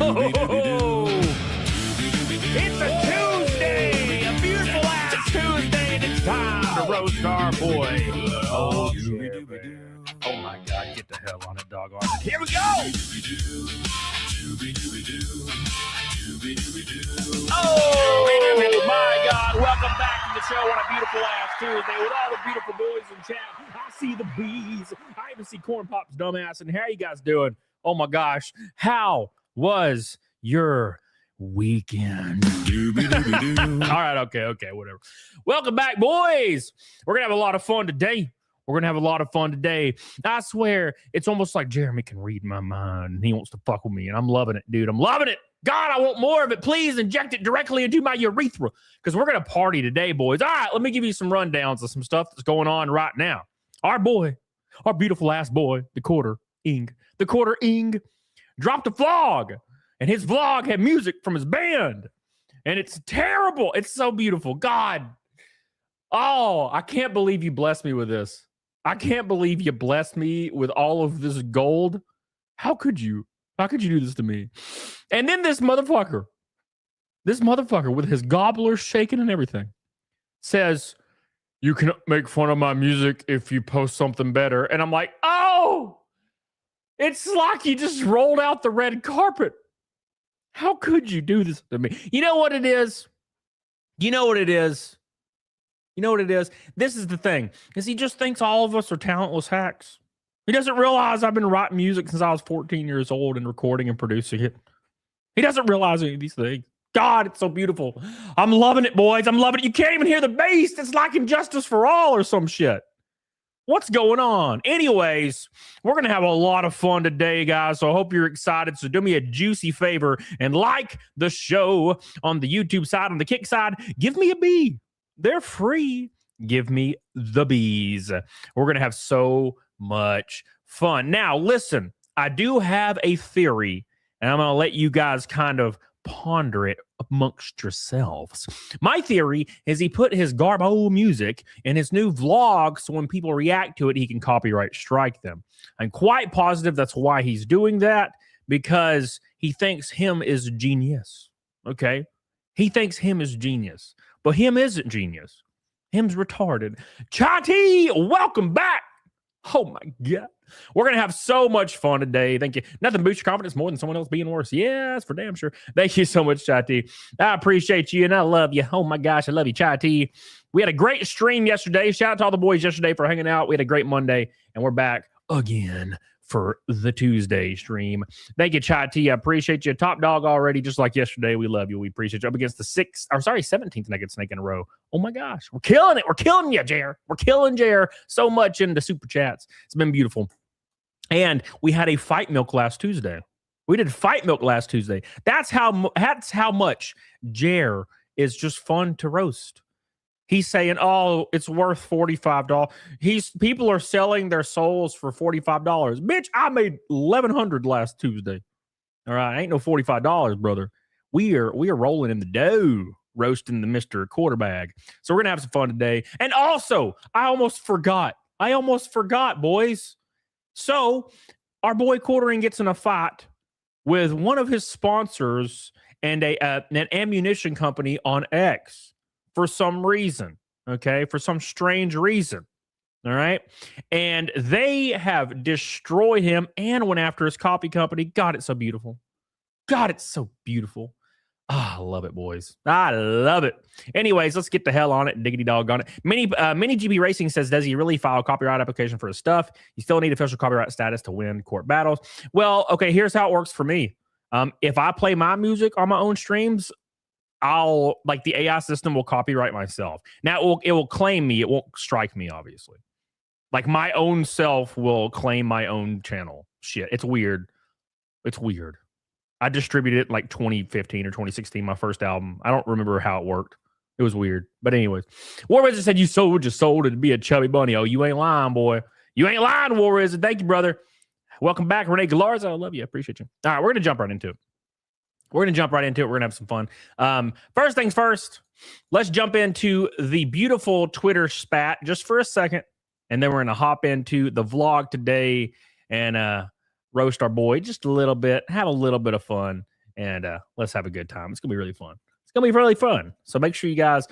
It's a Tuesday, a beautiful ass Tuesday, and it's time to roast our boy. Oh, yeah, man. Oh my God, get the hell on it, doggone it. Here we go. Oh my God, welcome back to the show on a beautiful ass Tuesday with all the beautiful boys in chat. I see the bees. I even see Corn Pop's dumbass. And how you guys doing? Oh my gosh, how was your weekend? All right, okay, whatever. Welcome back, boys. We're gonna have a lot of fun today. I swear, it's almost like Jeremy can read my mind and he wants to fuck with me, and I'm loving it, dude. I'm loving it. God, I want more of it. Please inject it directly into my urethra, because we're gonna party today, boys. All right, let me give you some rundowns of some stuff that's going on right now. Our beautiful ass boy, TheQuartering, dropped a vlog, and his vlog had music from his band, and it's terrible. It's so beautiful. God, oh, I can't believe you blessed me with this. I can't believe you blessed me with all of this gold. How could you? How could you do this to me? And then this motherfucker with his gobblers shaking and everything says, you can make fun of my music if you post something better. And I'm like, oh, it's like you just rolled out the red carpet. How could you do this to me? You know what it is? This is the thing, is he just thinks all of us are talentless hacks. He doesn't realize I've been writing music since I was 14 years old and recording and producing it. He doesn't realize any of these things. God, it's so beautiful. I'm loving it, boys. I'm loving it. You can't even hear the bass. It's like Injustice for All or some shit. What's going on? Anyways, we're going to have a lot of fun today, guys, so I hope you're excited. So do me a juicy favor and like the show on the YouTube side. On the Kick side, give me a B. They're free. Give me the bees. We're going to have so much fun. Now, listen, I do have a theory, and I'm going to let you guys kind of ponder it amongst yourselves. My theory is he put his garbo music in his new vlog, so when people react to it, he can copyright strike them. I'm quite positive that's why he's doing that, because he thinks him is genius. Okay? He thinks him is genius, but him isn't genius. Him's retarded. Chati, welcome back. Oh my God. We're going to have so much fun today. Thank you. Nothing boosts your confidence more than someone else being worse. Yes, for damn sure. Thank you so much, Chati. I appreciate you and I love you. Oh my gosh, I love you, Chati. We had a great stream yesterday. Shout out to all the boys yesterday for hanging out. We had a great Monday, and we're back again for the Tuesday stream. Thank you, Chati. I appreciate you. Top dog already, just like yesterday. We love you. We appreciate you. Up against the 17th Naked Snake in a row. Oh my gosh. We're killing it. We're killing you, Jer. We're killing Jer so much in the super chats. It's been beautiful. And we had a fight milk last Tuesday. We did fight milk last Tuesday. That's how much Jer is just fun to roast. He's saying, oh, it's worth $45. People are selling their souls for $45. Bitch, I made $1,100 last Tuesday. All right, ain't no $45, brother. We are rolling in the dough, roasting the Mr. Quarterbag. So we're gonna have some fun today. And also, I almost forgot, boys. So our boy Quartering gets in a fight with one of his sponsors and an ammunition company on X. For some reason, okay? For some strange reason, all right? And they have destroyed him and went after his coffee company. God, it's so beautiful. God, it's so beautiful. Ah, I love it, boys. I love it. Anyways, let's get the hell on it. Diggity dog on it. Mini GB Racing says, does he really file a copyright application for his stuff? You still need official copyright status to win court battles. Well, okay, here's how it works for me. If I play my music on my own streams, the AI system will copyright myself. Now it will claim me. It won't strike me, obviously. Like my own self will claim my own channel. Shit, it's weird. It's weird. I distributed it like 2015 or 2016, my first album. I don't remember how it worked. It was weird. But anyways, War Wizard said you sold it to be a chubby bunny. Oh, you ain't lying, boy. You ain't lying, War Wizard. Thank you, brother. Welcome back, Renee Galarza. I love you. I appreciate you. All right, we're gonna jump right into it. We're going to jump right into it. We're going to have some fun. First things first, let's jump into the beautiful Twitter spat just for a second. And then we're going to hop into the vlog today and roast our boy just a little bit, have a little bit of fun. and let's have a good time. It's going to be really fun. It's going to be really fun. So make sure you guys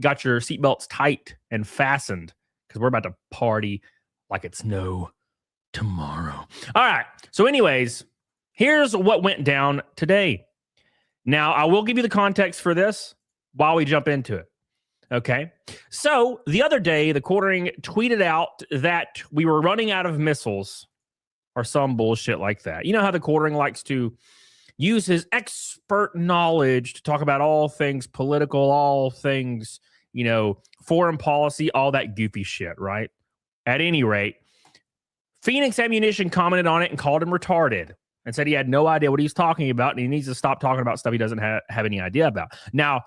got your seatbelts tight and fastened because we're about to party like it's no tomorrow. All right. So anyways, here's what went down today. Now, I will give you the context for this while we jump into it. Okay. So the other day, TheQuartering tweeted out that we were running out of missiles or some bullshit like that. You know how TheQuartering likes to use his expert knowledge to talk about all things political, all things, foreign policy, all that goofy shit, right? At any rate, Phoenix Ammunition commented on it and called him retarded and said he had no idea what he's talking about and he needs to stop talking about stuff he doesn't have any idea about. Now,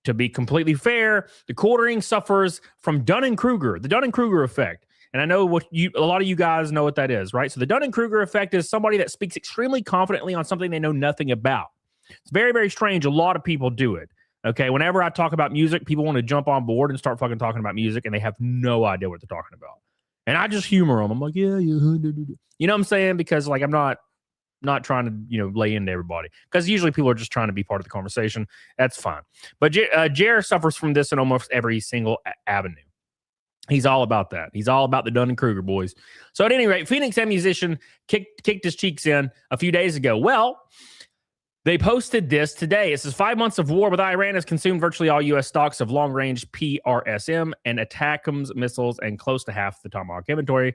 to be completely fair, TheQuartering suffers from Dunning-Kruger, the Dunning-Kruger effect. And I know a lot of you guys know what that is, right? So the Dunning-Kruger effect is somebody that speaks extremely confidently on something they know nothing about. It's very, very strange. A lot of people do it. Okay, whenever I talk about music, people want to jump on board and start fucking talking about music, and they have no idea what they're talking about. And I just humor them. I'm like, yeah. You know what I'm saying? Because I'm not trying to, lay into everybody. Because usually people are just trying to be part of the conversation. That's fine. But Jer suffers from this in almost every single avenue. He's all about that. He's all about the Dunning-Kruger boys. So at any rate, Phoenix Ammunition kicked his cheeks in a few days ago. Well, they posted this today. It says 5 months of war with Iran has consumed virtually all U.S. stocks of long-range PRSM and ATACMS missiles and close to half the Tomahawk inventory.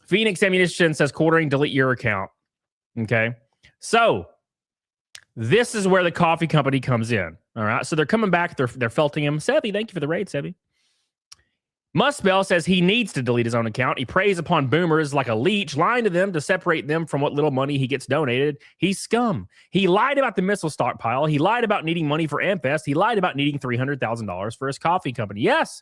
Phoenix Ammunition says quartering, delete your account. Okay. So this is where the coffee company comes in. All right. So they're coming back. They're felting him. Sevi, thank you for the raid, Sevi. Muspel says he needs to delete his own account. He preys upon boomers like a leech, lying to them to separate them from what little money he gets donated. He's scum. He lied about the missile stockpile. He lied about needing money for AmFest. He lied about needing $300,000 for his coffee company. Yes.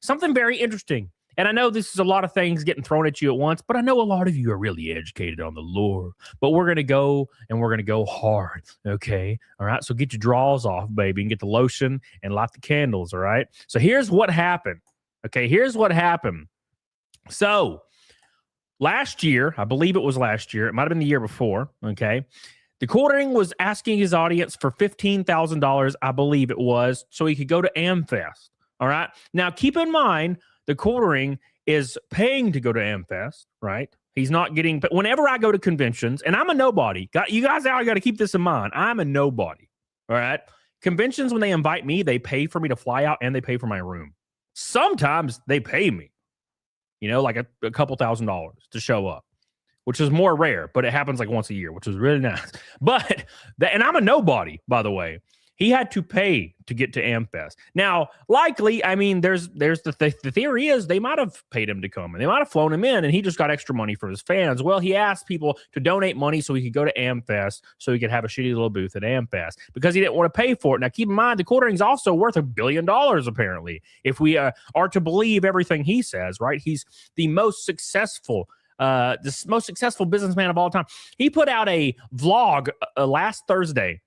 Something very interesting. And I know this is a lot of things getting thrown at you at once, but I know a lot of you are really educated on the lore. But we're going to go and we're going to go hard, okay? All right? So get your drawers off, baby, and get the lotion and light the candles, all right? So here's what happened. Okay, here's what happened. So last year, I believe it was last year, it might have been the year before, okay? TheQuartering was asking his audience for $15,000, I believe it was, so he could go to AmFest, all right? Now, keep in mind, TheQuartering is paying to go to AmFest, right? He's not getting, but whenever I go to conventions, and I'm a nobody, you guys got to keep this in mind. I'm a nobody, all right? Conventions, when they invite me, they pay for me to fly out and they pay for my room. Sometimes they pay me, like a couple $1,000s to show up, which is more rare, but it happens like once a year, which is really nice. But, and I'm a nobody, by the way. He had to pay to get to AmFest. Now, likely, I mean, there's the theory is they might have paid him to come and they might have flown him in and he just got extra money for his fans. Well, he asked people to donate money so he could go to AmFest so he could have a shitty little booth at AmFest because he didn't want to pay for it. Now, keep in mind, TheQuartering is also worth $1 billion, apparently, if we are to believe everything he says, right? He's the most successful businessman of all time. He put out a vlog last Thursday.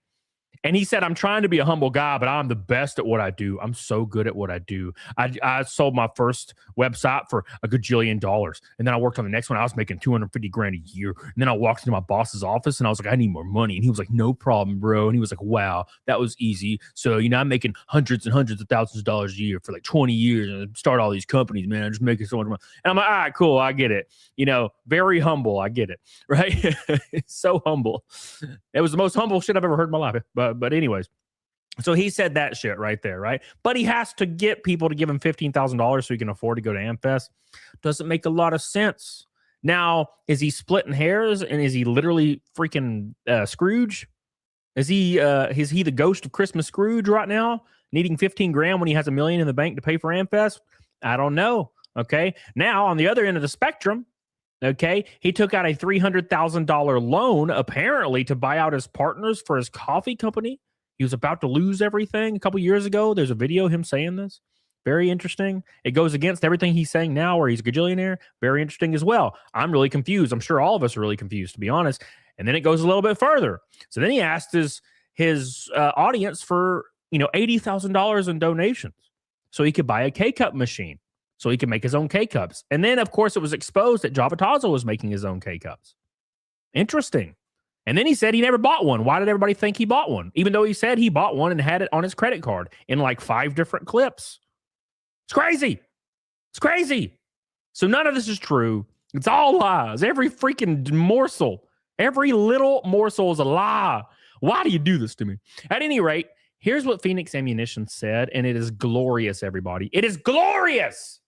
And he said, I'm trying to be a humble guy, but I'm the best at what I do. I'm so good at what I do. I sold my first website for $1 gajillion. And then I worked on the next one. I was making $250,000 a year. And then I walked into my boss's office and I was like, I need more money. And he was like, no problem, bro. And he was like, wow, that was easy. So, I'm making hundreds and hundreds of thousands of dollars a year for like 20 years and start all these companies, man. I'm just making so much money. And I'm like, all right, cool. I get it. Very humble. I get it. Right. So humble. It was the most humble shit I've ever heard in my life. But anyways, so he said that shit right there, right? But he has to get people to give him $15,000 so he can afford to go to AmFest. Doesn't make a lot of sense. Now, is he splitting hairs and is he literally freaking Scrooge? Is he the ghost of Christmas Scrooge right now, needing $15,000 when he has $1 million in the bank to pay for AmFest? I don't know. Okay. Now, on the other end of the spectrum, okay, he took out a $300,000 loan, apparently, to buy out his partners for his coffee company. He was about to lose everything a couple years ago. There's a video of him saying this. Very interesting. It goes against everything he's saying now where he's a gajillionaire. Very interesting as well. I'm really confused. I'm sure all of us are really confused, to be honest. And then it goes a little bit further. So then he asked his audience for, $80,000 in donations so he could buy a K-Cup machine. So he can make his own K-Cups. And then, of course, it was exposed that Java Tazo was making his own K-Cups. Interesting. And then he said he never bought one. Why did everybody think he bought one? Even though he said he bought one and had it on his credit card in like 5 different clips. It's crazy. It's crazy. So none of this is true. It's all lies. Every freaking morsel, every little morsel is a lie. Why do you do this to me? At any rate, here's what Phoenix Ammunition said, and it is glorious, everybody. It is glorious.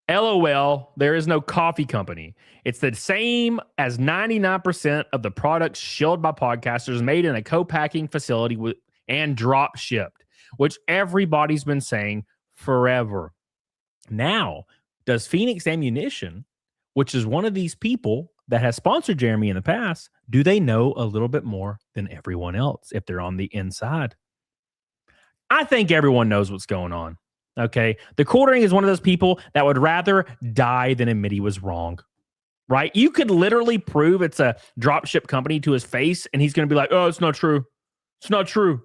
LOL, there is no coffee company. It's the same as 99% of the products shilled by podcasters made in a co-packing facility and drop shipped, which everybody's been saying forever. Now, does Phoenix Ammunition, which is one of these people that has sponsored Jeremy in the past, do they know a little bit more than everyone else if they're on the inside? I think everyone knows what's going on. Okay. TheQuartering is one of those people that would rather die than admit he was wrong. Right? You could literally prove it's a dropship company to his face, and he's going to be like, oh, it's not true. It's not true.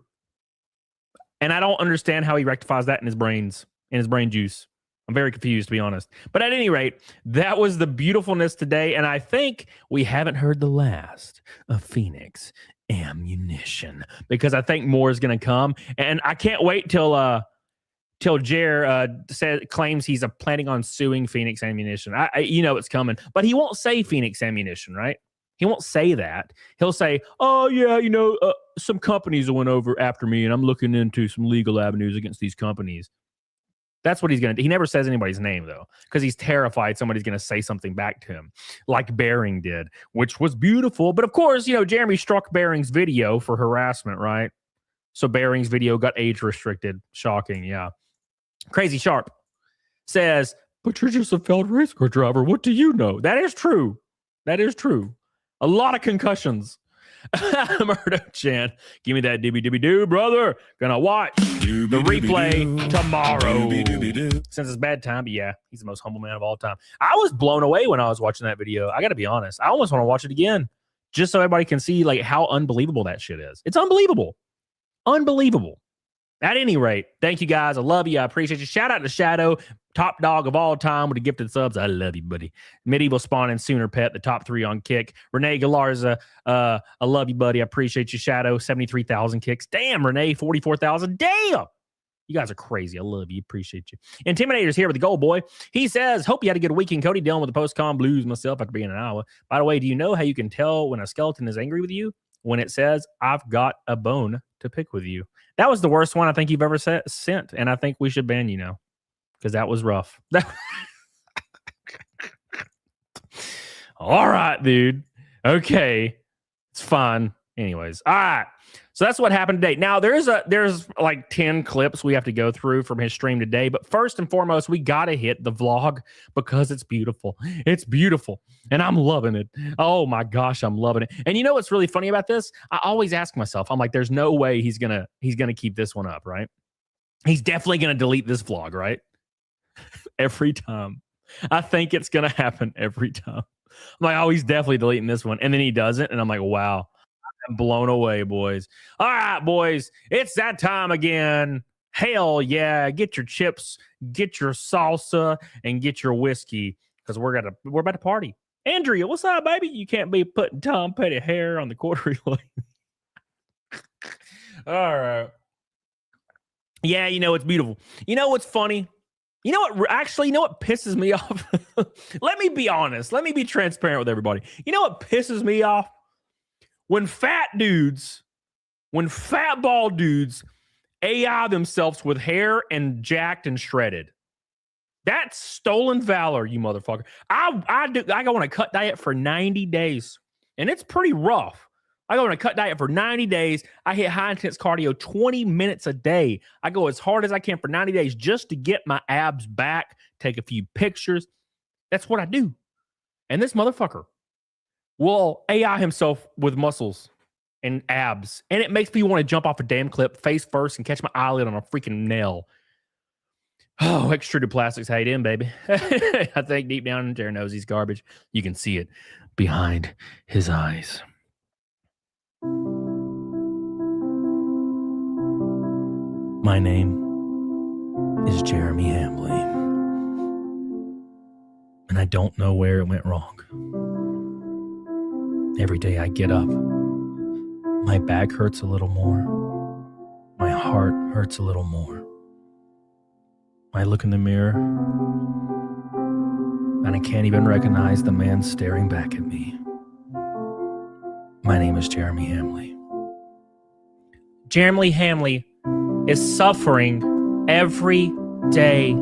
And I don't understand how he rectifies that in his brain juice. I'm very confused, to be honest. But at any rate, that was the beautifulness today. And I think we haven't heard the last of Phoenix Ammunition, because I think more is going to come. And I can't wait till Jer claims he's planning on suing Phoenix Ammunition. I it's coming, but he won't say Phoenix Ammunition, right? He won't say that. He'll say, oh, yeah, some companies went over after me, and I'm looking into some legal avenues against these companies. That's what he's going to do. He never says anybody's name, though, because he's terrified somebody's going to say something back to him, like Bering did, which was beautiful. But, of course, Jeremy struck Bering's video for harassment, right? So Bering's video got age restricted. Shocking, yeah. Crazy Sharp says, but you're just a failed race car driver. What do you know? That is true. That is true. A lot of concussions. Murdo Chan, give me that dibby-dibby-doo, brother. Gonna watch the replay tomorrow. Since it's bad time, but yeah, he's the most humble man of all time. I was blown away when I was watching that video. I gotta be honest. I almost want to watch it again, just so everybody can see like how unbelievable that shit is. It's unbelievable. Unbelievable. At any rate, thank you guys. I love you. I appreciate you. Shout out to Shadow, top dog of all time with the gifted subs. I love you, buddy. Medieval Spawn and Sooner Pet, the top 3 on Kick. Renee Galarza, I love you, buddy. I appreciate you. Shadow, 73,000 kicks. Damn, Renee, 44,000. Damn. You guys are crazy. I love you. Appreciate you. Intimidator's here with the gold boy. He says, hope you had a good weekend, Cody. Dealing with the post-con blues myself after being in Iowa. By the way, do you know how you can tell when a skeleton is angry with you? When it says, I've got a bone to pick with you. That was the worst one I think you've ever sent, and I think we should ban you now, because that was rough. All right, dude. Okay. It's fine. Anyways. All right. So that's what happened today. Now, there's like 10 clips we have to go through from his stream today. But first and foremost, we got to hit the vlog because it's beautiful. It's beautiful. And I'm loving it. Oh, my gosh, I'm loving it. And you know what's really funny about this? I always ask myself, I'm like, there's no way he's gonna keep this one up, right? He's definitely going to delete this vlog, right? Every time. I think it's going to happen every time. I'm like, oh, he's definitely deleting this one. And then he doesn't. And I'm like, wow. I'm blown away, boys. All right, boys. It's that time again. Hell yeah. Get your chips, get your salsa, and get your whiskey, because we're about to party. Andrea, what's up, baby? You can't be putting Tom Petty hair on the quarter lane. All right. Yeah, it's beautiful. You know what's funny? You know what pisses me off? Let me be honest. Let me be transparent with everybody. You know what pisses me off? When fat bald dudes AI themselves with hair and jacked and shredded. That's stolen valor, you motherfucker. I go on a cut diet for 90 days, and it's pretty rough. I go on a cut diet for 90 days. I hit high intense cardio 20 minutes a day. I go as hard as I can for 90 days just to get my abs back, take a few pictures. That's what I do. And this motherfucker will AI himself with muscles and abs. And it makes me want to jump off a damn clip face first and catch my eyelid on a freaking nail. Oh, extruded plastics hate in, baby. I think deep down Jared knows he's garbage. You can see it behind his eyes. My name is Jeremy Hambly. And I don't know where it went wrong. Every day I get up, my back hurts a little more. My heart hurts a little more. I look in the mirror, and I can't even recognize the man staring back at me. My name is Jeremy Hambly. Jeremy Hambly is suffering every day.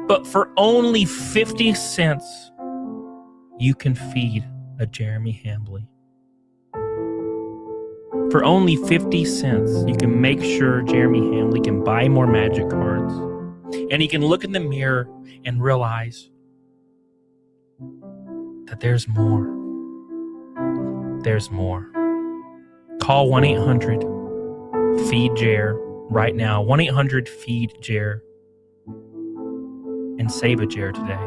But for only 50 cents, you can feed a Jeremy Hambly. For only 50 cents, you can make sure Jeremy Hambly can buy more magic cards. And he can look in the mirror and realize that there's more. There's more. Call 1-800-FEED-JER right now. 1-800-FEED-JER. And save a Jer today.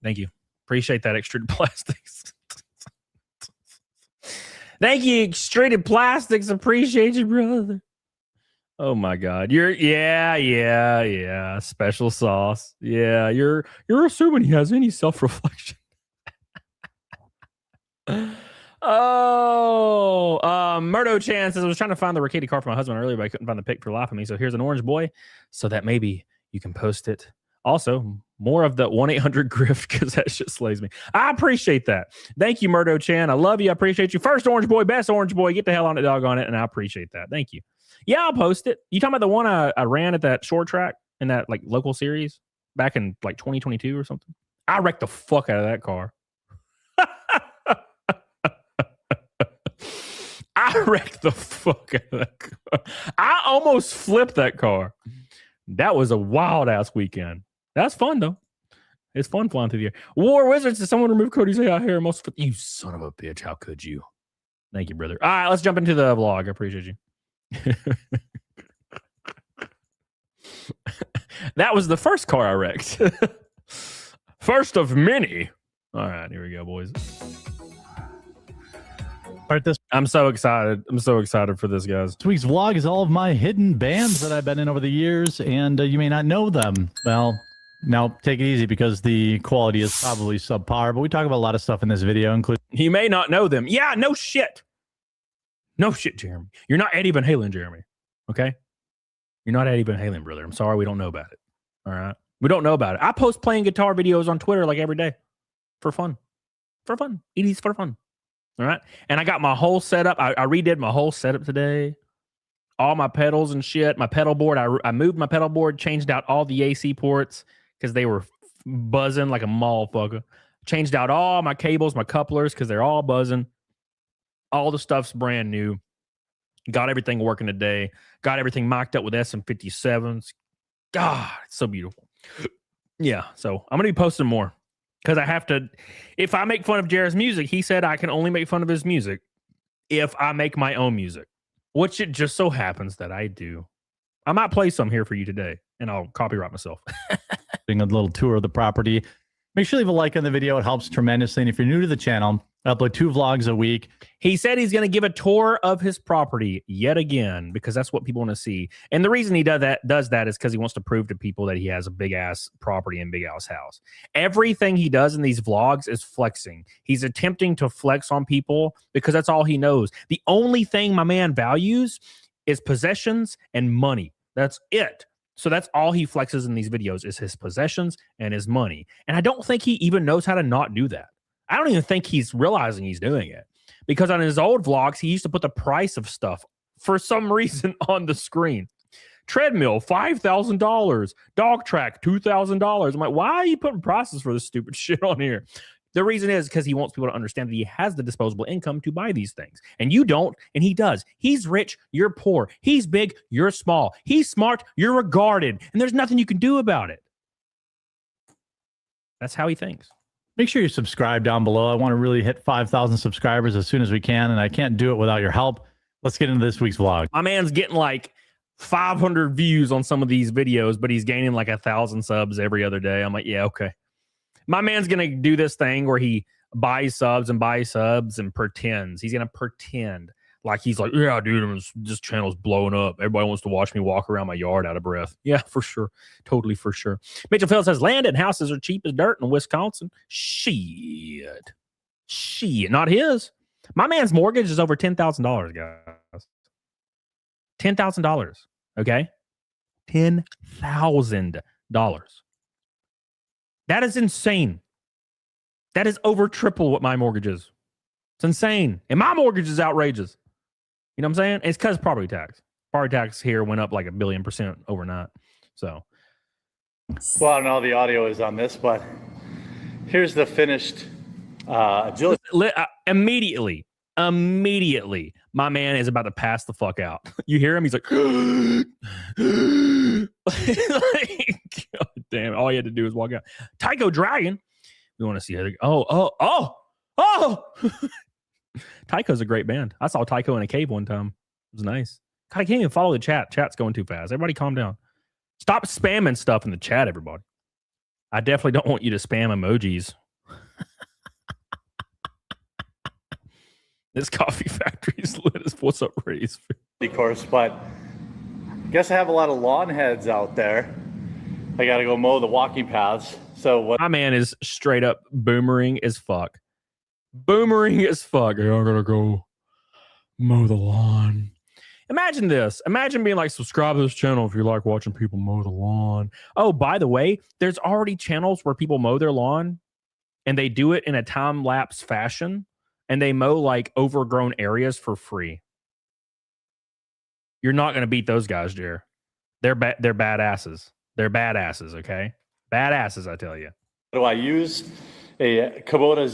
Thank you. Appreciate that, Extruded Plastics. Thank you, Extruded Plastics. Appreciate you, brother. Oh my God. Yeah. Special sauce. Yeah, you're assuming he has any self-reflection. Murdo Chan says, I was trying to find the Ricketti card for my husband earlier, but I couldn't find the pic for the life of me. So here's an orange boy so that maybe you can post it. Also, more of the 1-800 grift because that shit slays me. I appreciate that. Thank you, Murdo Chan. I love you. I appreciate you. First orange boy, best orange boy. Get the hell on it, dog on it. And I appreciate that. Thank you. Yeah, I'll post it. You talking about the one I ran at that short track in that like local series back in like 2022 or something? I wrecked the fuck out of that car. I wrecked the fuck out of that car. I almost flipped that car. That was a wild ass weekend. That's fun though. It's fun flying through the air. War Wizards, did someone remove Cody's AI hair? Most of you son of a bitch. How could you? Thank you, brother. All right, let's jump into the vlog. I appreciate you. That was the first car I wrecked. First of many. All right, here we go, boys. I'm so excited. I'm so excited for this, guys. This week's vlog is all of my hidden bands that I've been in over the years, and you may not know them. Well, now take it easy because the quality is probably subpar, but we talk about a lot of stuff in this video, including... You may not know them. Yeah, no shit. No shit, Jeremy. You're not Eddie Van Halen, Jeremy. Okay? You're not Eddie Van Halen, brother. I'm sorry we don't know about it. All right? We don't know about it. I post playing guitar videos on Twitter like every day. For fun. For fun. It is for fun. All right. And I got my whole setup. I redid my whole setup today. All my pedals and shit. My pedal board. I moved my pedal board, changed out all the AC ports because they were buzzing like a motherfucker. Changed out all my cables, my couplers, because they're all buzzing. All the stuff's brand new. Got everything working today. Got everything mocked up with SM57s. God, it's so beautiful. Yeah. So I'm going to be posting more. Because I have to, if I make fun of Jared's music, he said I can only make fun of his music if I make my own music, which it just so happens that I do. I might play some here for you today, and I'll copyright myself. Doing a little tour of the property. Make sure you leave a like on the video. It helps tremendously. And if you're new to the channel, I upload 2 vlogs a week. He said he's going to give a tour of his property yet again because that's what people want to see. And the reason he does that is because he wants to prove to people that he has a big ass property and big ass house. Everything he does in these vlogs is flexing. He's attempting to flex on people because that's all he knows. The only thing my man values is possessions and money. That's it. So that's all he flexes in these videos is his possessions and his money. And I don't think he even knows how to not do that. I don't even think he's realizing he's doing it because on his old vlogs, he used to put the price of stuff for some reason on the screen. Treadmill, $5,000. Dog track, $2,000. I'm like, why are you putting prices for this stupid shit on here? The reason is because he wants people to understand that he has the disposable income to buy these things. And you don't, and he does. He's rich, you're poor. He's big, you're small. He's smart, you're regarded. And there's nothing you can do about it. That's how he thinks. Make sure you subscribe down below. I want to really hit 5,000 subscribers as soon as we can, and I can't do it without your help. Let's get into this week's vlog. My man's getting like 500 views on some of these videos, but he's gaining like 1,000 subs every other day. I'm like, yeah, okay. My man's going to do this thing where he buys subs and pretends. He's going to pretend like he's like, yeah, dude, this channel's blowing up. Everybody wants to watch me walk around my yard out of breath. Yeah, for sure. Totally for sure. Mitchell Phil says, land and houses are cheap as dirt in Wisconsin. Shit. Shit, not his. My man's mortgage is over $10,000, guys. $10,000. Okay, $10,000. That is insane. That is over triple what my mortgage is. It's insane, and my mortgage is outrageous. You know what I'm saying? It's because property tax. Property tax here went up like 1 billion% overnight. So, well, I don't know how the audio is on this, but here's the finished agility. Immediately, my man is about to pass the fuck out. You hear him? He's like, like, God damn! All he had to do was walk out. Tycho Dragon. We want to see how they go. Oh! Tycho's a great band. I saw Tycho in a cave one time. It was nice. God, I can't even follow the chat. Chat's going too fast. Everybody calm down. Stop spamming stuff in the chat, everybody. I definitely don't want you to spam emojis. This coffee factory is lit as what's up, Raise. Of course, but I guess I have a lot of lawn heads out there. I got to go mow the walking paths. So what? My man is straight up boomering as fuck. Boomering as fuck. Hey, I gotta go mow the lawn. Imagine this. Imagine being like, subscribe to this channel if you like watching people mow the lawn. Oh, by the way, there's already channels where people mow their lawn and they do it in a time-lapse fashion and they mow like overgrown areas for free. You're not going to beat those guys, Jer. They're badasses. They're badasses, okay? Badasses, I tell you. What do I use? A Kubota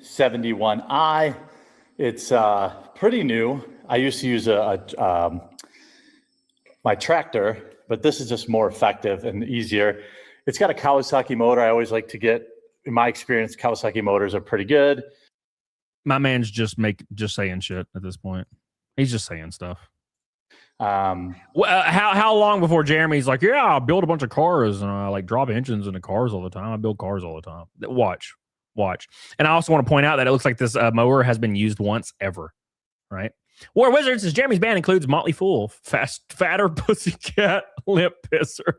Z71i. It's pretty new. I used to use my tractor, but this is just more effective and easier. It's got a Kawasaki motor. I always like to get, in my experience, Kawasaki motors are pretty good. My man's just saying shit at this point. He's just saying stuff. How long before Jeremy's like, yeah, I build a bunch of cars and I like drop engines into cars all the time. I build cars all the time. Watch. And I also want to point out that it looks like this mower has been used once ever, right? War Wizards says Jeremy's band includes Motley Fool, Fatter Pussycat, Limp Pisser.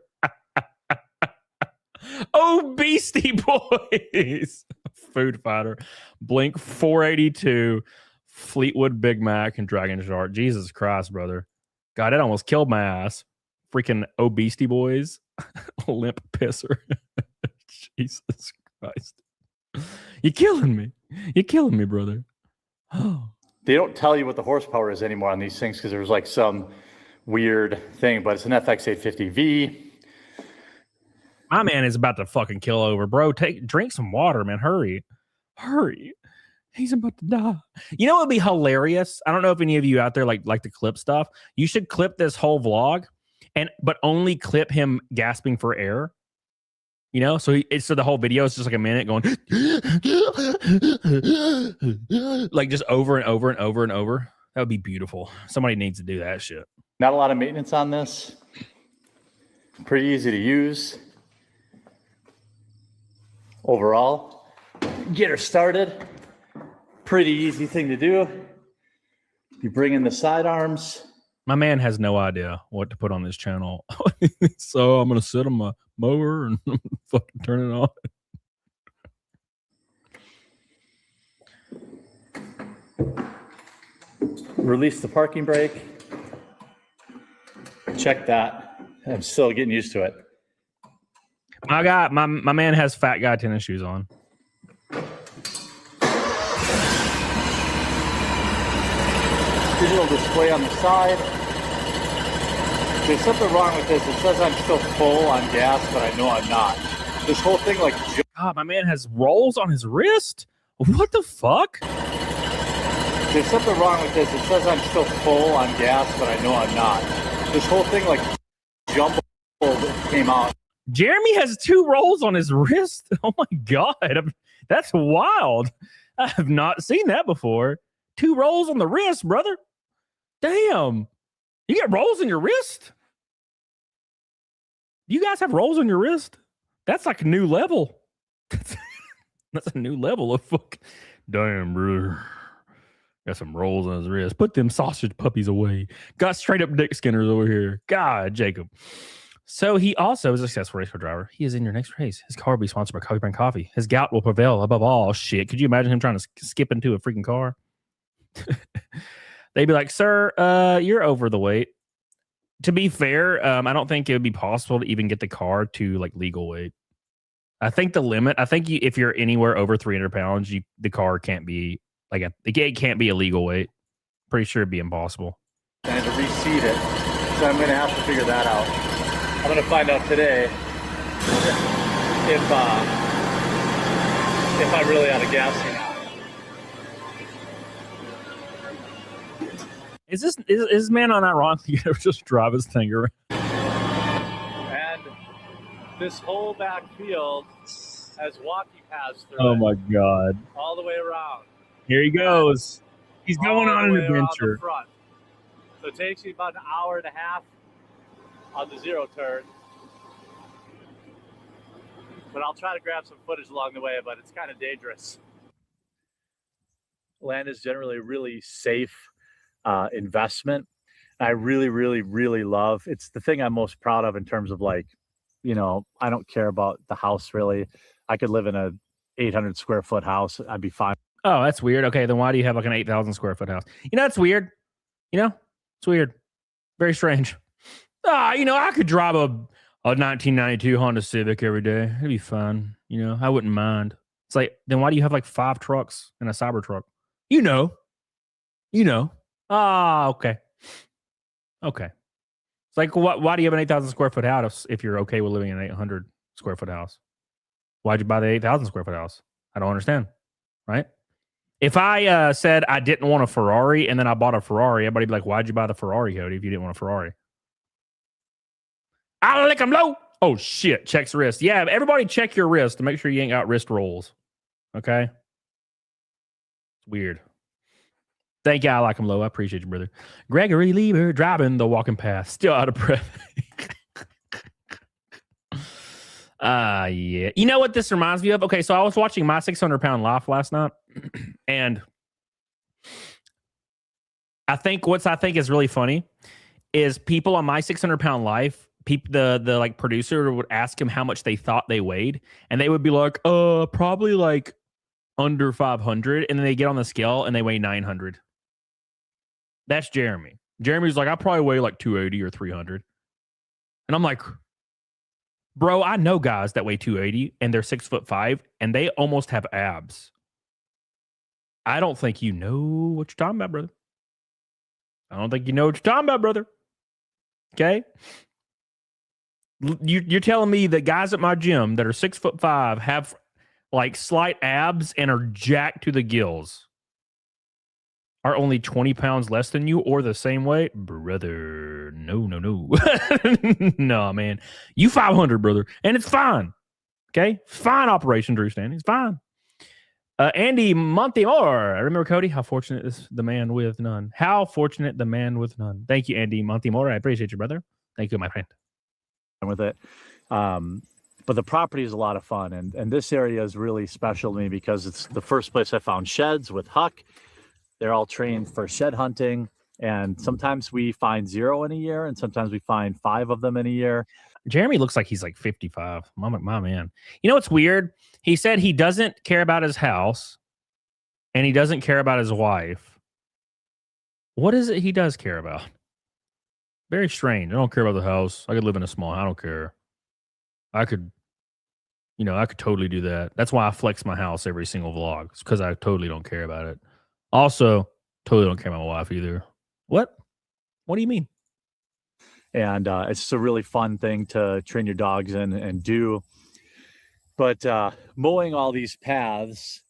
Oh, Beastie Boys, Food Fighter, Blink 482, Fleetwood Big Mac, and Dragon Shark. Jesus Christ, brother. God, it almost killed my ass. Freaking Oh Beastie Boys, Limp Pisser. Jesus Christ. You're killing me. You're killing me, brother. Oh. They don't tell you what the horsepower is anymore on these things because there's like some weird thing, but it's an FX850V. My man is about to fucking kill over, bro. Drink some water, man. Hurry. He's about to die. You know what would be hilarious? I don't know if any of you out there like to clip stuff. You should clip this whole vlog, but only clip him gasping for air. You know, so the whole video is just like a minute going like just over and over and over and over. That would be beautiful. Somebody needs to do that shit. Not a lot of maintenance on this. Pretty easy to use. Overall, get her started. Pretty easy thing to do. You bring in the sidearms. My man has no idea what to put on this channel. So I'm going to sit on my mower and fucking turn it on. Release the parking brake. Check that. I'm still getting used to it. My man has fat guy tennis shoes on. Digital display on the side. There's something wrong with this. It says I'm still full on gas, but I know I'm not. This whole thing, like, God, my man has rolls on his wrist. What the fuck? There's something wrong with this. It says I'm still full on gas, but I know I'm not. This whole thing, like, jumbled came out. Jeremy has 2 rolls on his wrist. Oh my God, that's wild. I have not seen that before. 2 rolls on the wrist, brother. Damn, you get rolls on your wrist? You guys have rolls on your wrist? That's like a new level. That's a new level of fuck. Damn, brother. Got some rolls on his wrist. Put them sausage puppies away. Got straight up dick skinners over here. God, Jacob. So he also is a successful race car driver. He is in your next race. His car will be sponsored by Coffee Brand Coffee. His gout will prevail above all shit. Could you imagine him trying to skip into a freaking car? They'd be like, sir, you're over the weight. To be fair, I don't think it would be possible to even get the car to like legal weight. I think the limit, if you're anywhere over 300 pounds, the car can't be like it can't be a legal weight. Pretty sure it'd be impossible. And to reseat it, so I'm going to have to figure that out. I'm going to find out today if I'm really out of gas or not. Is this man unironically gonna just drive his thing around? And this whole back field has walkie paths through Oh it, my god! all the way around. Here he goes. He's going on an adventure. Front. So it takes me about an hour and a half on the zero turn. But I'll try to grab some footage along the way, but it's kind of dangerous. Land is generally a really safe investment. I really, really, really love. It's the thing I'm most proud of in terms of like, you know, I don't care about the house really. I could live in a 800 square foot house. I'd be fine. Oh, that's weird. Okay, then why do you have like an 8,000 square foot house? You know, that's weird. You know, it's weird. Very strange. You know, I could drive a 1992 Honda Civic every day. It'd be fun. You know, I wouldn't mind. It's like, then why do you have like 5 trucks and a Cybertruck? You know. Okay. It's like, why do you have an 8,000 square foot house if you're okay with living in an 800 square foot house? Why'd you buy the 8,000 square foot house? I don't understand. Right? If I said I didn't want a Ferrari and then I bought a Ferrari, everybody'd be like, why'd you buy the Ferrari, Cody, if you didn't want a Ferrari? I lick them low. Oh, shit. Checks wrist. Yeah, everybody check your wrist to make sure you ain't got wrist rolls. Okay? It's weird. Thank you. I like him low. I appreciate you, brother. Gregory Lieber driving the walking path. Still out of breath. Yeah. You know what this reminds me of? Okay, so I was watching My 600 Pound Life last night, and I think is really funny is people on My 600 Pound Life, the like producer would ask him how much they thought they weighed, and they would be like, probably like under 500, and then they get on the scale and they weigh 900. That's Jeremy. Jeremy's like, I probably weigh like 280 or 300. And I'm like, bro, I know guys that weigh 280 and they're 6'5" and they almost have abs. I don't think you know what you're talking about, brother. I don't think you know what you're talking about, brother. Okay? You're telling me that guys at my gym that are 6'5" have like slight abs and are jacked to the gills are only 20 pounds less than you or the same weight? Brother, no. No, man. You 500, brother. And it's fine. Okay? Fine, Operation Drew Stanley. It's fine. Andy Montemore. I remember, Cody, how fortunate is the man with none. How fortunate the man with none. Thank you, Andy Montemore. I appreciate you, brother. Thank you, my friend. With it. But the property is a lot of fun. And this area is really special to me because it's the first place I found sheds with Huck. They're all trained for shed hunting. And sometimes we find 0 in a year, and sometimes we find 5 of them in a year. Jeremy looks like he's like 55. My man. You know what's weird? He said he doesn't care about his house, and he doesn't care about his wife. What is it he does care about? Very strange. I don't care about the house. I could live in a small. I don't care. I could totally do that. That's why I flex my house every single vlog. It's because I totally don't care about it. Also, totally don't care about my wife either. What? What do you mean? And it's just a really fun thing to train your dogs in and do. But mowing all these paths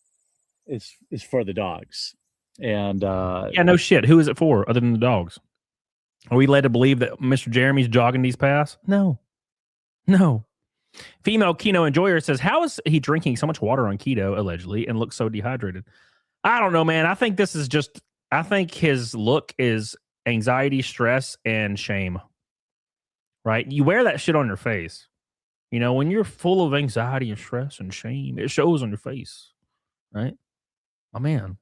is for the dogs. And yeah, no shit. Who is it for other than the dogs? Are we led to believe that Mr. Jeremy's jogging these paths? No. Female Keno Enjoyer says, how is he drinking so much water on keto, allegedly, and looks so dehydrated? I don't know, man. I think his look is anxiety, stress, and shame. Right? You wear that shit on your face. You know, when you're full of anxiety and stress and shame, it shows on your face. Right? My man.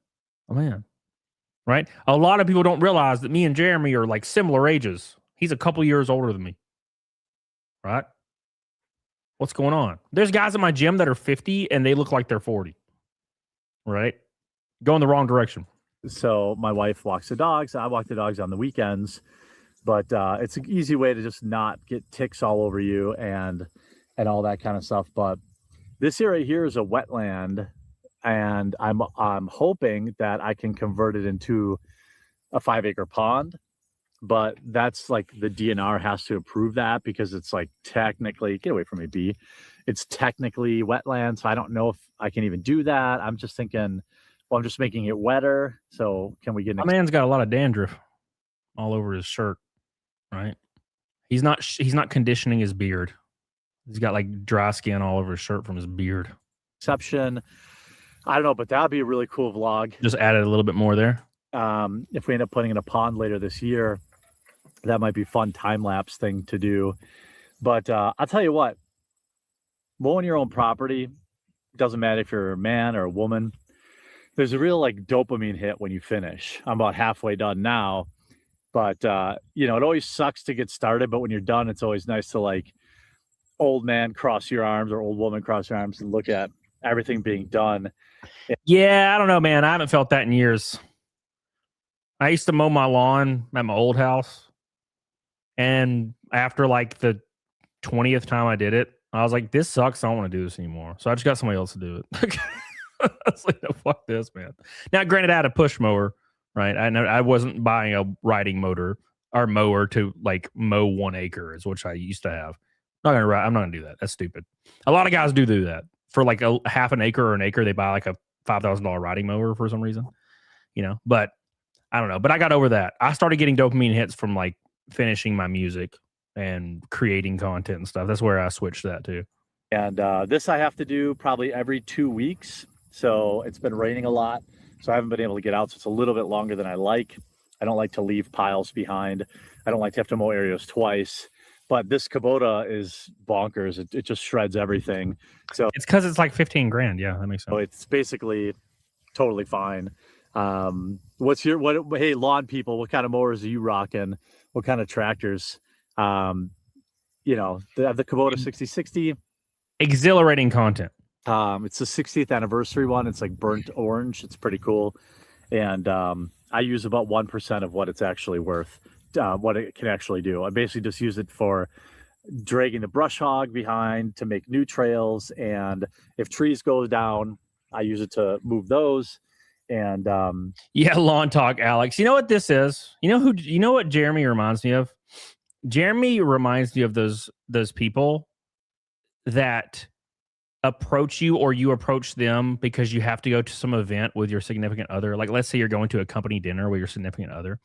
Right? A lot of people don't realize that me and Jeremy are like similar ages. He's a couple years older than me. right? What's going on? There's guys at my gym that are 50 and they look like they're 40, right? Going the wrong direction. So my wife walks the dogs. I walk the dogs on the weekends, but it's an easy way to just not get ticks all over you and all that kind of stuff. But this area here is a wetland, and I'm hoping that I can convert it into a 5-acre pond. But that's like the DNR has to approve that because it's like technically, get away from me, B. It's technically wetland. So I don't know if I can even do that. I'm just thinking, well, I'm just making it wetter. So can we get My man's got a lot of dandruff all over his shirt, right? He's not conditioning his beard. He's got like dry skin all over his shirt from his beard. exception? I don't know, but that'd be a really cool vlog. Just added a little bit more there. If we end up putting in a pond later this year, that might be a fun time-lapse thing to do. But I'll tell you what, mowing your own property, doesn't matter if you're a man or a woman, there's a real like dopamine hit when you finish. I'm about halfway done now, but it always sucks to get started, but when you're done, it's always nice to like old man cross your arms or old woman cross your arms and look at everything being done. Yeah, I don't know, man. I haven't felt that in years. I used to mow my lawn at my old house. And after like the 20th time I did it, I was like, this sucks. I don't want to do this anymore. So I just got somebody else to do it. I was like, no, fuck this, man. Now, granted, I had a push mower, right? I wasn't buying a riding motor or mower to like mow 1 acre, which I used to have. I'm not gonna do that. That's stupid. A lot of guys do that for like a half an acre or an acre. They buy like a $5,000 riding mower for some reason, But I don't know. But I got over that. I started getting dopamine hits from like finishing my music and creating content and stuff. That's where I switched that to. And this I have to do probably every 2 weeks. So it's been raining a lot, so I haven't been able to get out. So it's a little bit longer than I like. I don't like to leave piles behind. I don't like to have to mow areas twice. But this Kubota is bonkers. It just shreds everything. So it's because it's like 15 grand. Yeah, that makes sense. So it's basically totally fine. Hey, lawn people, what kind of mowers are you rocking? What kind of tractors? The Kubota 6060. Exhilarating content. It's the 60th anniversary one. It's like burnt orange. It's pretty cool. And I use about 1% of what it's actually worth, what it can actually do. I basically just use it for dragging the brush hog behind to make new trails. And if trees go down, I use it to move those. And lawn talk, Alex. You know what this is? You know what Jeremy reminds me of? Jeremy reminds me of those people that approach you or you approach them because you have to go to some event with your significant other. Like, let's say you're going to a company dinner with your significant other,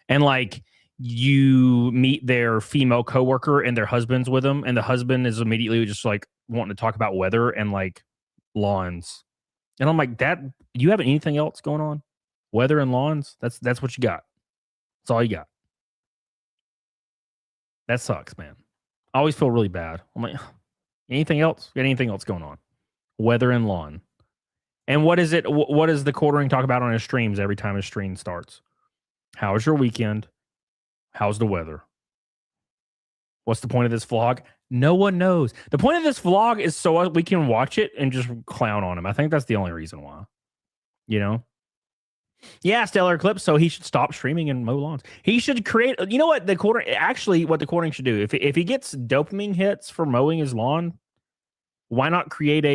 and like you meet their female coworker and their husband's with them, and the husband is immediately just like wanting to talk about weather and like lawns. And I'm like, that you have anything else going on? Weather and lawns? That's what you got. That's all you got. That sucks, man. I always feel really bad. I'm like, anything else? Got anything else going on? Weather and lawn. And what is it? What does the quartering talk about on his streams every time his stream starts? How was your weekend? How's the weather? What's the point of this vlog? No one knows. The point of this vlog is so we can watch it and just clown on him. I think that's the only reason why. Yeah, stellar eclipse. So he should stop streaming and mow lawns. He should create. You know what the quartering should do? If he gets dopamine hits for mowing his lawn, why not create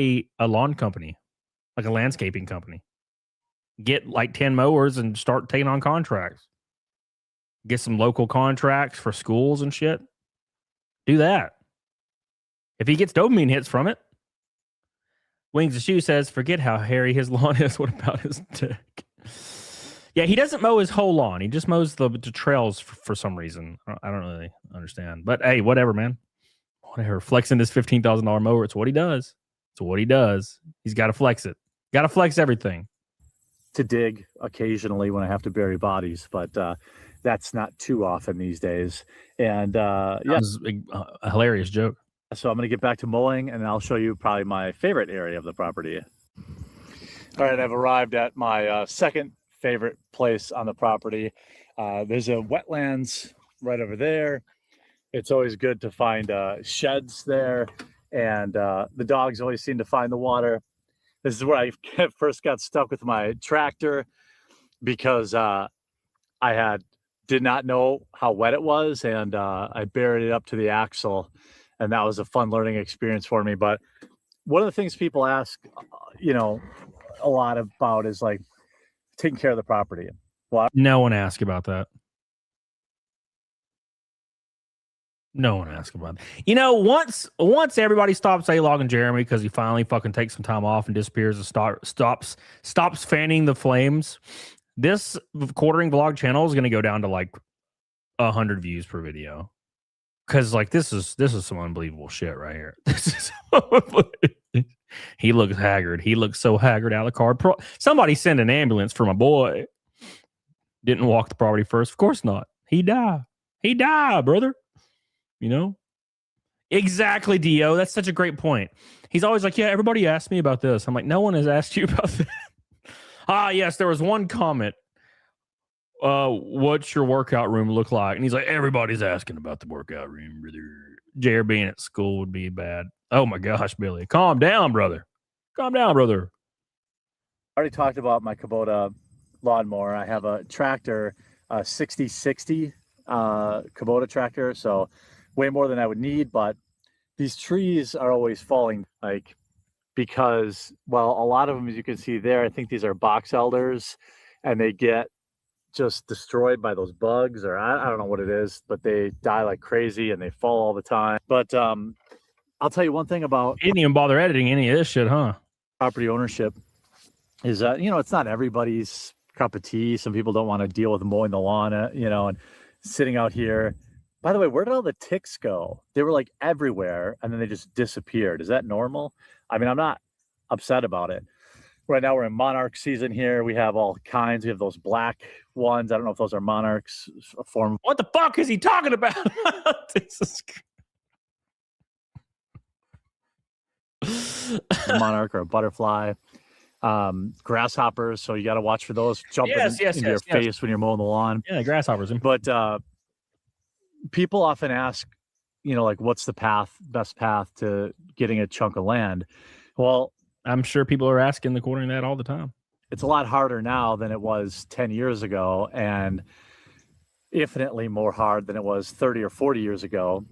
a lawn company, like a landscaping company? Get like 10 mowers and start taking on contracts. Get some local contracts for schools and shit. Do that. If he gets dopamine hits from it. Wings of Shoe says, forget how hairy his lawn is. What about his dick? Yeah, he doesn't mow his whole lawn. He just mows the trails for some reason. I don't really understand. But hey, whatever, man. Whatever. Flexing this $15,000 mower. It's what he does. It's what he does. He's got to flex it. Got to flex everything. To dig occasionally when I have to bury bodies, but that's not too often these days. And yeah, was a hilarious joke. So I'm going to get back to mowing, and I'll show you probably my favorite area of the property. All right, I've arrived at my second favorite place on the property. There's a wetlands right over there. it's always good to find sheds there, and the dogs always seem to find the water. This is where I first got stuck with my tractor because did not know how wet it was, and I buried it up to the axle, and that was a fun learning experience for me. But one of the things people ask, a lot about is like taking care of the property. Well, no one asked about that. No one asked about that. Once everybody stops A-logging Jeremy because he finally fucking takes some time off and disappears and stops fanning the flames, this quartering vlog channel is going to go down to like 100 views per video. Because like this is some unbelievable shit right here. He looks haggard. He looks so haggard out of the car. Somebody send an ambulance for my boy. Didn't walk the property first. Of course not. He died. He died, brother. Exactly, Dio. That's such a great point. He's always like, yeah, everybody asked me about this. I'm like, no one has asked you about that. Yes, there was one comment. What's your workout room look like? And he's like, everybody's asking about the workout room, brother. Jared being at school would be bad. Oh my gosh, Billy. Calm down, brother. Calm down, brother. I already talked about my Kubota lawnmower. I have a tractor, 6060 Kubota tractor, so way more than I would need, but these trees are always falling, like, because, well, a lot of them, as you can see there, I think these are box elders, and they get just destroyed by those bugs, or I don't know what it is, but they die like crazy and they fall all the time. But I'll tell you one thing about he didn't even bother editing any of this shit, huh? Property ownership is that, it's not everybody's cup of tea. Some people don't want to deal with mowing the lawn, and sitting out here. By the way, where did all the ticks go? They were like everywhere, and then they just disappeared. Is that normal? I mean, I'm not upset about it. Right now we're in monarch season here. We have all kinds. We have those black ones. I don't know if those are monarchs. What the fuck is he talking about? Monarch or a butterfly. Grasshoppers. So you got to watch for those jumping into your face when you're mowing the lawn. Yeah, grasshoppers. But people often ask, like, what's the best path to getting a chunk of land? Well, I'm sure people are asking the quartering that all the time. It's a lot harder now than it was 10 years ago, and infinitely more hard than it was 30 or 40 years ago.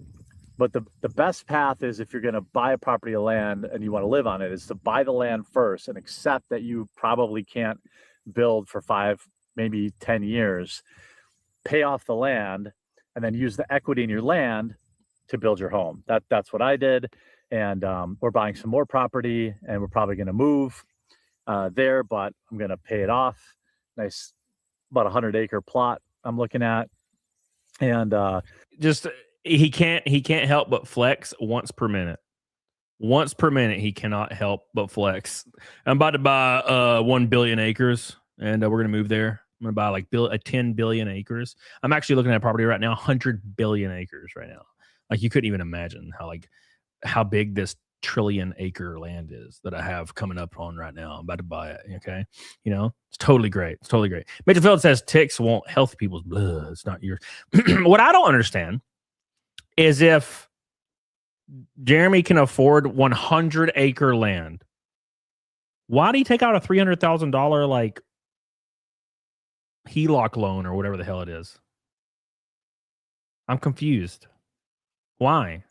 But the best path is, if you're going to buy a property of land and you want to live on it, is to buy the land first and accept that you probably can't build for 5, maybe 10 years, pay off the land, and then use the equity in your land to build your home. That's what I did. And we're buying some more property, and we're probably going to move there, but I'm going to pay it off. Nice, about 100-acre plot I'm looking at. And just he can't help but flex once per minute. Once per minute, he cannot help but flex. I'm about to buy 1 billion acres, and we're going to move there. I'm going to buy like 10 billion acres. I'm actually looking at a property right now, 100 billion acres right now. Like, you couldn't even imagine how big this trillion-acre land is that I have coming up on right now. I'm about to buy it. Okay, it's totally great. It's totally great. Mitchell Field says ticks won't healthy people's blood. It's not yours. What I don't understand is, if Jeremy can afford 100-acre land, why do you take out a $300,000 like HELOC loan or whatever the hell it is? I'm confused. Why?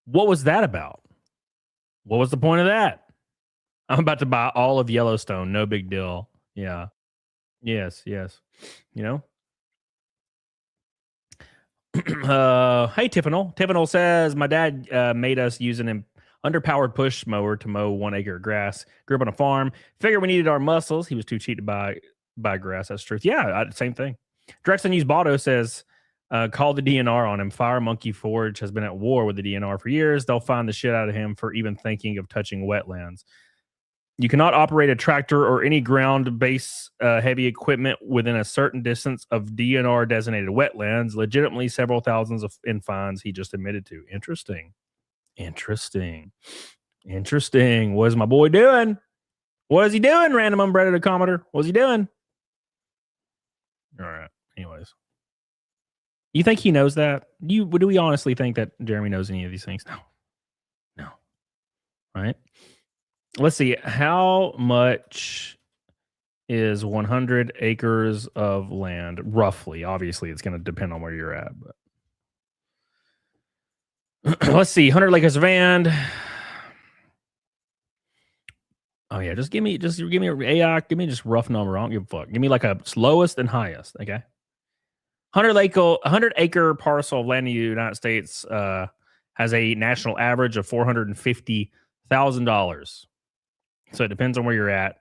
What was that about? What was the point of that? I'm about to buy all of Yellowstone. No big deal. Yeah. Yes. Hey, Tiffanel. Tiffanel says, my dad made us use an underpowered push mower to mow 1 acre of grass. Grew up on a farm. Figured we needed our muscles. He was too cheap to buy grass. That's truth. Yeah, same thing. Drexen Used Botto says, call the DNR on him. Fire Monkey Forge has been at war with the DNR for years. They'll find the shit out of him for even thinking of touching wetlands. You cannot operate a tractor or any ground-based heavy equipment within a certain distance of DNR-designated wetlands. Legitimately, several thousands in fines he just admitted to. Interesting. What is my boy doing? What is he doing, random unbreaded commenter? What's he doing? All right. Anyways. You think he knows that? Do we honestly think that Jeremy knows any of these things? No. Right. Let's see. How much is 100 acres of land roughly? Obviously, it's going to depend on where you're at. But let's see. 100 acres of land. Oh yeah, just give me AI. Give me just rough number. I don't give a fuck. Give me like a lowest and highest. Okay. 100 acre parcel of land in the United States has a national average of $450,000. So it depends on where you're at.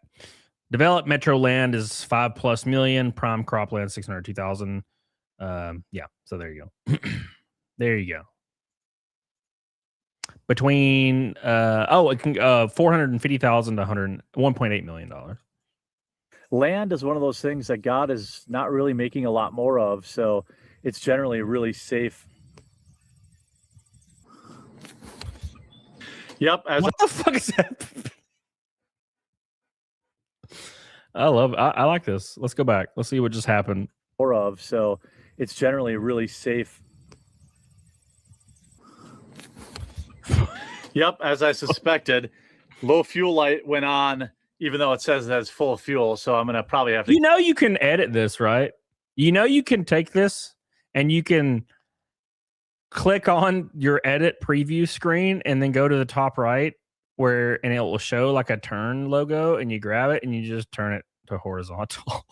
Developed metro land is 5+ million. Prime cropland 602,000. Yeah. So there you go. There you go. Between it can 450,000 to 1.8 million dollars. Land is one of those things that God is not really making a lot more of, so it's generally really safe. Yep. What the fuck is that? I like this. Let's go back. Let's see what just happened. More of, so it's generally really safe. Yep, as I suspected, low fuel light went on, even though it says that it's full of fuel. So I'm gonna probably have to. You know, you can edit this, right? You know, you can take this and you can click on your edit preview screen and then go to the top right and it will show like a turn logo, and you grab it and you just turn it to horizontal.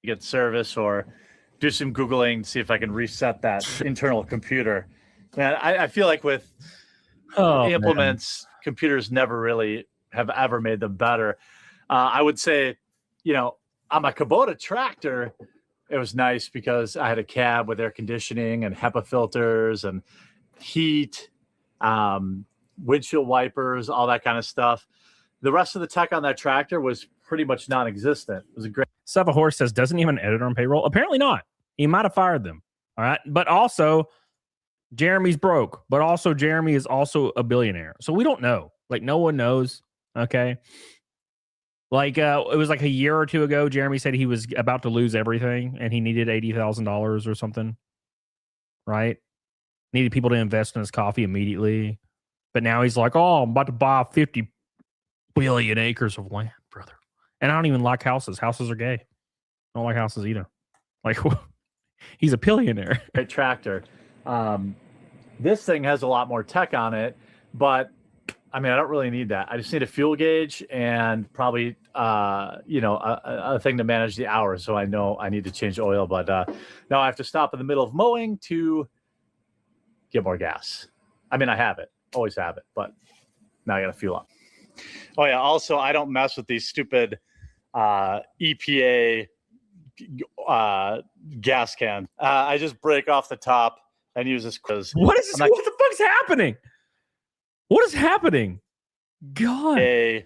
Get service or do some Googling, see if I can reset that internal computer. Man, I feel like with implements, computers never really have ever made them better. I would say, on my Kubota tractor, it was nice because I had a cab with air conditioning and HEPA filters and heat, windshield wipers, all that kind of stuff. The rest of the tech on that tractor was pretty much non-existent. It was a great. Suffa Horse says, doesn't he have an editor on payroll? Apparently not. He might have fired them. All right. But also, Jeremy's broke. But also, Jeremy is also a billionaire. So we don't know. Like, no one knows. Okay. Like, it was like a year or two ago, Jeremy said he was about to lose everything and he needed $80,000 or something. Right? Needed people to invest in his coffee immediately. But now he's like, oh, I'm about to buy 50 billion acres of land, brother. And I don't even like houses. Houses are gay. I don't like houses either. Like, he's a billionaire. Great tractor. This thing has a lot more tech on it, but I mean, I don't really need that. I just need a fuel gauge and probably, a thing to manage the hours. So I know I need to change oil, but now I have to stop in the middle of mowing to get more gas. I mean, I have it, always have it, but now I got to fuel up. Oh yeah. Also, I don't mess with these stupid EPA gas cans. I just break off the top and use this quiz. What the fuck's happening? What is happening? God. A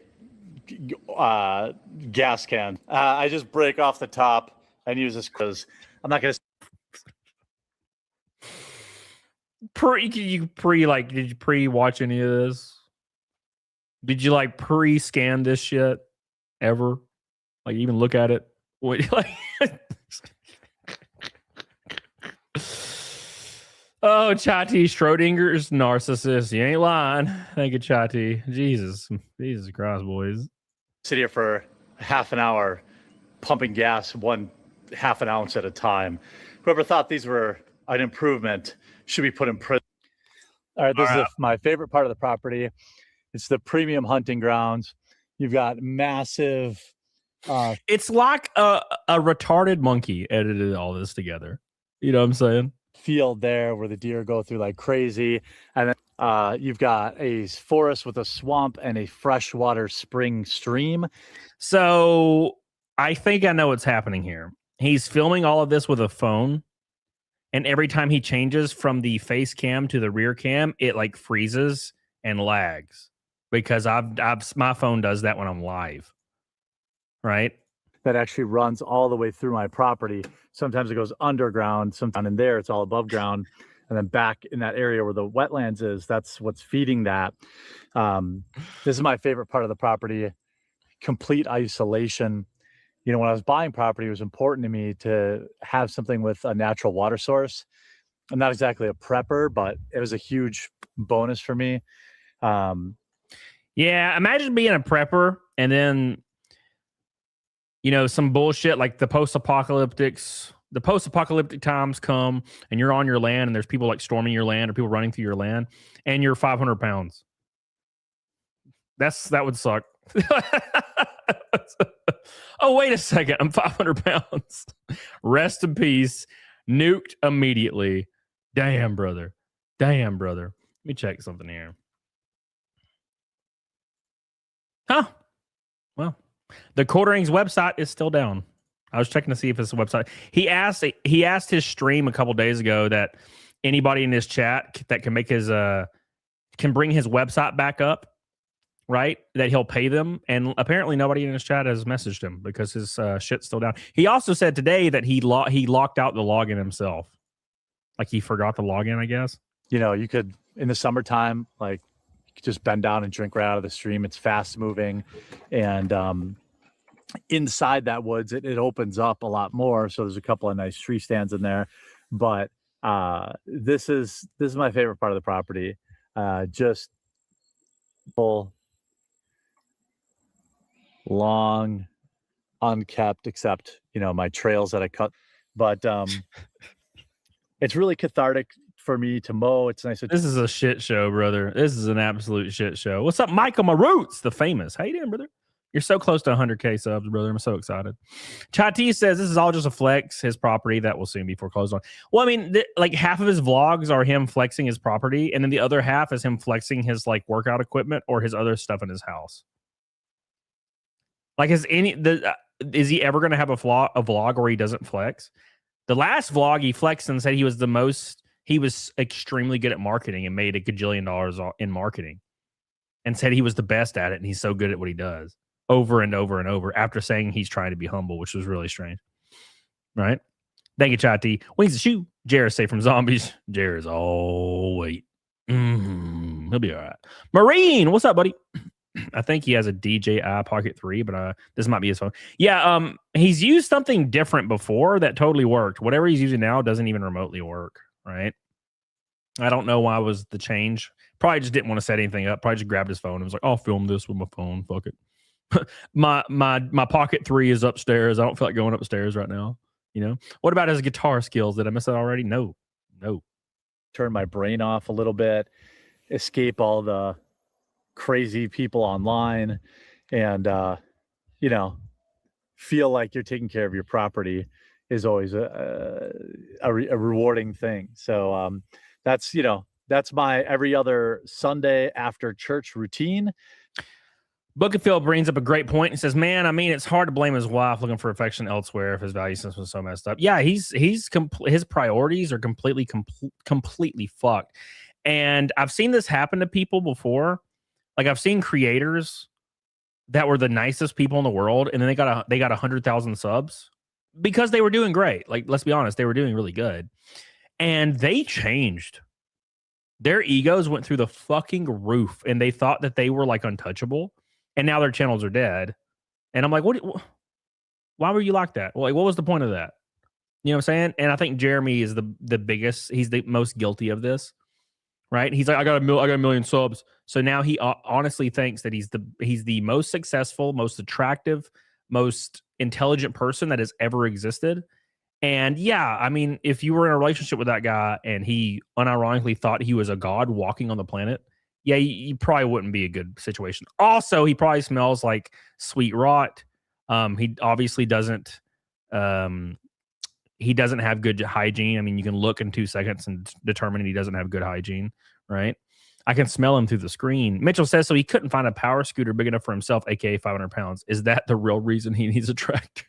gas can. I just break off the top and use this quiz. I'm not gonna. Did you pre-watch any of this? Did you like pre-scan this shit ever? Like even look at it? Oh, Chati, Schrodinger's narcissist. You ain't lying. Thank you, Chati. Jesus Christ, boys. Sit here for half an hour pumping gas 1/2 an ounce at a time. Whoever thought these were an improvement should be put in prison. All right, this is my favorite part of the property. It's the premium hunting grounds. You've got massive. It's like a retarded monkey edited all this together. You know what I'm saying? Field there where the deer go through like crazy, and then you've got a forest with a swamp and a freshwater spring stream. So I think I know what's happening here. He's filming all of this with a phone, and every time he changes from the face cam to the rear cam, it like freezes and lags because my phone does that when I'm live, right? That actually runs all the way through my property. Sometimes it goes underground, sometimes in there it's all above ground, and then back in that area where the wetlands is, that's what's feeding that. This is my favorite part of the property. Complete isolation. you know, when I was buying property, it was important to me to have something with a natural water source. I'm not exactly a prepper, but it was a huge bonus for me. Yeah, imagine being a prepper and then, you know, some bullshit like the post-apocalyptic times come and you're on your land and there's people like storming your land or people running through your land and you're 500 pounds. That would suck. Oh, wait a second. I'm 500 pounds. Rest in peace. Nuked immediately. Damn, brother. Let me check something here. Huh. Well, TheQuartering's website is still down. I was checking to see if it's a website. He asked his stream a couple days ago that anybody in his chat that can make his can bring his website back up, right? That he'll pay them. And apparently nobody in his chat has messaged him because his shit's still down. He also said today that he locked out the login himself. Like he forgot the login, I guess. You know, you could, in the summertime, like you could just bend down and drink right out of the stream. It's fast moving. And inside that woods, it opens up a lot more. So there's a couple of nice tree stands in there. But this is my favorite part of the property. Just full, long, unkept, except, you know, my trails that I cut. But it's really cathartic for me to mow. It's nice. This is a shit show, brother. This is an absolute shit show. What's up, Michael Maroots, the famous? How you doing, brother? You're so close to 100K subs, brother. I'm so excited. Chati says this is all just a flex, his property that will soon be foreclosed on. Well, I mean, like half of his vlogs are him flexing his property, and then the other half is him flexing his like workout equipment or his other stuff in his house. Like, is he ever going to have a vlog where he doesn't flex? The last vlog he flexed and said he was extremely good at marketing and made $1 gajillion in marketing, and said he was the best at it and he's so good at what he does. Over and over and over after saying he's trying to be humble, which was really strange. Right? Thank you, Chati. Wings the shoe. Jared's safe from zombies. Jared's wait. He'll be all right. Marine, what's up, buddy? I think he has a DJI Pocket 3, but this might be his phone. Yeah, he's used something different before that totally worked. Whatever he's using now doesn't even remotely work, right? I don't know why was the change. Probably just didn't want to set anything up. Probably just grabbed his phone and was like, I'll film this with my phone. Fuck it. my Pocket 3 is upstairs. I don't feel like going upstairs right now. You know, what about his guitar skills? Did I miss that already? No. Turn my brain off a little bit, escape all the crazy people online, and you know, feel like you're taking care of your property is always a rewarding thing. So that's, you know, that's my every other Sunday after church routine. Bookerfield brings up a great point. He says, man, I mean, it's hard to blame his wife looking for affection elsewhere if his value system was so messed up. Yeah, his priorities are completely fucked. And I've seen this happen to people before. Like, I've seen creators that were the nicest people in the world, and then they got 100,000 subs because they were doing great. Like, let's be honest, they were doing really good. And they changed. Their egos went through the fucking roof, and they thought that they were like untouchable. And now their channels are dead. And I'm like, why were you like that? Well, like, what was the point of that? You know what I'm saying? And I think Jeremy is the biggest, he's the most guilty of this, right? He's like, I got a million subs. So now he honestly thinks that he's the most successful, most attractive, most intelligent person that has ever existed. And yeah, I mean, if you were in a relationship with that guy and he unironically thought he was a god walking on the planet, yeah, you probably wouldn't be a good situation. Also, he probably smells like sweet rot. He obviously doesn't. He doesn't have good hygiene. I mean, you can look in 2 seconds and determine he doesn't have good hygiene, right? I can smell him through the screen. Mitchell says so he couldn't find a power scooter big enough for himself, aka 500 pounds. Is that the real reason he needs a tractor?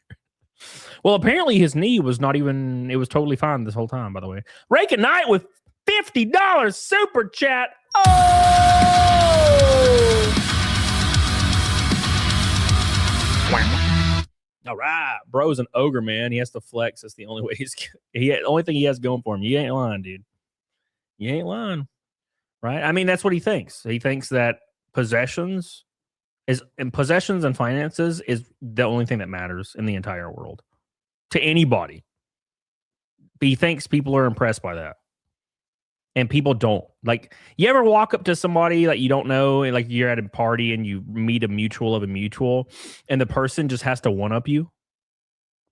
Well, apparently his knee was not even. It was totally fine this whole time. By the way, Rake at Night with $50 super chat. Oh! All right, bro's an ogre, man. He has to flex. That's the only way only thing he has going for him. You ain't lying, dude. You ain't lying, right? I mean, that's what he thinks. He thinks that possessions and possessions and finances is the only thing that matters in the entire world to anybody. He thinks people are impressed by that. And people don't. Like, you ever walk up to somebody like you don't know, like you're at a party and you meet a mutual of a mutual, and the person just has to one-up you?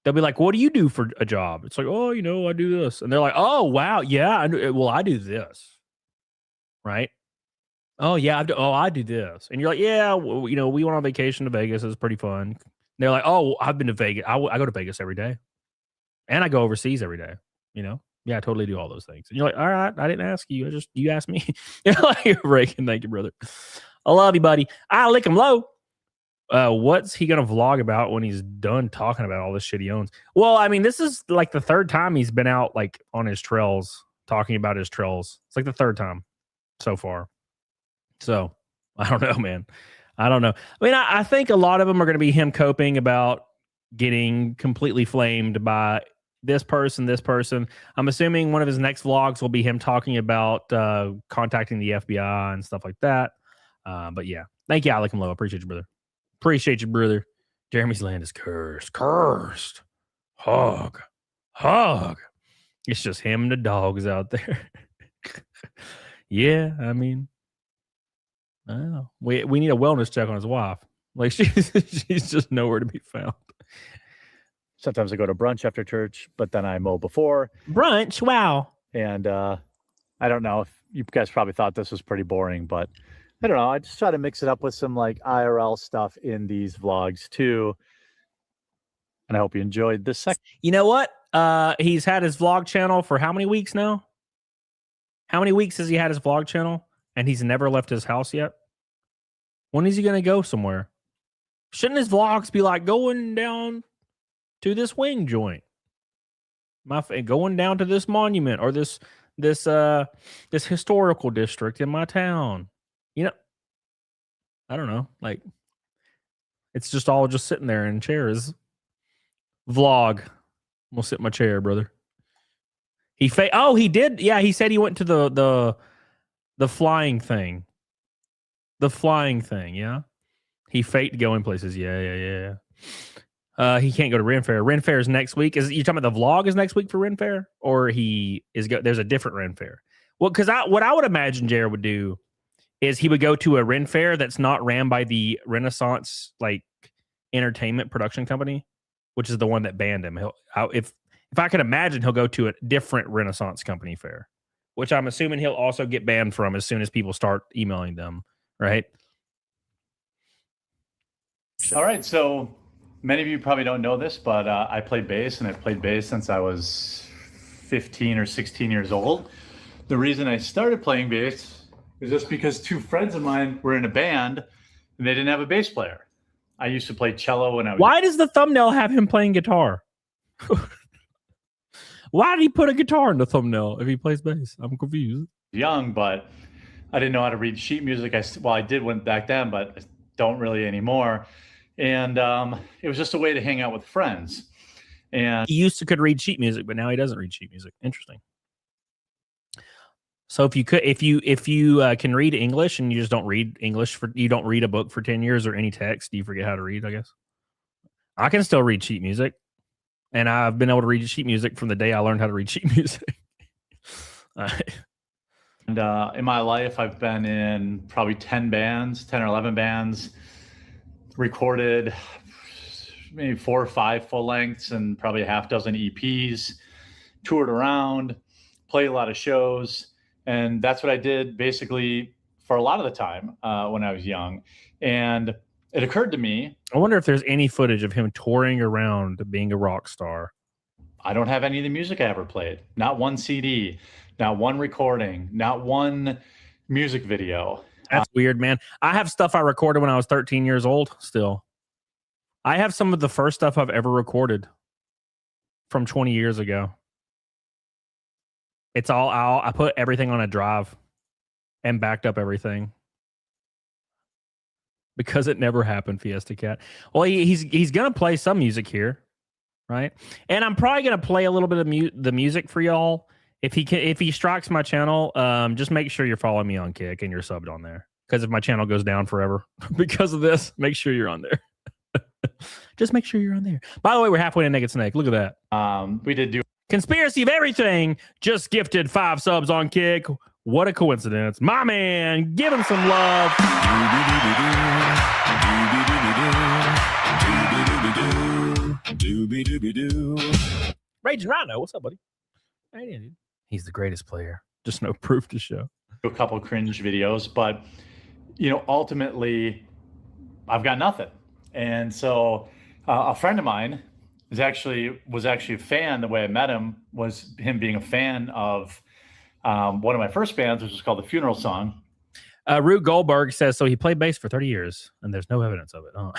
They'll be like, what do you do for a job? It's like, oh, I do this. And they're like, oh, wow, yeah, I do this. Right? Oh, yeah, I do this. And you're like, yeah, we went on vacation to Vegas. It was pretty fun. And they're like, oh, I've been to Vegas. I go to Vegas every day. And I go overseas every day, Yeah, I totally do all those things. And you're like, all right, I didn't ask you. You asked me. You're like, Reagan, thank you, brother. I love you, buddy. I lick him low. What's he going to vlog about when he's done talking about all this shit he owns? Well, I mean, this is like the third time he's been out like on his trails, talking about his trails. It's like the third time so far. So I don't know, man. I don't know. I mean, I think a lot of them are going to be him coping about getting completely flamed by this person. I'm assuming one of his next vlogs will be him talking about contacting the FBI and stuff like that. But yeah, thank you, Alec and Low. Appreciate you, brother. Appreciate you, brother. Jeremy's land is cursed. Hog. It's just him and the dogs out there. Yeah, I mean, I don't know. We need a wellness check on his wife. Like, she's just nowhere to be found. Sometimes I go to brunch after church, but then I mow before. Brunch? Wow. And I don't know if you guys probably thought this was pretty boring, but I don't know. I just try to mix it up with some like IRL stuff in these vlogs too. And I hope you enjoyed this section. You know what? He's had his vlog channel for how many weeks now? How many weeks has he had his vlog channel? And he's never left his house yet? When is he going to go somewhere? Shouldn't his vlogs be like going down to this wing joint, going down to this monument or this historical district in my town? I don't know. Like, it's just all just sitting there in chairs. Vlog. I'm gonna sit in my chair, brother. He did. Yeah, he said he went to the flying thing. The flying thing. Yeah, he faked going places. Yeah. He can't go to Ren Fair. Ren Fair is next week. Is you talking about the vlog is next week for Ren Fair, or there's a different Ren Fair? Well, because what I would imagine Jared would do is he would go to a Ren Fair that's not ran by the Renaissance like entertainment production company, which is the one that banned him. If I could imagine, he'll go to a different Renaissance company fair, which I'm assuming he'll also get banned from as soon as people start emailing them, right? All right, so many of you probably don't know this, but I play bass, and I've played bass since I was 15 or 16 years old. The reason I started playing bass is just because two friends of mine were in a band, and they didn't have a bass player. I used to play cello when I was... Why does the thumbnail have him playing guitar? Why did he put a guitar in the thumbnail if he plays bass? I'm confused. Young, but I didn't know how to read sheet music. I did back then, but I don't really anymore. And it was just a way to hang out with friends. And he could read sheet music, but now he doesn't read sheet music. Interesting. So if you can read English and you just don't read English you don't read a book for 10 years or any text, you forget how to read, I guess. I can still read sheet music, and I've been able to read sheet music from the day I learned how to read sheet music. And in my life, I've been in probably 10 or 11 bands, recorded maybe 4 or 5 full lengths and probably a half dozen EPs, toured around, played a lot of shows. And that's what I did basically for a lot of the time when I was young. And it occurred to me, I wonder if there's any footage of him touring around being a rock star. I don't have any of the music I ever played. Not one CD, not one recording, not one music video. That's weird, man. I have stuff I recorded when I was 13 years old still. I have some of the first stuff I've ever recorded from 20 years ago. It's all out. I put everything on a drive and backed up everything because it never happened, Fiesta Cat. Well, he's going to play some music here, right? And I'm probably going to play a little bit of the music for y'all. If he strikes my channel, just make sure you're following me on Kick and you're subbed on there. Because if my channel goes down forever because of this, make sure you're on there. Just make sure you're on there. By the way, we're halfway to Naked Snake. Look at that. We did do Conspiracy of Everything just gifted 5 subs on Kick. What a coincidence. My man, give him some love. Raging Rhino, what's up, buddy? Hey, dude. He's the greatest player. Just no proof to show. a couple cringe videos, but ultimately I've got nothing. And so a friend of mine was actually a fan. The way I met him was him being a fan of one of my first bands, which was called The Funeral Song. Rube Goldberg says, so he played bass for 30 years and there's no evidence of it. Oh.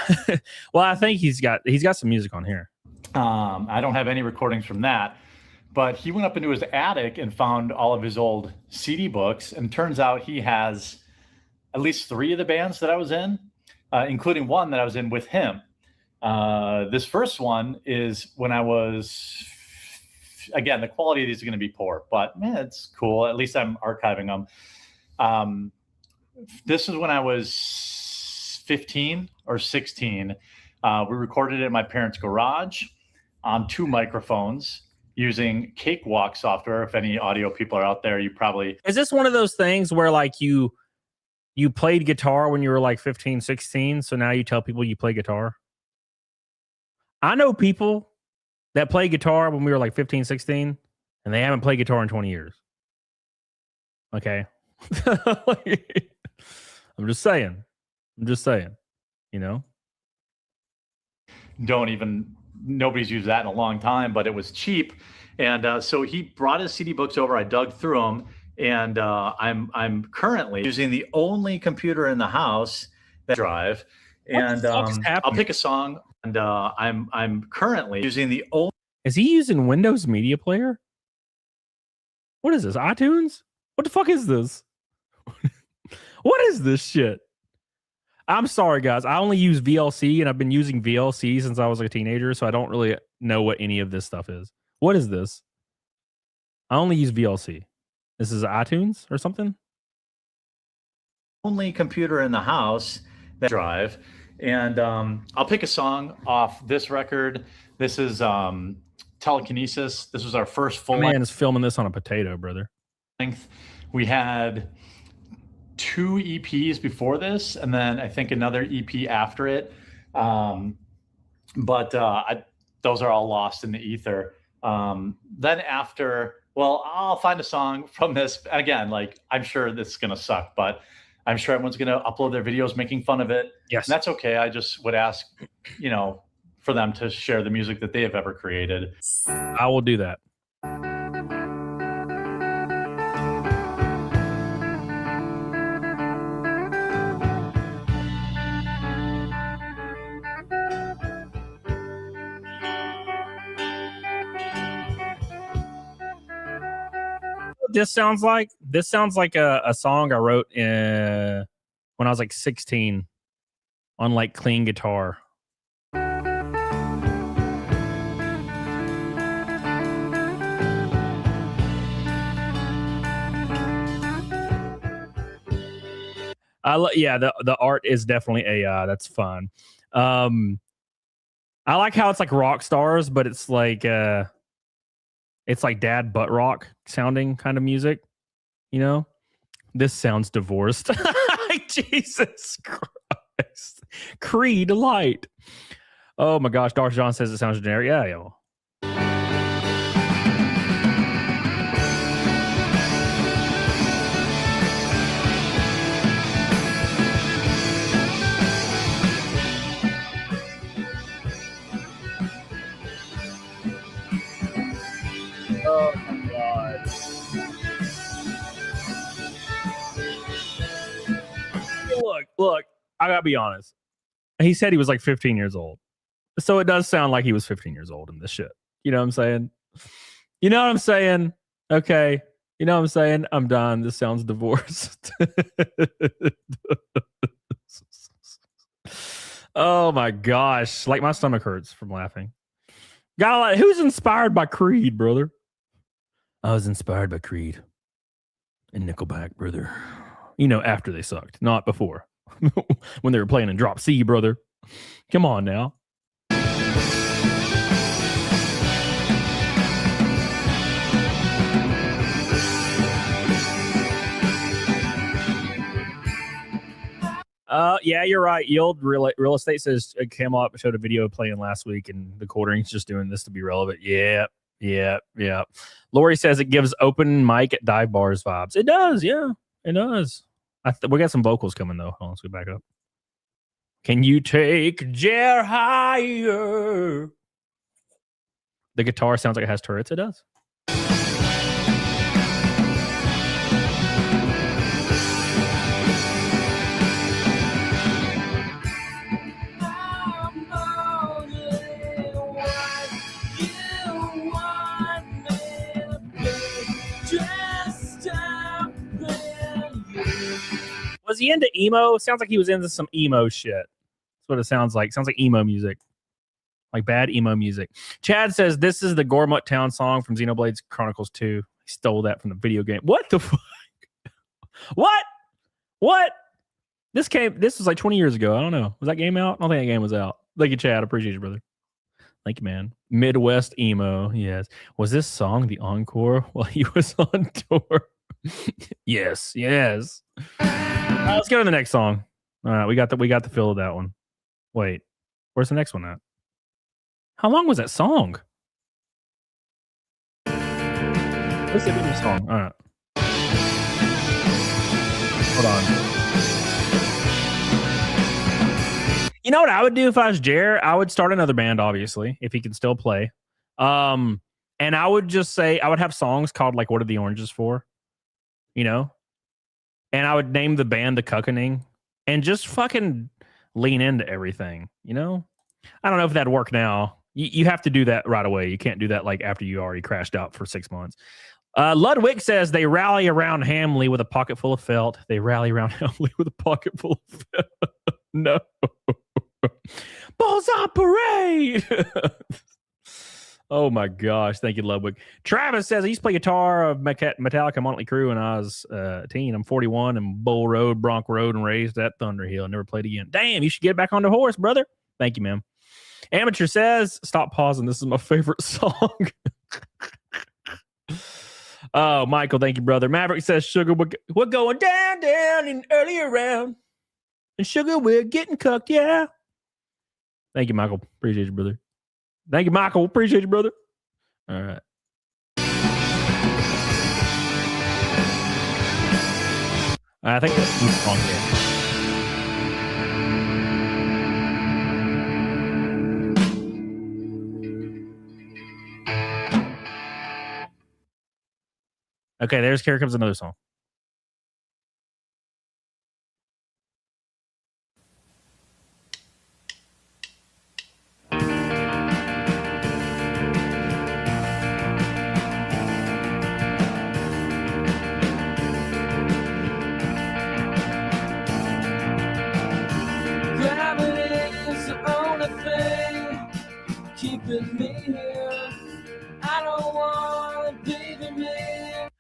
Well, I think he's got some music on here. I don't have any recordings from that, but he went up into his attic and found all of his old CD books. And turns out he has at least 3 of the bands that I was in, including one that I was in with him. This first one is when I was, again, the quality of these is going to be poor, but man, it's cool. At least I'm archiving them. This is when I was 15 or 16. We recorded it in my parents' garage on 2 microphones using Cakewalk software. If any audio people are out there, you probably... Is this one of those things where like you played guitar when you were like 15, 16, so now you tell people you play guitar? I know people that play guitar when we were like 15, 16, and they haven't played guitar in 20 years. Okay. I'm just saying, Nobody's used that in a long time, but it was cheap. And so he brought his CD books over. I dug through them, and I'm currently using the only computer in the house that drive. And I'll pick a song, and I'm currently using the only... Is he using Windows Media Player? What is this? iTunes? What the fuck is this? What is this shit? I'm sorry, guys. I only use VLC, and I've been using VLC since I was a teenager, so I don't really know what any of this stuff is. What is this? I only use VLC. This is iTunes or something? Only computer in the house that drive. And I'll pick a song off this record. This is Telekinesis. This was our first full length. Man is filming this on a potato, brother. We had 2 EPs before this, and then I think another EP after it. But those are all lost in the ether. Then after, well, I'll find a song from this. Again, like, I'm sure this is going to suck, but I'm sure everyone's going to upload their videos making fun of it. Yes. And that's okay. I just would ask, for them to share the music that they have ever created. I will do that. This sounds like a song I wrote when I was like 16 on like clean guitar. The art is definitely AI. That's fun. I like how it's like rock stars, but it's like dad butt rock sounding kind of music, This sounds divorced. Jesus Christ. Creed Light. Oh my gosh, Darth John says it sounds generic. Yeah. Oh my God. Look, I gotta be honest. He said he was like 15 years old. So it does sound like he was 15 years old in this shit. You know what I'm saying? You know what I'm saying? Okay. You know what I'm saying? I'm done. This sounds divorced. Oh my gosh. Like my stomach hurts from laughing. Who's inspired by Creed, brother? I was inspired by Creed and Nickelback, brother. You know, after they sucked, not before. When they were playing in Drop C, brother. Come on now. Yeah, you're right. Yield real estate says Camelot showed a video playing last week, and the quartering's just doing this to be relevant. Yeah. Lori says it gives open mic at dive bars vibes. It does, yeah, it does. We got some vocals coming though. Hold on, let's go back up. Can you take Jer higher? The guitar sounds like it has turrets. It does. Was he into emo? Sounds like he was into some emo shit. That's what it sounds like. Sounds like emo music. Like bad emo music. Chad says this is the Gormut Town song from Xenoblade Chronicles 2. He stole that from the video game. What the fuck? What? This was like 20 years ago. I don't know. Was that game out? I don't think that game was out. Thank you, Chad. I appreciate you, brother. Thank you, man. Midwest emo. Yes. Was this song the encore while he was on tour? Yes. Let's go to the next song. All right, we got the feel of that one. Wait, where's the next one at? How long was that song? What's the name of the song? All right. Hold on. You know what I would do if I was Jer? I would start another band, obviously, if he can still play. And I would just say I would have songs called like "What Are the Oranges For?" You know. And I would name the band The Cuckening and just fucking lean into everything, you know? I don't know if that'd work now. You have to do that right away. You can't do that like after you already crashed out for 6 months. Ludwig says they rally around Hambly with a pocket full of felt. They rally around Hambly with a pocket full of felt. No. Balls on parade. Oh my gosh. Thank you, Ludwig. Travis says he used to play guitar of Metallica Motley Crue when I was a teen. I'm 41 and Bull Road, Bronc Road, and raised at Thunder Hill. Never played again. Damn, you should get back on the horse, brother. Thank you, man. Amateur says, stop pausing. This is my favorite song. Oh, Michael, thank you, brother. Maverick says, Sugar, we're going down in earlier round. And Sugar, we're getting cooked, yeah. Thank you, Michael. Appreciate you, brother. Thank you, Michael. Appreciate you, brother. All right. I think that's the song here. Okay, here comes another song.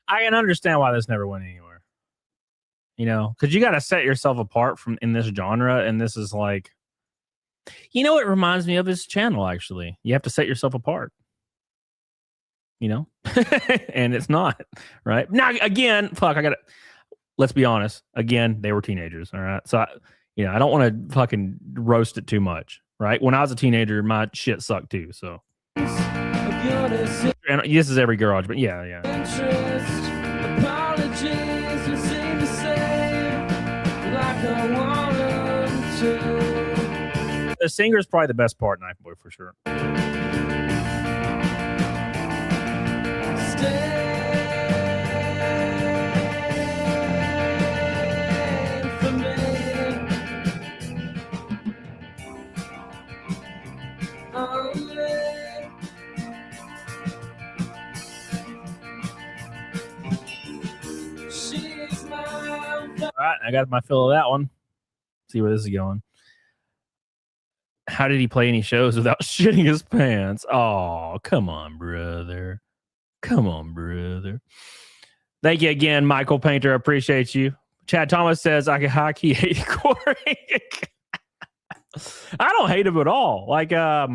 I can understand why this never went anywhere. You know, because you got to set yourself apart from in this genre, and this is like, you know, it reminds me of his channel. Actually, you have to set yourself apart. You know, and it's not right now. Again, fuck. Let's be honest. Again, they were teenagers. All right, so I don't want to fucking roast it too much. Right? When I was a teenager, my shit sucked too. So, and this is every garage, but yeah. The singer is probably the best part, Knife Boy, for sure. All right, I got my fill of that one. See where this is going. How did he play any shows without shitting his pants? Oh, come on, brother. Come on, brother. Thank you again, Michael Painter. I appreciate you. Chad Thomas says I can high key hate quartering. I don't hate him at all. Like, I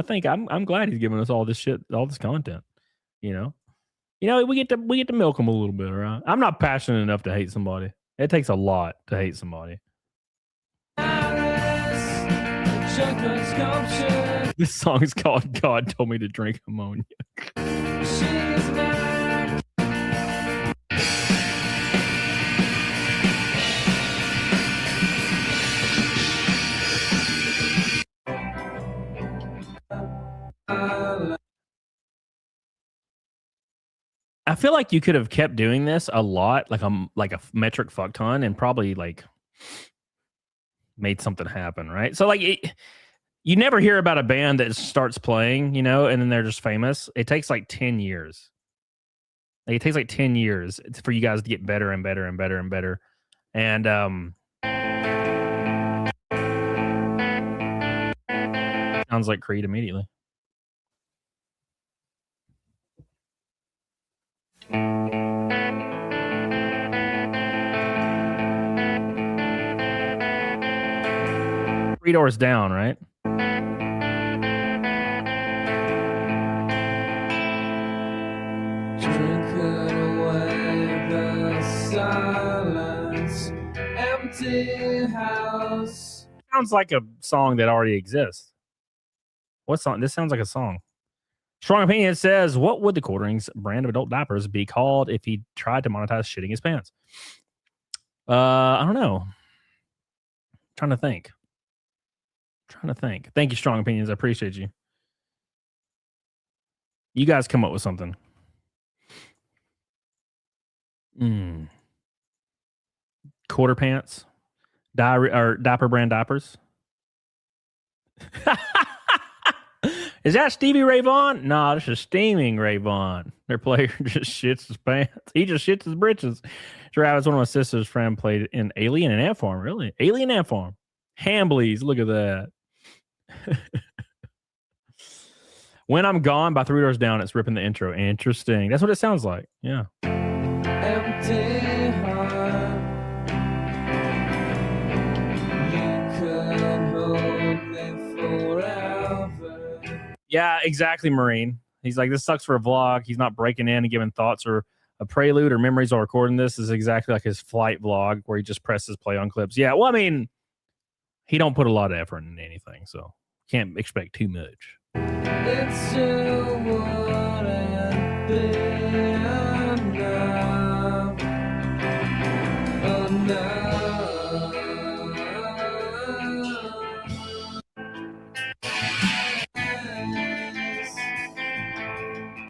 think I'm glad he's giving us all this shit, all this content. You know, we get to milk him a little bit, right? I'm not passionate enough to hate somebody. It takes a lot to hate somebody. This song is called "God Told Me to Drink Ammonia." I feel like you could have kept doing this a lot, like a metric fuck ton, and probably like made something happen, right? So like, you never hear about a band that starts playing, and then they're just famous. It takes like 10 years. Like, it takes like 10 years for you guys to get better and better and better and better. And sounds like Creed immediately. Three Doors Down, right? Drinking away the silence, empty house. Sounds like a song that already exists. What song? This sounds like a song. Strong Opinion says, what would the Quartering's brand of adult diapers be called if he tried to monetize shitting his pants? I don't know. Trying to think. Thank you, Strong Opinions. I appreciate you. You guys come up with something. Quarter pants, diaper brand diapers. Is that Stevie Ray Vaughan? No, this is Steaming Ray Vaughan. Their player just shits his pants. He just shits his britches. Travis, one of my sister's friend, played in Alien and Ant Farm. Really? Alien Ant Farm. Hambly's. Look at that. When I'm Gone by Three Doors Down, it's ripping the intro. Interesting. That's what it sounds like. Yeah. Empty heart. You could hold me forever. Yeah, exactly, Marine. He's like, this sucks for a vlog. He's not breaking in and giving thoughts or a prelude or memories while recording this. Is exactly like his flight vlog where he just presses play on clips. Yeah, well, I mean, he don't put a lot of effort into anything, so can't expect too much. It still wouldn't be enough.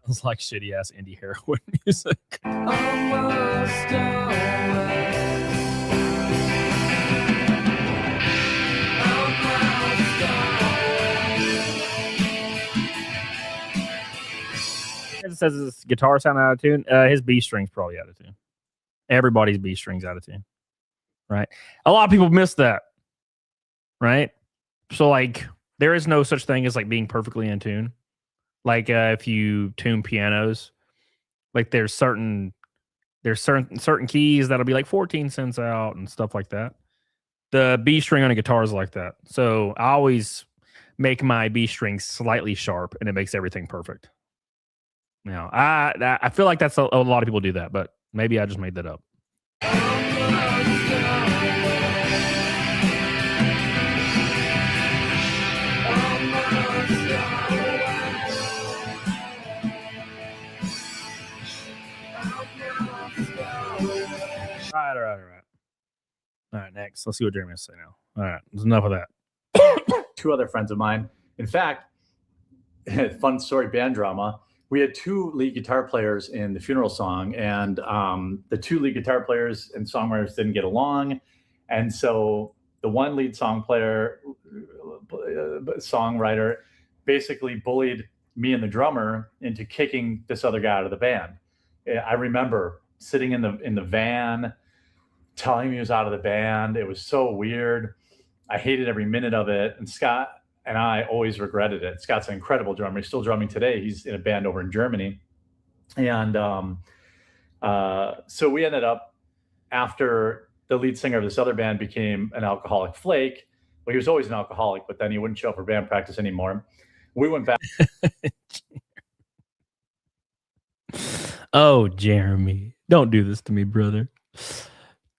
It's like shitty ass indie heroin music. Almost always. It says his guitar sound out of tune. His B string's probably out of tune. Everybody's B string's out of tune, right? A lot of people miss that, right? So like, there is no such thing as like being perfectly in tune. Like if you tune pianos, like there's certain keys that'll be like 14 cents out and stuff like that. The B string on a guitar is like that. So I always make my B string slightly sharp, and it makes everything perfect. Now, I feel like that's a lot of people do that, but maybe I just made that up. All right, next. Let's see what Jeremy has to say now. All right, there's enough of that. Two other friends of mine. In fact, fun story, band drama. We had two lead guitar players in the funeral song, and the two lead guitar players and songwriters didn't get along. And so the one lead songwriter basically bullied me and the drummer into kicking this other guy out of the band. I remember sitting in the van, telling him he was out of the band. It was so weird. I hated every minute of it. And Scott and I always regretted it. Scott's an incredible drummer. He's still drumming today. He's in a band over in Germany. And so we ended up after the lead singer of this other band became an alcoholic flake, well, he was always an alcoholic, but then he wouldn't show up for band practice anymore. We went back. Oh, Jeremy, don't do this to me, brother.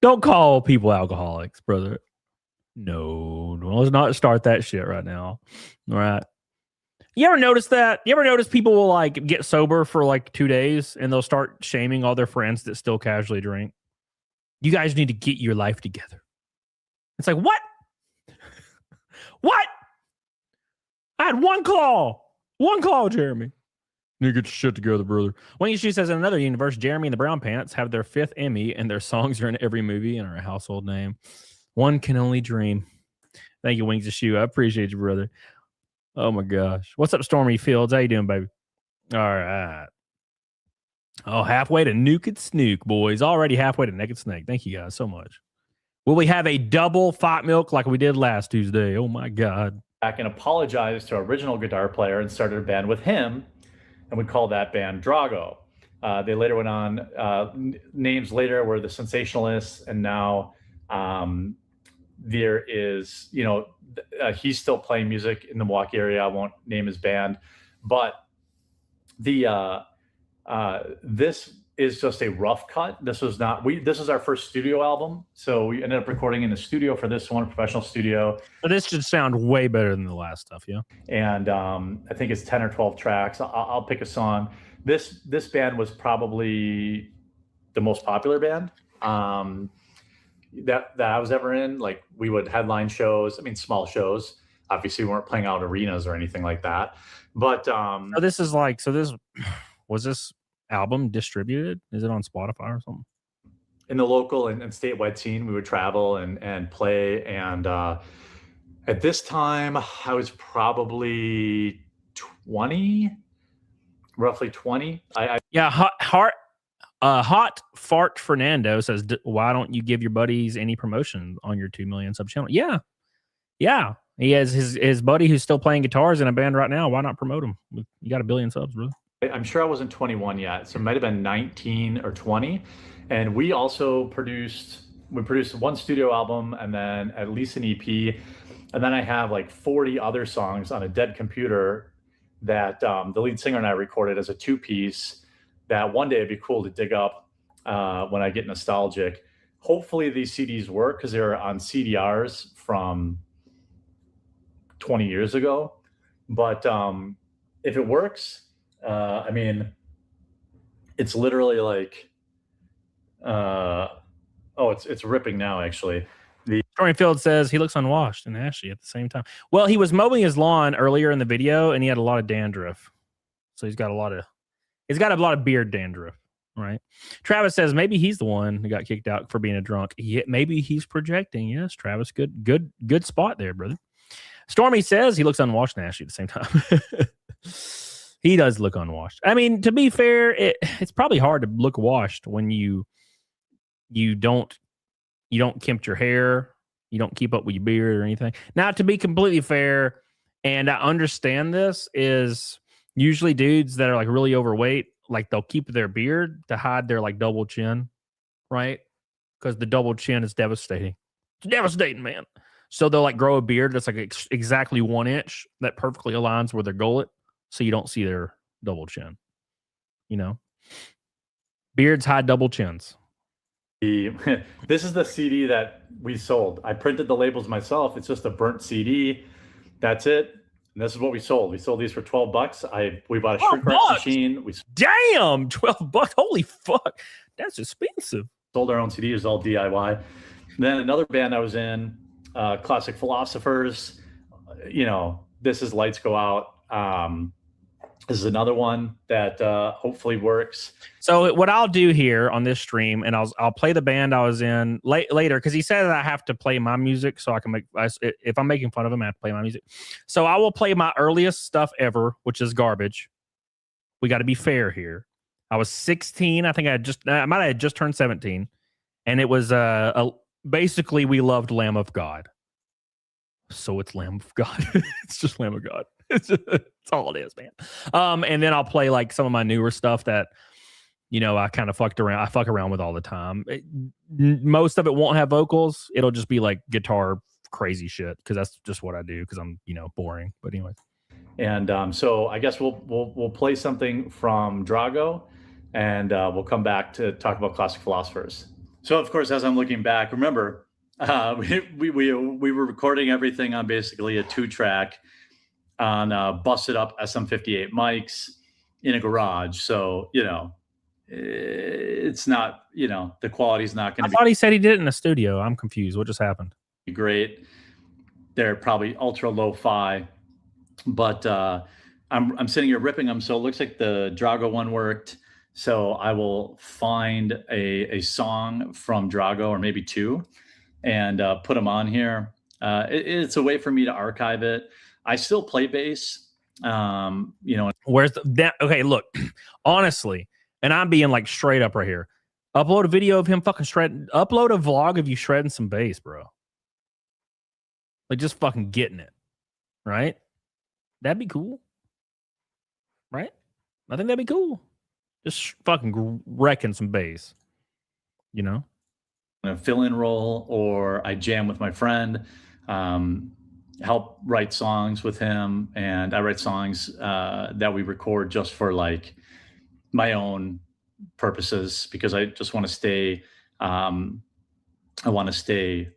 Don't call people alcoholics, brother. No, let's not start that shit right now. All right. You ever notice that? You ever notice people will like get sober for like 2 days and they'll start shaming all their friends that still casually drink? You guys need to get your life together. It's like, what? What? I had one call, Jeremy. You get your shit together, brother. Wayne Shoe says in another universe, Jeremy and the Brown Pants have their 5th Emmy and their songs are in every movie and are a household name. One can only dream. Thank you, Wings of Shoe. I appreciate you, brother. Oh my gosh. What's up, Stormy Fields? How you doing, baby? All right. Oh, halfway to Nuke and Snook, boys. Already halfway to Naked Snake. Thank you guys so much. Will we have a double Fight Milk like we did last Tuesday? Oh my God. Back and apologized to our original guitar player and started a band with him, and we called that band Drago. They later went on, names later were the Sensationalists, and now there is, he's still playing music in the Milwaukee area. I won't name his band, but the this is just a rough cut. This was not this is our first studio album, so we ended up recording in the studio for this one, a professional studio. But this should sound way better than the last stuff, yeah. And I think it's 10 or 12 tracks. I'll pick a song. This band was probably the most popular band that I was ever in. Like, we would headline shows. I mean, small shows. Obviously, we weren't playing out arenas or anything like that. But was this album distributed? Is it on Spotify or something? In the local and statewide scene, we would travel and play. And at this time, I was probably 20, roughly 20. Hot Fart Fernando says, why don't you give your buddies any promotion on your 2 million sub channel? Yeah. He has his buddy who's still playing guitars in a band right now. Why not promote him? You got 1 billion subs, brother. I'm sure I wasn't 21 yet, so it might have been 19 or 20. And we also produced one studio album and then at least an EP. And then I have like 40 other songs on a dead computer that the lead singer and I recorded as a 2-piece that one day it'd be cool to dig up when I get nostalgic. Hopefully these CDs work because they're on CDRs from 20 years ago. But if it works, I mean, it's literally like, it's ripping now, actually. Stormfield says he looks unwashed and ashy at the same time. Well, he was mowing his lawn earlier in the video and he had a lot of dandruff. So he's got a lot of beard dandruff, right? Travis says maybe he's the one who got kicked out for being a drunk. Yeah, maybe he's projecting. Yes, Travis, good spot there, brother. Stormy says he looks unwashed and ashy at the same time. He does look unwashed. I mean, to be fair, it's probably hard to look washed when you don't kemp your hair, you don't keep up with your beard or anything. Now, to be completely fair, and I understand this, is usually dudes that are like really overweight, like they'll keep their beard to hide their like double chin, right? Because the double chin is devastating. It's devastating, man. So they'll like grow a beard that's like exactly 1 inch that perfectly aligns with their gullet, so you don't see their double chin. Beards hide double chins. This is the CD that we sold. I printed the labels myself. It's just a burnt CD. That's it. And this is what we sold. We sold these for $12. We bought a shrink wrap machine. Damn, $12. Holy fuck. That's expensive. Sold our own CDs, all DIY. Then another band I was in, Classic Philosophers. This is Lights Go Out. This is another one that hopefully works. So what I'll do here on this stream, and I'll play the band I was in later, because he said that I have to play my music so I can if I'm making fun of him, I have to play my music. So I will play my earliest stuff ever, which is garbage. We got to be fair here. I was 16. I think I might have just turned 17, and it was basically We Loved Lamb of God. So it's Lamb of God. It's just Lamb of God. It's all it is, man. And then I'll play like some of my newer stuff that you know, I kind of fuck around with all the time. Most of it won't have vocals. It'll just be like guitar crazy shit because that's just what I do because I'm, you know, boring. But anyway. And so I guess we'll play something from Drago, and we'll come back to talk about classic philosophers. So of course, as I'm looking back, remember we were recording everything on basically a 2-track on busted up SM58 mics in a garage. So you know, it's not, you know, the quality's not going to be. I thought he said he did it in a studio. I'm confused. What just happened? Great. They're probably ultra lo-fi. But I'm sitting here ripping them, so it looks like the Drago one worked. So I will find a song from Drago, or maybe 2, and put them on here. It's a way for me to archive it. I still play bass. You know, Where's that? Okay, look, honestly, and I'm being like straight up right here. Upload a video of him fucking shredding. Upload a vlog of you shredding some bass, bro. Like just fucking getting it, right? That'd be cool, right? I think that'd be cool. Just fucking wrecking some bass, you know? a fill-in role, or I jam with my friend, help write songs with him, and I write songs that we record just for like my own purposes because I just want to stay. I want to stay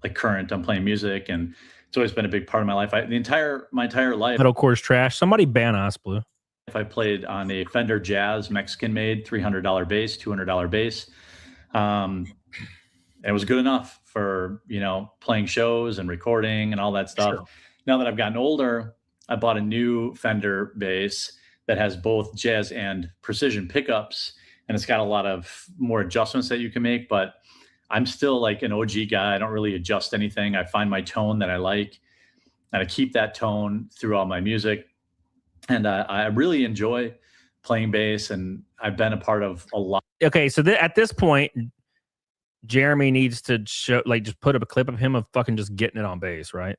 like current on playing music, and it's always been a big part of my life. My entire life. Metalcore's trash. Somebody ban us, Blue. If I played on a Fender Jazz Mexican-made $300 bass, $200 bass, it was good enough for, you know, playing shows and recording and all that stuff. Sure. Now that I've gotten older, I bought a new Fender bass that has both jazz and precision pickups, and it's got a lot of more adjustments that you can make. But I'm still like an OG guy. I don't really adjust anything. I find my tone that I like, and I keep that tone through all my music. And I really enjoy playing bass, and I've been a part of a lot. Okay, so at this point, Jeremy needs to show, like, just put up a clip of him of fucking just getting it on bass, right?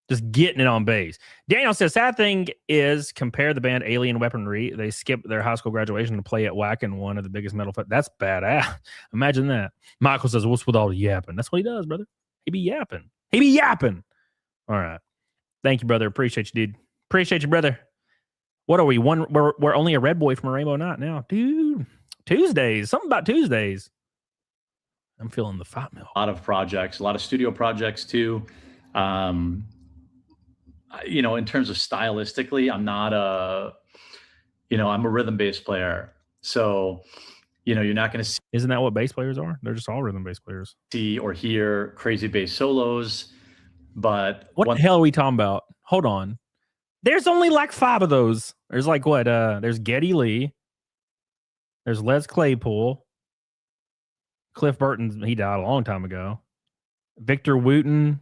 Just getting it on bass. Daniel says, sad thing is, compare the band Alien Weaponry. They skip their high school graduation to play at WAC in one of the biggest metal. That's badass. Imagine that. Michael says, what's with all the yapping? That's what he does, brother. He be yapping. He be yapping. All right. Thank you, brother. Appreciate you, dude. Appreciate you, brother. What are we? We're only a red boy from a rainbow knot now, dude. Tuesdays. Something about Tuesdays. I'm feeling the fat milk. A lot of projects, a lot of studio projects too. You know, in terms of stylistically, I'm not I'm a rhythm bass player. So, you know, you're not going to see. Isn't that what bass players are? They're just all rhythm bass players. See or hear crazy bass solos. But what the hell are we talking about? Hold on. There's only like 5 of those. There's like what? There's Geddy Lee. There's Les Claypool. Cliff Burton, he died a long time ago. Victor Wooten.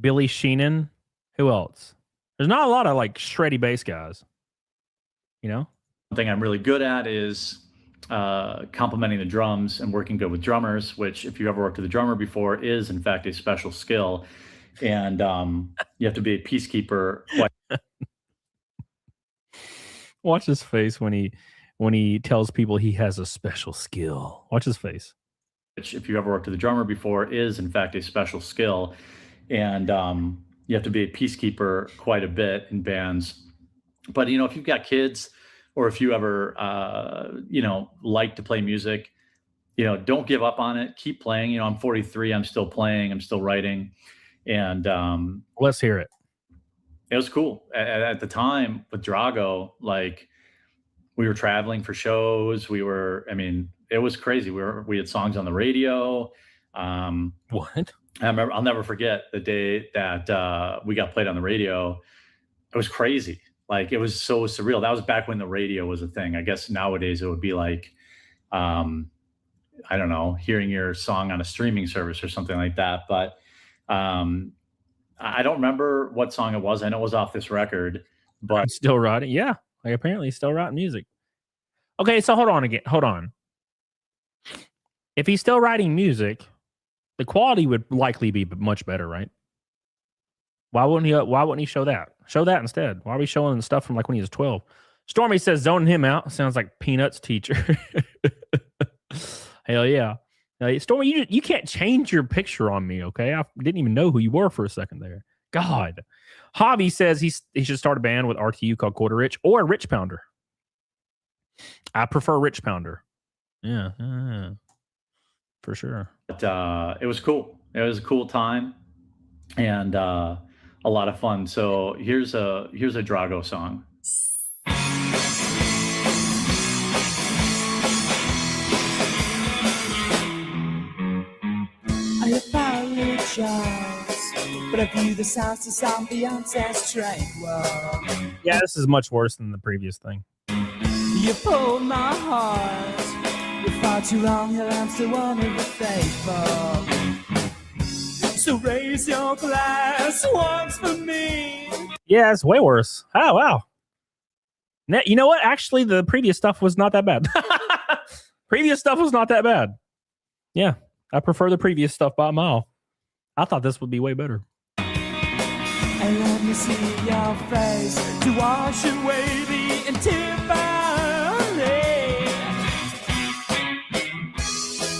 Billy Sheenan. Who else? There's not a lot of like shreddy bass guys. You know? One thing I'm really good at is complementing the drums and working good with drummers, which if you've ever worked with a drummer before is in fact a special skill. And you have to be a peacekeeper. Watch his face when he tells people he has a special skill. Watch his face. Which, if you ever worked with a drummer before, is in fact a special skill. And you have to be a peacekeeper quite a bit in bands. But, you know, if you've got kids, or if you ever, like to play music, you know, don't give up on it. Keep playing. You know, I'm 43. I'm still playing. I'm still writing. And let's hear it. It was cool at the time with Drago. Like, we were traveling for shows. It was crazy. We had songs on the radio. What? I'll never forget the day that we got played on the radio. It was crazy. Like, it was so surreal. That was back when the radio was a thing. I guess nowadays it would be like, I don't know, hearing your song on a streaming service or something like that. But I don't remember what song it was. I know it was off this record, but I'm still writing. Yeah, like apparently he's still writing music. Okay, so hold on. If he's still writing music, the quality would likely be much better, right? Why wouldn't he show that? Show that instead. Why are we showing the stuff from like when he was 12? Stormy says zoning him out. Sounds like Peanuts teacher. Hell yeah. Stormy, you can't change your picture on me, okay? I didn't even know who you were for a second there. God. Javi says he should start a band with RTU called Quarter Rich or Rich Pounder. I prefer Rich Pounder. Yeah, for sure. But it was cool. It was a cool time and a lot of fun. So here's a Drago song. I apologize, but I view this house as ambiance as tranquil. Yeah, this is much worse than the previous thing. You pulled my heart. You're far too long, and I'm still one of the faithful. So raise your glass once for me. Yeah, it's way worse. Oh, wow. You know what? Actually, the previous stuff was not that bad. Previous stuff was not that bad. Yeah, I prefer the previous stuff by a mile. I thought this would be way better. And let me see your face to wash away the antipathy.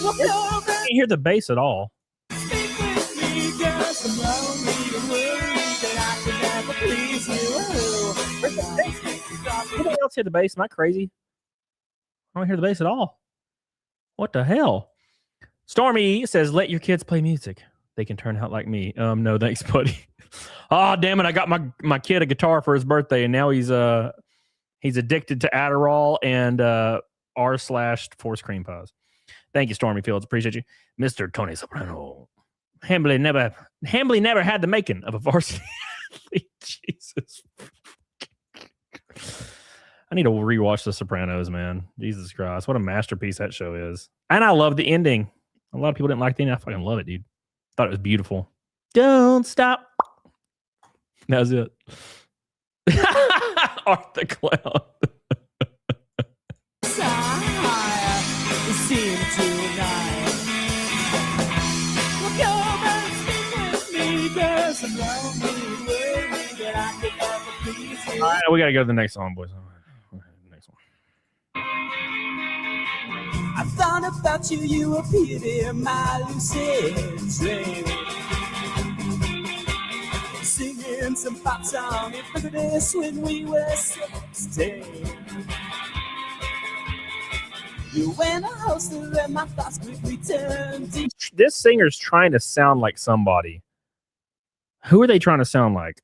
Look over, Can't hear the bass at all. speak with me, just I'm lonely and worried that I could never please you. Anybody else hear the bass? Am I crazy? I don't hear the bass at all. What the hell? Stormy says, let your kids play music. They can turn out like me. No, thanks, buddy. Oh, damn it. I got my kid a guitar for his birthday, and now he's addicted to Adderall and r/forced cream pies. Thank you, Stormy Fields. Appreciate you. Mr. Tony Soprano. Hambly never had the making of a varsity athlete. Jesus. I need to rewatch The Sopranos, man. Jesus Christ. What a masterpiece that show is. And I love the ending. A lot of people didn't like the ending. I fucking love it, dude. Thought it was beautiful. Don't stop. That was it. Art the Clown. All right, we got to go to the next song, boys. Next one. I thought about you, you appeared in my lucid dream. Singing some pop song, it figured this when we were 16. You went a hoster and my thoughts quickly turned to This singer's trying to sound like somebody. Who are they trying to sound like?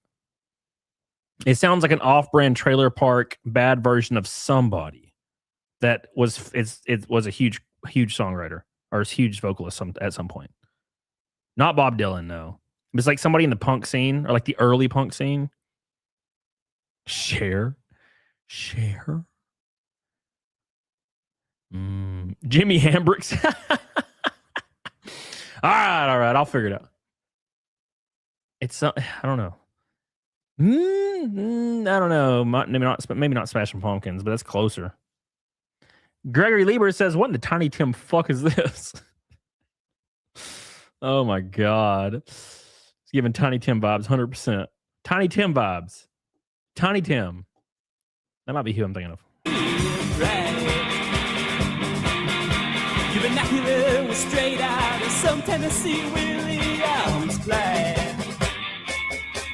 It sounds like an off-brand trailer park bad version of somebody that was it was a huge songwriter or a huge vocalist at some point. Not Bob Dylan, no. It's like somebody in the punk scene or like the early punk scene. Cher. Jimi Hendrix. All right. I'll figure it out. It's I don't know. I don't know. Maybe not Smashing Pumpkins, but that's closer. Gregory Lieber says, "What in the Tiny Tim fuck is this?" Oh my god, it's giving Tiny Tim vibes, 100%. Tiny Tim vibes. Tiny Tim. That might be who I'm thinking of. your vernacular was straight out of some Tennessee Williams play.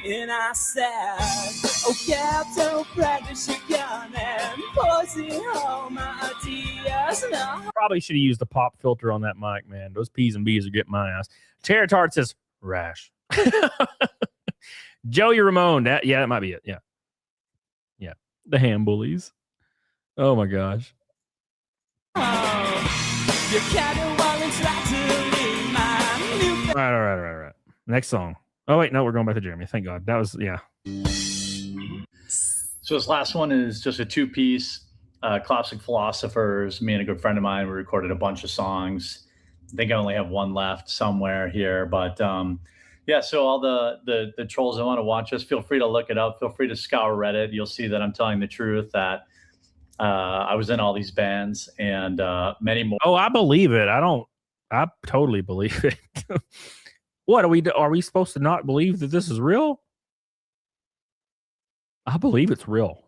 And I said, oh, Captain, practice your gun and poison all my ideas. No. Probably should have used the pop filter on that mic, man. Those P's and B's are getting my ass. Tara Tart says, rash. Joey Ramone. That might be it. Yeah. The Ham Bullies. Oh, my gosh. Oh, you're caterwauling, try to leave my new... All right. Next song. Oh, wait, no, we're going back to Jeremy. Thank God. That was, yeah. So this last one is just a two-piece, Classic Philosophers. Me and a good friend of mine, we recorded a bunch of songs. I think I only have one left somewhere here. But, yeah, so all the trolls that want to watch us, feel free to look it up. Feel free to scour Reddit. You'll see that I'm telling the truth, that I was in all these bands and many more. Oh, I believe it. I totally believe it. What are we supposed to not believe that this is real? I believe it's real.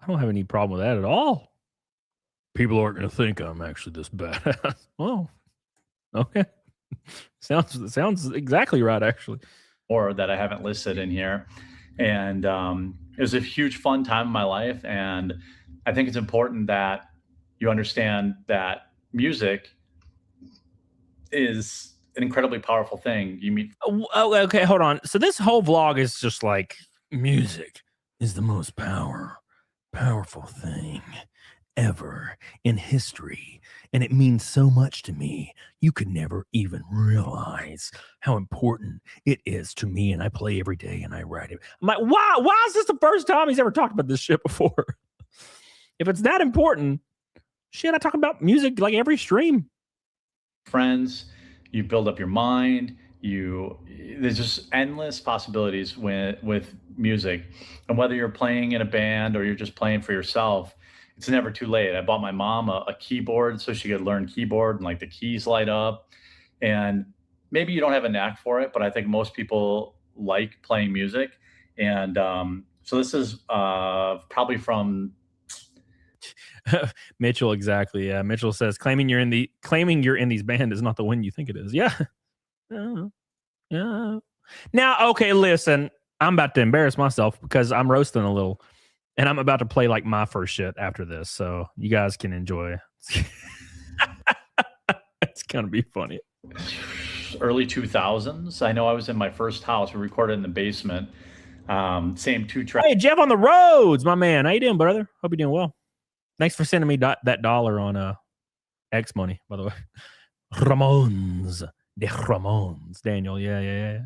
I don't have any problem with that at all. People aren't going to think I'm actually this badass. Oh, okay. Sounds exactly right, actually. Or that I haven't listed in here. And it was a huge fun time in my life. And I think it's important that you understand that music is an incredibly powerful thing. You meet. Oh, okay, hold on. So this whole vlog is just like, music is the most powerful thing ever in history, and it means so much to me. You could never even realize how important it is to me, and I play every day and I write it. I'm like, why is this the first time he's ever talked about this shit before? If it's that important, shit, I talk about music like every stream. Friends, you build up your mind, there's just endless possibilities with music. And whether you're playing in a band or you're just playing for yourself, it's never too late. I bought my mom a keyboard so she could learn keyboard and like the keys light up. And maybe you don't have a knack for it, but I think most people like playing music. And so this is probably from Mitchell, exactly. Yeah, Mitchell says claiming you're in these band is not the one you think it is. Yeah. Yeah. Now, okay, listen, I'm about to embarrass myself because I'm roasting a little, and I'm about to play like my first shit after this, so you guys can enjoy. It's gonna be funny. Early 2000s. I know I was in my first house. We recorded in the basement. Same 2-track. Hey, Jeff on the roads, my man. How you doing, brother? Hope you're doing well. Thanks for sending me that $1 on X Money, by the way. Ramones. Daniel. Yeah.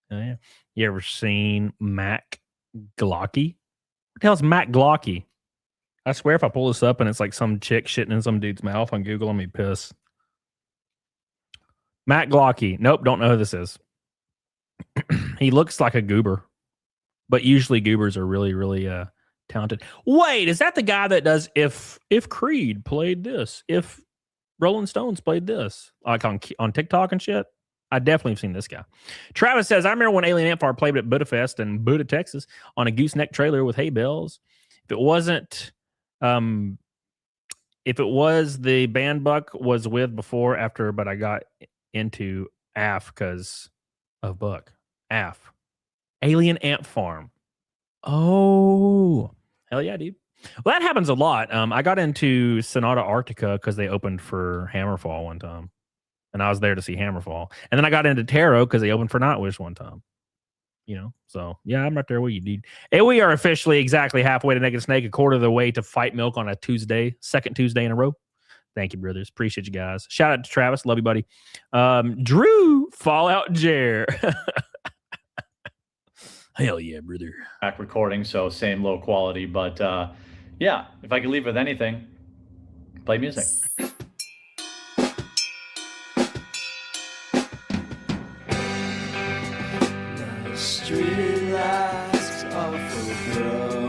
You ever seen Mac Glocky? What the hell's Mac Glocky? I swear if I pull this up and it's like some chick shitting in some dude's mouth on Google, I'm gonna be pissed. Mac Glocky. Nope, don't know who this is. He looks like a goober, but usually goobers are really, really talented. Wait, is that the guy that does if Creed played this? If Rolling Stones played this? Like on TikTok and shit? I definitely have seen this guy. Travis says, I remember when Alien Ant Farm played at Budapest in Buda, Texas on a gooseneck trailer with hay bales. If it was the band Buck was with before, after, but I got into AF because of Buck. AF. Alien Ant Farm. Oh, hell yeah, dude. Well, that happens a lot. I got into Sonata Arctica because they opened for Hammerfall one time. And I was there to see Hammerfall. And then I got into Tarot because they opened for Nightwish one time. You know, so yeah, I'm right there with you, dude. And we are officially exactly halfway to Naked Snake, a quarter of the way to Fight Milk on a Tuesday, second Tuesday in a row. Thank you, brothers. Appreciate you guys. Shout out to Travis. Love you, buddy. Drew, Fallout Jer. Hell yeah, brother. Back recording, so same low quality. But yeah, if I could leave with anything, play music. Street lights awful glow.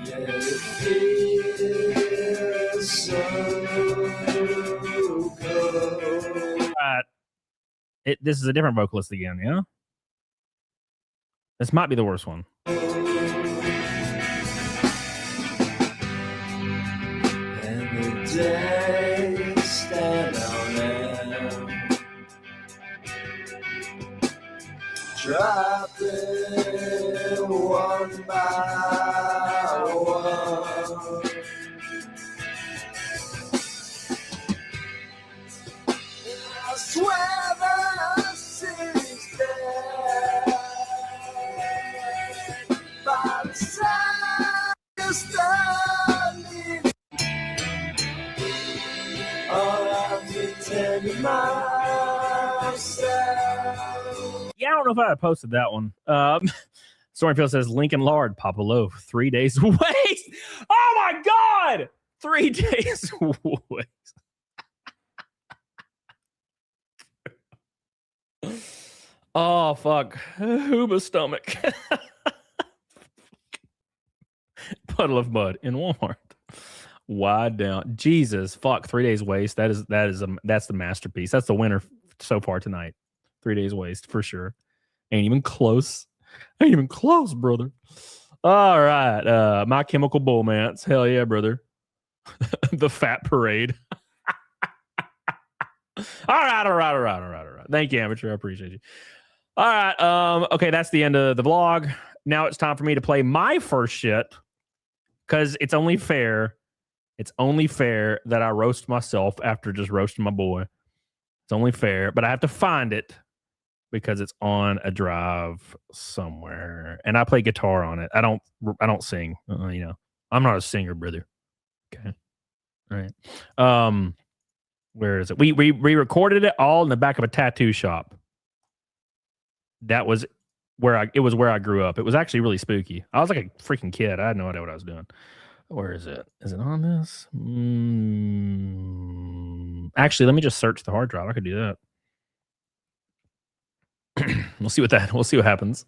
Yeah, it feels so cold. This is a different vocalist again, yeah? This might be the worst one. And the days stand on them, dropping one by one. I swear the city's dead by the side you're standing. All I'm pretending myself. Yeah, I don't know if I posted that one. Stormfield says Lincoln Lard, Papa Loaf, 3 days waste. Oh my God! 3 days waste. Oh fuck. Hooba stomach. Puddle of mud in Walmart. Wide down. Jesus fuck. 3 days waste. That's the masterpiece. That's the winner so far tonight. 3 days waste for sure. Ain't even close. Ain't even close, brother. All right. My Chemical Romance. Hell yeah, brother. The Fat Parade. All right. Thank you, Amateur. I appreciate you. All right. Okay, that's the end of the vlog. Now it's time for me to play my first shit. Because it's only fair. It's only fair that I roast myself after just roasting my boy. It's only fair, but I have to find it because it's on a drive somewhere, and I play guitar on it. I don't sing. You know, I'm not a singer, brother. Okay, all right. Where is it? We recorded it all in the back of a tattoo shop. That was where I grew up. It was actually really spooky. I was like a freaking kid. I had no idea what I was doing. Where is it? Is it on this? Actually, let me just search the hard drive. I could do that. We'll see what happens.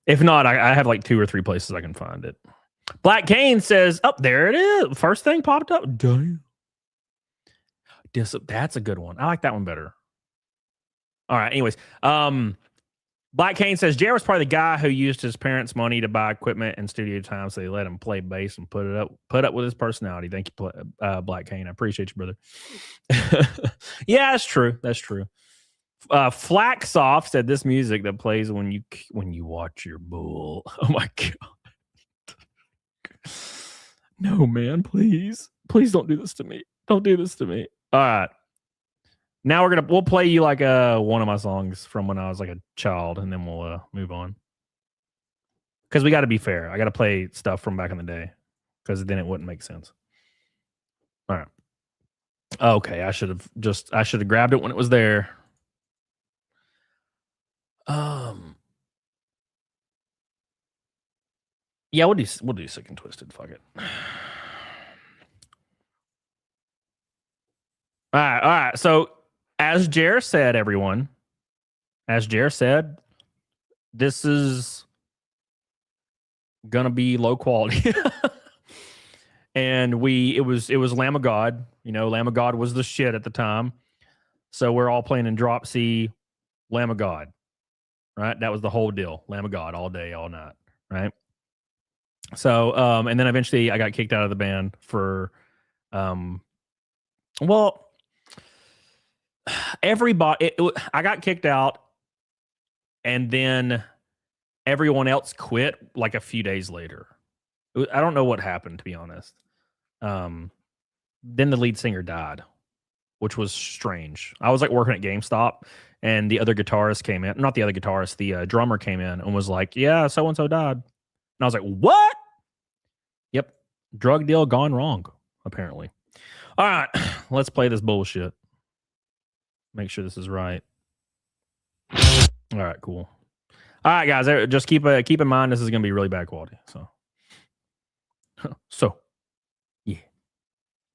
If not, I have like 2 or 3 places I can find it. Black Kane says, "Oh, there it is. First thing popped up. Damn. That's a good one. I like that one better." All right. Anyways, Black Kane says Jared was probably the guy who used his parents' money to buy equipment and studio time, so they let him play bass and put up with his personality. Thank you, Black Kane. I appreciate you, brother. Yeah, that's true. That's true. Flaxoff said this music that plays when you watch your bull. Oh my god. No, man, please don't do this to me. Don't do this to me. All right. Now we'll play you like one of my songs from when I was like a child, and then we'll move on. Because we got to be fair. I got to play stuff from back in the day, because then it wouldn't make sense. All right. Okay, I should have grabbed it when it was there. Yeah, we'll do Sick and Twisted. Fuck it. All right. So, as Jer said, everyone, this is gonna be low quality. And it was Lamb of God. You know, Lamb of God was the shit at the time. So we're all playing in drop C, Lamb of God. Right? That was the whole deal. Lamb of God all day, all night. Right? So, and then eventually I got kicked out of the band for, everybody, I got kicked out, and then everyone else quit like a few days later. I don't know what happened, to be honest. Then the lead singer died, which was strange. I was like working at GameStop, and the other guitarist came in. Not the other guitarist, the drummer came in and was like, "Yeah, so and so died." And I was like, "What?" Yep, drug deal gone wrong, apparently. All right, let's play this bullshit. Make sure this is right. All right, cool. All right, guys, just keep in mind this is going to be really bad quality. So, yeah.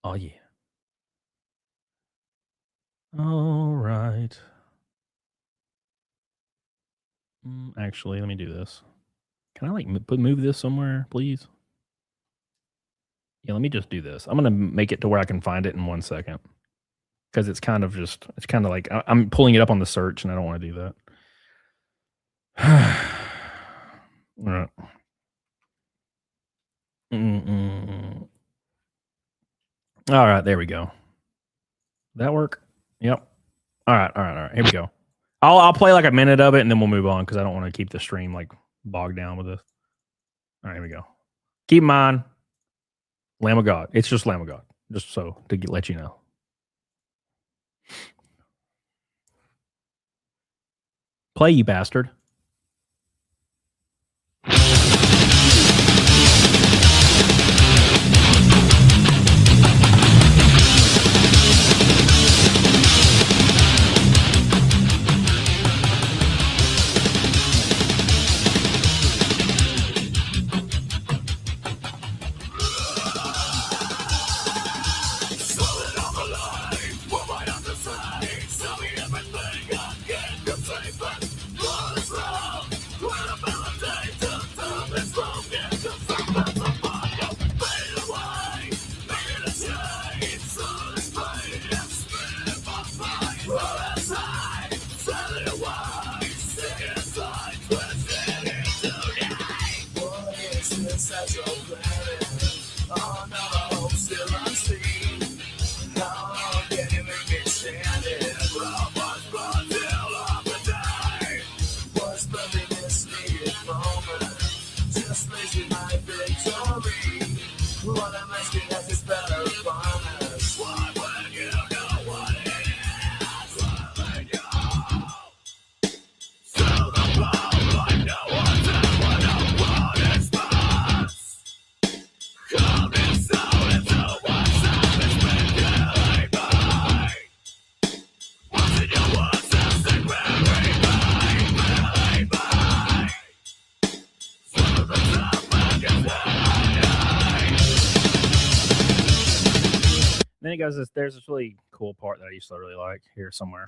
Oh, yeah. All right. Actually, let me do this. Can I like move this somewhere, please? Yeah, let me just do this. I'm going to make it to where I can find it in 1 second. Because it's kind of like I'm pulling it up on the search, and I don't want to do that. All right. All right, there we go. That work? Yep. All right. Here we go. I'll play like a minute of it, and then we'll move on because I don't want to keep the stream like bogged down with this. All right, here we go. Keep in mind, Lamb of God. It's just Lamb of God. Just so to let you know. Play, you bastard. such a planet. Oh no, still unseen. How long can you make me stand it? Robots run till of the day. Was the misneeded moment? Just losing my victory. What I'm asking is this better promise. Why would you know what it is? Why would you? So the world like no one's ever known what it's past. Coming so into what's up has been killing me. What's in your words is the very me. So the top back is Then he goes, there's this really cool part that I used to really like here somewhere.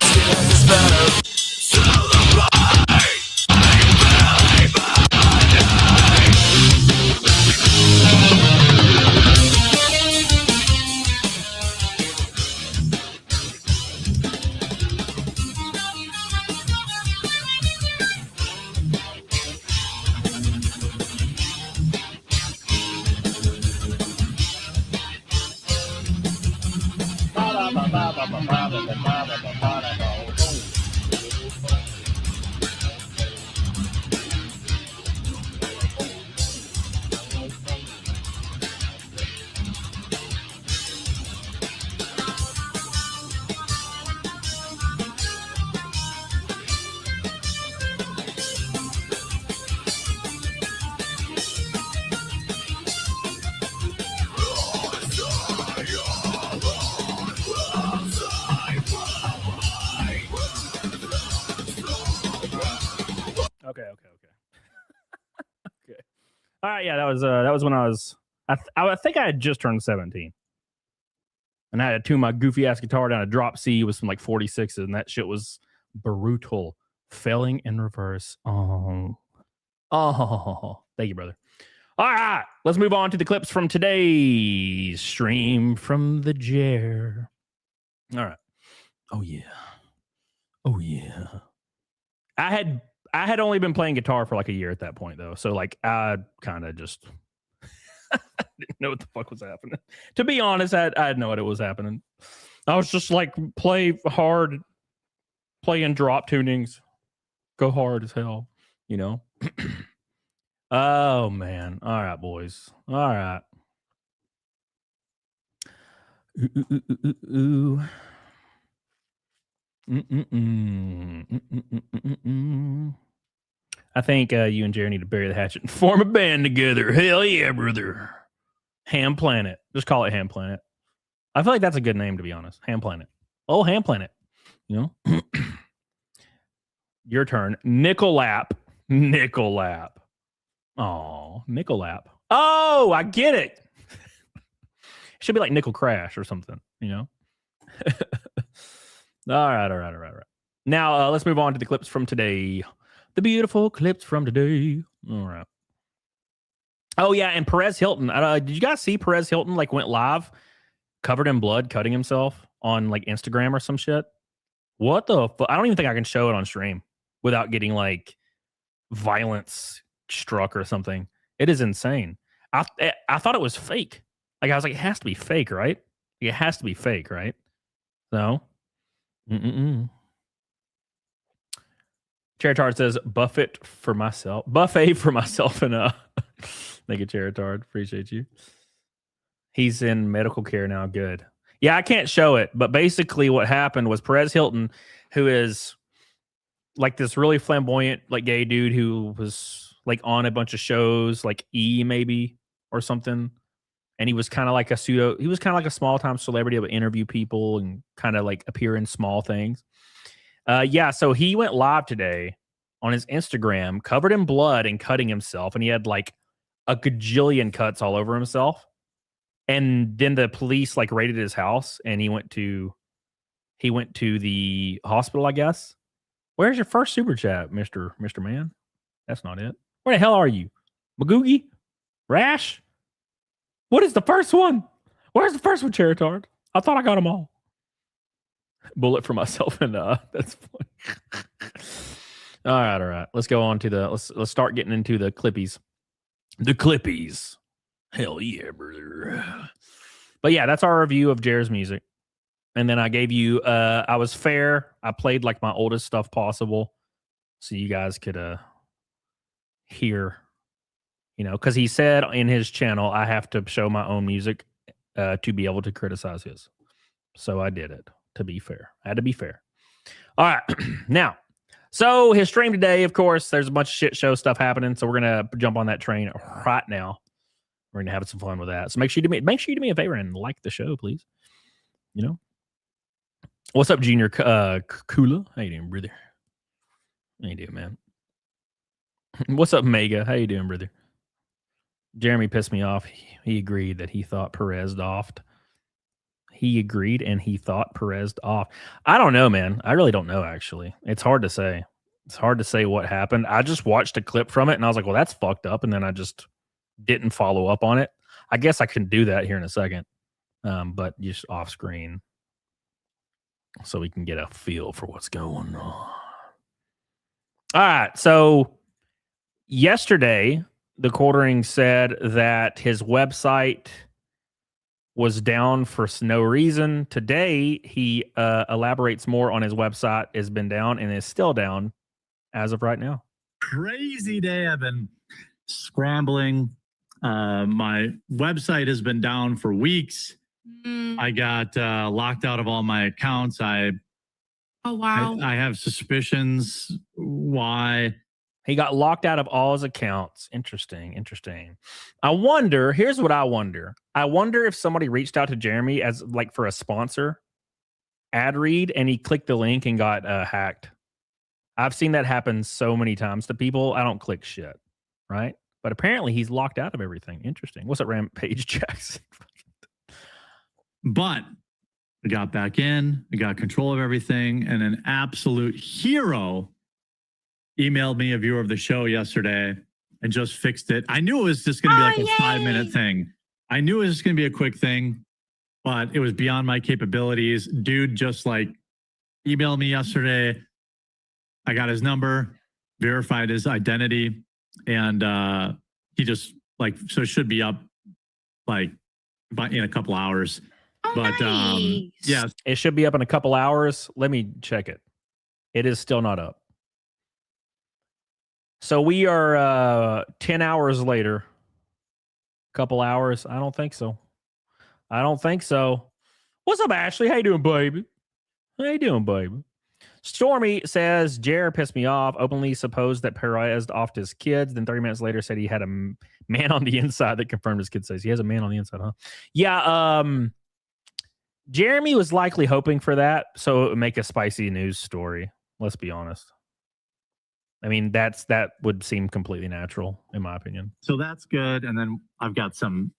Okay. Okay. All right, yeah, that was when I was I think I had just turned 17. And I had to tune my goofy ass guitar down a drop C with some like 46s, and that shit was brutal. Failing in reverse. Oh, thank you, brother. All right, let's move on to the clips from today's stream from the Jer. All right. Oh yeah. I had only been playing guitar for like a year at that point, though. So like I kind of just didn't know what the fuck was happening. To be honest, I had no idea what was happening. I was just like play hard, playing drop tunings, go hard as hell, you know. Oh man! All right, boys. All right. Ooh. I think you and Jerry need to bury the hatchet and form a band together. Hell yeah, brother. Ham Planet. Just call it Ham Planet. I feel like that's a good name, to be honest. Ham Planet. Oh, Ham Planet. You know? Your turn. Nickelap. Oh, Nickelap. Oh, I get it. It should be like Nickel Crash or something, you know? All right. Now, let's move on to the clips from today. The beautiful clips from today. All right. Oh, yeah, and Perez Hilton. Did you guys see Perez Hilton, like, went live, covered in blood, cutting himself on, like, Instagram or some shit? What the fuck? I don't even think I can show it on stream without getting, like, violence struck or something. It is insane. I thought it was fake. Like, I was like, it has to be fake, right? It has to be fake, right? No. Charitard says buffet for myself, and thank you, Charitard. Appreciate you. He's in medical care now. Good. Yeah, I can't show it, but basically what happened was Perez Hilton, who is like this really flamboyant, like gay dude who was like on a bunch of shows, like E maybe or something. And he was kind of like a small time celebrity that would interview people and kind of like appear in small things. Yeah, so he went live today on his Instagram, covered in blood and cutting himself. And he had like a gajillion cuts all over himself. And then the police like raided his house, and he went to the hospital, I guess. Where's your first super chat, Mr. Man? That's not it. Where the hell are you? Magoogie? Rash? What is the first one? Where's the first one, Charitard? I thought I got them all. Bullet for myself, and that's funny. All right. Let's go on to let's start getting into the clippies. The Clippies. Hell yeah, brother. But yeah, that's our review of Jer's music. And then I gave you, I was fair. I played like my oldest stuff possible. So you guys could hear, you know, because he said in his channel, I have to show my own music to be able to criticize his. So I did it, to be fair. I had to be fair. All right. Now, so his stream today, of course, there's a bunch of shit show stuff happening. So we're going to jump on that train right now. We're going to have some fun with that. So make sure you do me a favor and like the show, please. You know? What's up, Junior Kula? How you doing, brother? How you doing, man? What's up, Mega? How you doing, brother? Jeremy pissed me off. He agreed that he thought Perez offed. He agreed and he thought Perez off. I don't know, man. I really don't know, actually. It's hard to say. It's hard to say what happened. I just watched a clip from it and I was like, well, that's fucked up. And then I just didn't follow up on it. I guess I can do that here in a second, but just off screen so we can get a feel for what's going on. All right. So yesterday, TheQuartering said that his website was down for no reason. Today, he elaborates more on his website has been down and is still down as of right now. Crazy day. I've been scrambling. My website has been down for weeks. I got locked out of all my accounts. Oh, wow. I have suspicions why. He got locked out of all his accounts. Interesting. I wonder, here's what I wonder. I wonder if somebody reached out to Jeremy as like for a sponsor ad read and he clicked the link and got hacked. I've seen that happen so many times to people. I don't click shit, right? But apparently he's locked out of everything. Interesting. What's up, Rampage Jackson? But I got back in. I got control of everything. And an absolute hero emailed me, a viewer of the show yesterday, and just fixed it. I knew it was just going to be like a 5-minute thing. I knew it was just going to be a quick thing, but it was beyond my capabilities. Dude just like emailed me yesterday. I got his number, verified his identity, and he just like, so it should be up like in a couple hours. But nice. Yeah, it should be up in a couple hours. Let me check it. It is still not up. So we are 10 hours later. Couple hours. I don't think so. What's up, Ashley? How you doing, baby? Stormy says, Jer pissed me off. Openly supposed that Perez offed his kids. Then 30 minutes later said he had a man on the inside that confirmed his kid says he has a man on the inside, huh? Yeah. Jeremy was likely hoping for that. So it would make a spicy news story. Let's be honest. I mean, that would seem completely natural, in my opinion. So that's good. And then I've got some,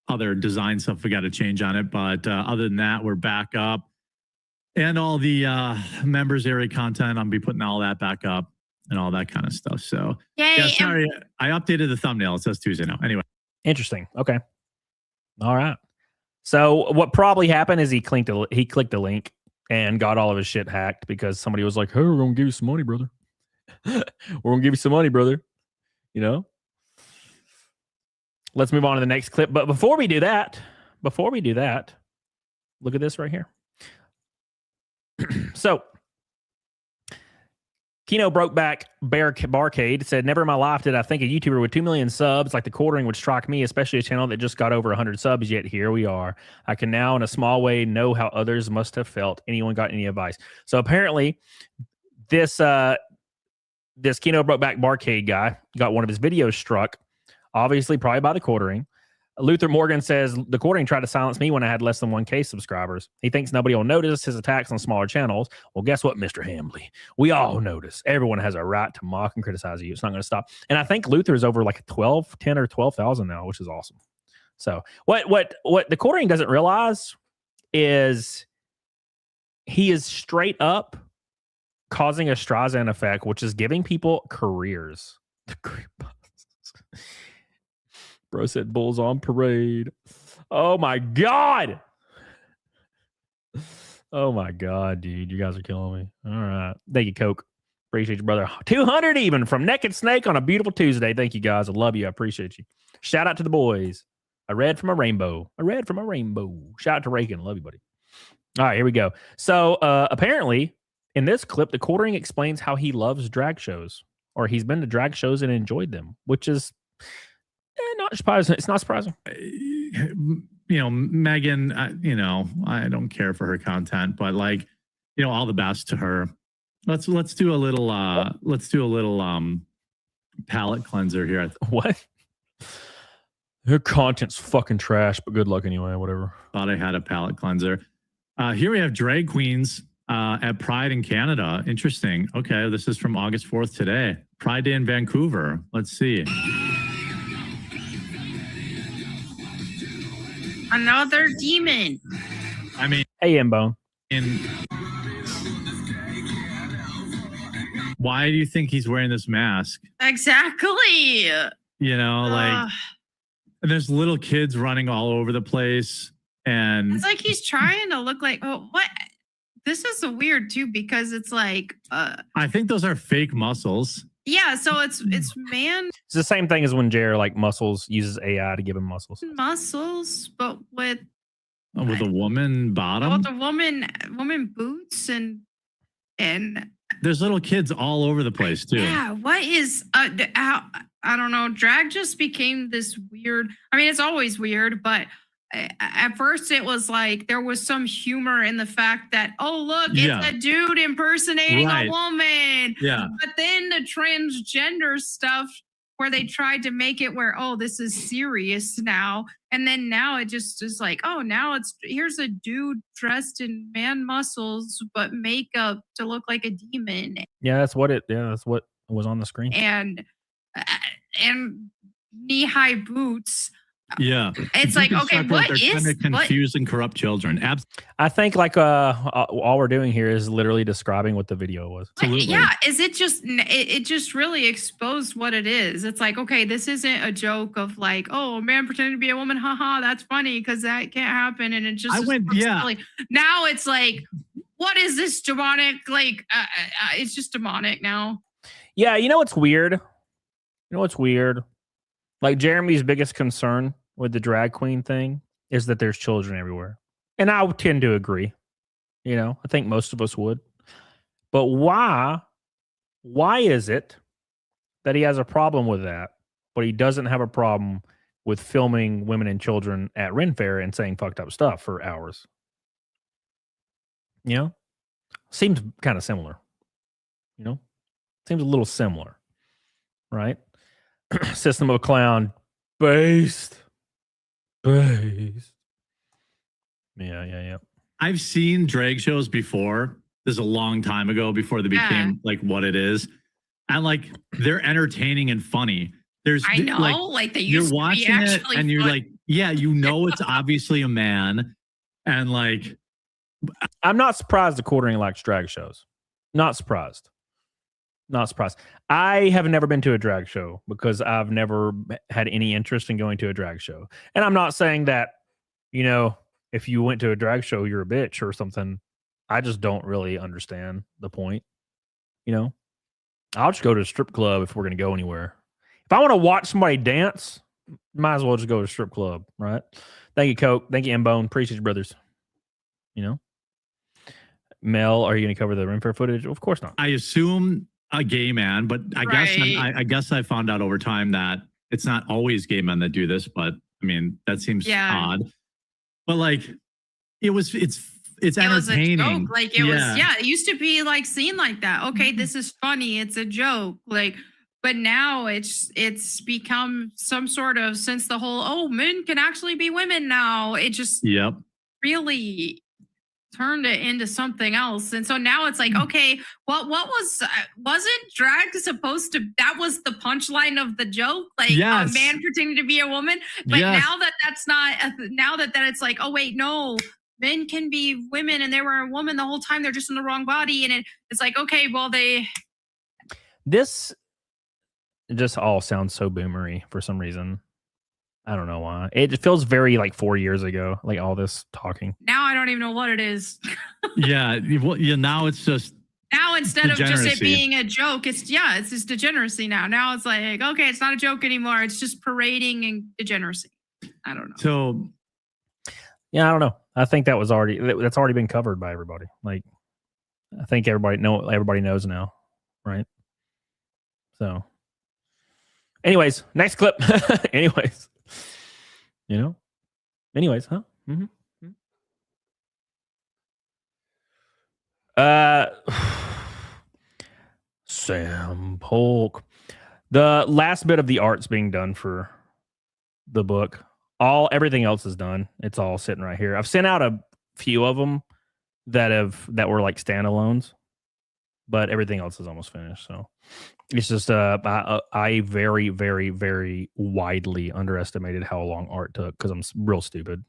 other design stuff we got to change on it. But other than that, we're back up. And all the members area content, I'll be putting all that back up and all that kind of stuff. So, Yay, yeah, sorry, I updated the thumbnail. It says Tuesday now. Anyway. Interesting. Okay. All right. So what probably happened is he clicked a link and got all of his shit hacked because somebody was like, hey, we're going to give you some money, brother. We're going to give you some money, brother. You know? Let's move on to the next clip. But before we do that, look at this right here. So, Kino Brokeback Barcade said, never in my life did I think a YouTuber with 2 million subs like TheQuartering would strike me, especially a channel that just got over 100 subs, yet here we are. I can now, in a small way, know how others must have felt. Anyone got any advice? So apparently, this Kino Brokeback Barcade guy got one of his videos struck, obviously probably by TheQuartering. Luther Morgan says, TheQuartering tried to silence me when I had less than 1K subscribers. He thinks nobody will notice his attacks on smaller channels. Well, guess what, Mr. Hambly? We all notice. Everyone has a right to mock and criticize you. It's not going to stop. And I think Luther is over like 10 or 12,000 now, which is awesome. So what TheQuartering doesn't realize is he is straight up causing a Streisand effect, which is giving people careers. Bro said Bulls on parade. Oh my God. Oh my God, dude. You guys are killing me. All right. Thank you, Coke. Appreciate you, brother. 200 even from Naked Snake on a beautiful Tuesday. Thank you, guys. I love you. I appreciate you. Shout out to the boys. I read from a rainbow. Shout out to Reagan. Love you, buddy. All right, here we go. So apparently, in this clip, TheQuartering explains how he loves drag shows, or he's been to drag shows and enjoyed them, which is not surprising. It's not surprising. Megan, I don't care for her content, but all the best to her. Let's do a little palate cleanser here. What? Her content's fucking trash, but good luck anyway. Whatever. Thought I had a palate cleanser. Here we have drag queens at Pride in Canada. Interesting. Okay, this is from August 4th today. Pride Day in Vancouver. Let's see. Another demon. I mean, hey, M-Bone. Why do you think he's wearing this mask? Exactly. And there's little kids running all over the place. And it's like he's trying to look like, oh, what? This is weird too, because it's like I think those are fake muscles. Yeah, so it's man. It's the same thing as when Jared Muscles uses AI to give him muscles, but with a woman bottom. With a woman boots and there's little kids all over the place too. Yeah, what is I don't know. Drag just became this weird. I mean, it's always weird, but at first it was like there was some humor in the fact that, oh, look, it's a dude impersonating a woman. Yeah. But then the transgender stuff where they tried to make it where, oh, this is serious now. And then now it just is like, oh, now here's a dude dressed in man muscles, but makeup to look like a demon. Yeah, that's what was on the screen. And knee-high boots. Yeah, it's like, okay, what is trying to confuse and corrupt children? I think all we're doing here is literally describing what the video was. Absolutely. Yeah, is it just it just really exposed what it is? It's like, okay, this isn't a joke of like, oh, a man pretending to be a woman, haha, that's funny because that can't happen, and it just silly. Now it's like, what is this demonic? It's just demonic now. Yeah, you know what's weird? Like Jeremy's biggest concern with the drag queen thing is that there's children everywhere. And I would tend to agree. I think most of us would. But why is it that he has a problem with that, but he doesn't have a problem with filming women and children at Ren Fair and saying fucked up stuff for hours? Seems kind of similar. Seems a little similar, right? System of a Clown, based. Yeah. I've seen drag shows before. This is a long time ago, before they became what it is, and they're entertaining and funny. I know, they used you're watching to be it, actually and you're fun. it's obviously a man, and I'm not surprised TheQuartering likes drag shows. Not surprised. I have never been to a drag show because I've never had any interest in going to a drag show. And I'm not saying that, if you went to a drag show, you're a bitch or something. I just don't really understand the point. I'll just go to a strip club if we're going to go anywhere. If I want to watch somebody dance, might as well just go to a strip club, right? Thank you, Coke. Thank you, M-Bone. Appreciate you, brothers. Mel, are you going to cover the Ren Fair footage? Of course not. I assume a gay man, but I guess I found out over time that it's not always gay men that do this, but I mean that seems odd. But it's entertaining. Was a joke. It used to be seen like that. Okay, this is funny, it's a joke. But now it's become some sort of, since the whole men can actually be women now, it just really turned it into something else. And so now it's okay, what wasn't drag supposed to, that was the punchline of the joke, a man pretending to be a woman, but now that's not, now that it's oh wait, no, men can be women and they were a woman the whole time, they're just in the wrong body, and it's okay, well, this just all sounds so boomery for some reason. I don't know why. It feels very 4 years ago, all this talking. Now I don't even know what it is. Now it's just Now instead of just it Degeneracy. being a joke, it's just degeneracy now. Now it's like, okay, it's not a joke anymore. It's just parading and degeneracy. I don't know. So Yeah, I don't know. I think that's already been covered by everybody. Like, I think everybody knows now, right? So, anyways, next clip. Anyways, Anyways, huh? Mm-hmm. Sam Polk. The last bit of the art's being done for the book. Everything else is done. It's all sitting right here. I've sent out a few of them that were like standalones, but everything else is almost finished. So it's just I very, very, very widely underestimated how long art took because I'm real stupid.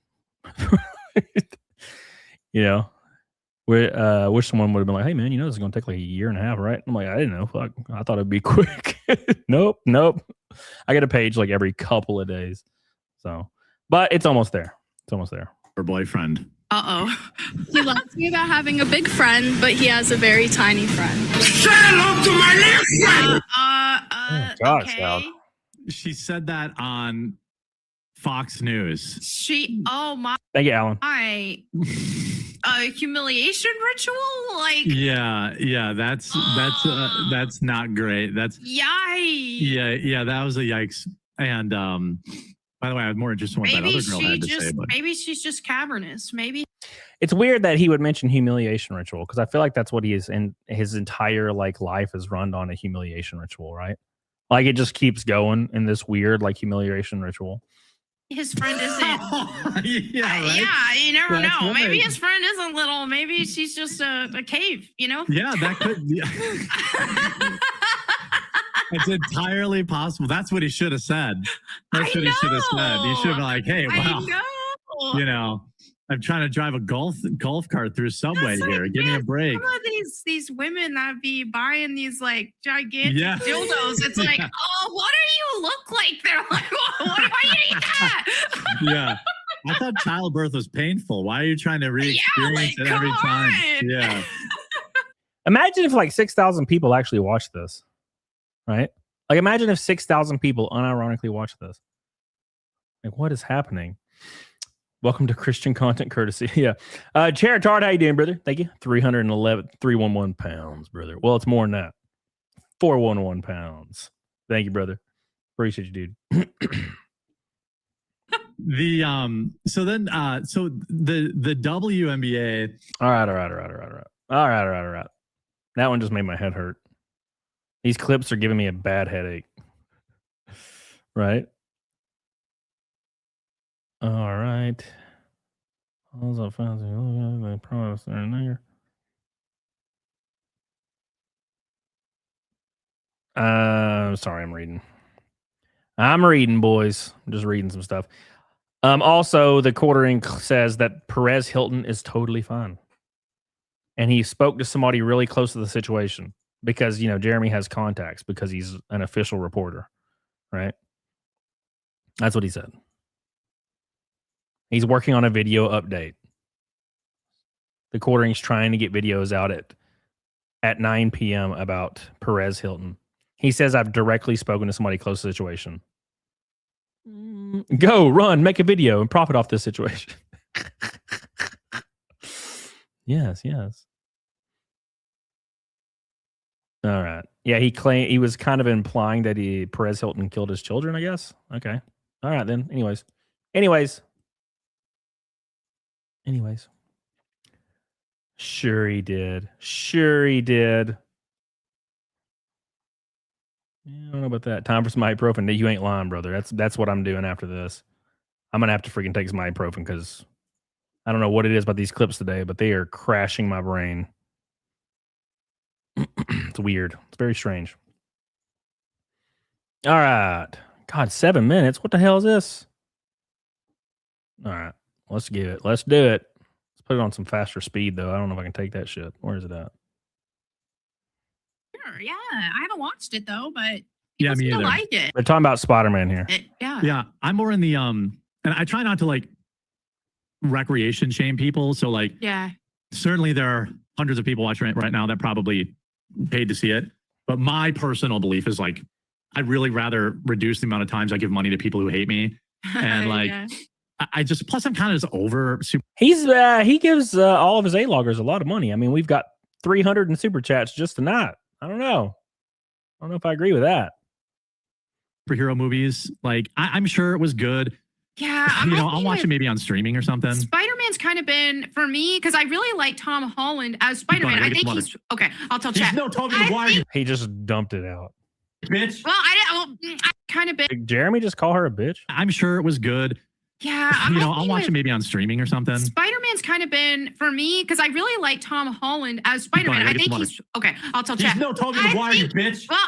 Wish someone would have been like, "Hey man, this is gonna take like a year and a half, right?" I'm like, I didn't know. Fuck, I thought it'd be quick. Nope. I get a page like every couple of days. So, but it's almost there. her boyfriend. He loves me about having a big friend, but he has a very tiny friend. Say hello to my little friend. Gosh, okay. Al. She said that on Fox News. Thank you, Alan. Humiliation ritual? Like, Yeah, that's not great. That's yikes. yeah, that was a yikes. And by the way, I was more interested in what that other girl had to say. But Maybe she's just cavernous. Maybe. It's weird that he would mention humiliation ritual because I feel like that's what he is in his entire life is run on a humiliation ritual, right? Like it just keeps going in this weird humiliation ritual. His friend isn't. yeah, right? Yeah, you never That's know. right. Maybe his friend isn't little. Maybe she's just a cave, Yeah, that could. Yeah. It's entirely possible. That's what he should have said. That's what he should have said. He should have been like, "Hey, wow, I know. I'm trying to drive a golf cart through Subway That's here. Give me a break." Some of these women that be buying these gigantic Yeah. dildos. It's like, oh, what do you look like? They're like, why do you eat that? Yeah. I thought childbirth was painful. Why are you trying to re-experience it every come time? on. Yeah. Imagine if 6,000 people actually watch this, right? Imagine if 6,000 people unironically watch this. What is happening? Welcome to Christian Content Courtesy. Yeah. Chair Tard, how you doing, brother? Thank you. 311 pounds, brother. Well, it's more than that. 411 pounds. Thank you, brother. Appreciate you, dude. The WNBA. All right. That one just made my head hurt. These clips are giving me a bad headache. Right? All right. Sorry, I'm reading, boys. I'm just reading some stuff. Also, the quartering says that Perez Hilton is totally fine. And he spoke to somebody really close to the situation because, Jeremy has contacts because he's an official reporter, right? That's what he said. He's working on a video update. The quartering's trying to get videos out at 9 p.m. about Perez Hilton. He says, I've directly spoken to somebody close to the situation. Go, run, make a video, and profit off this situation. Yes. All right. Yeah, he was kind of implying that Perez Hilton killed his children, I guess. Okay. All right, then. Anyways. Sure he did. Yeah, I don't know about that. Time for some ibuprofen. You ain't lying, brother. That's what I'm doing after this. I'm going to have to freaking take some ibuprofen because I don't know what it is about these clips today, but they are crashing my brain. It's weird. It's very strange. All right. God, 7 minutes. What the hell is this? All right. Let's do it. Let's put it on some faster speed, though. I don't know if I can take that shit. Where is it at? Sure, yeah. I haven't watched it though, but Yeah, people me still either. like it. They're talking about Spider-Man here. Yeah, I'm more in the and I try not to recreation shame people. So Yeah. certainly there are hundreds of people watching it right now that probably paid to see it. But my personal belief is like, I'd really rather reduce the amount of times I give money to people who hate me. And like, Yeah. I just, plus I'm kind of just over super. He gives all of his A-loggers a lot of money. I mean, we've got 300 in super chats just tonight. I don't know if I agree with that. Superhero movies. Like, I'm sure it was good. Yeah, I'll watch it maybe on streaming or something. Spider-Man's kind of been for me because I really like Tom Holland as Spider-Man. I think he's okay. I'll tell chat. No Tobey Maguire, He just dumped it out. bitch. Well, I kind of been. Did Jeremy just call her a bitch? I'm sure it was good. Yeah, I'll watch it maybe on streaming or something. Spider-Man's kind of been for me because I really like Tom Holland as Spider-Man. I think he's okay. I'll tell chat. No Tobey Maguire, bitch. Well,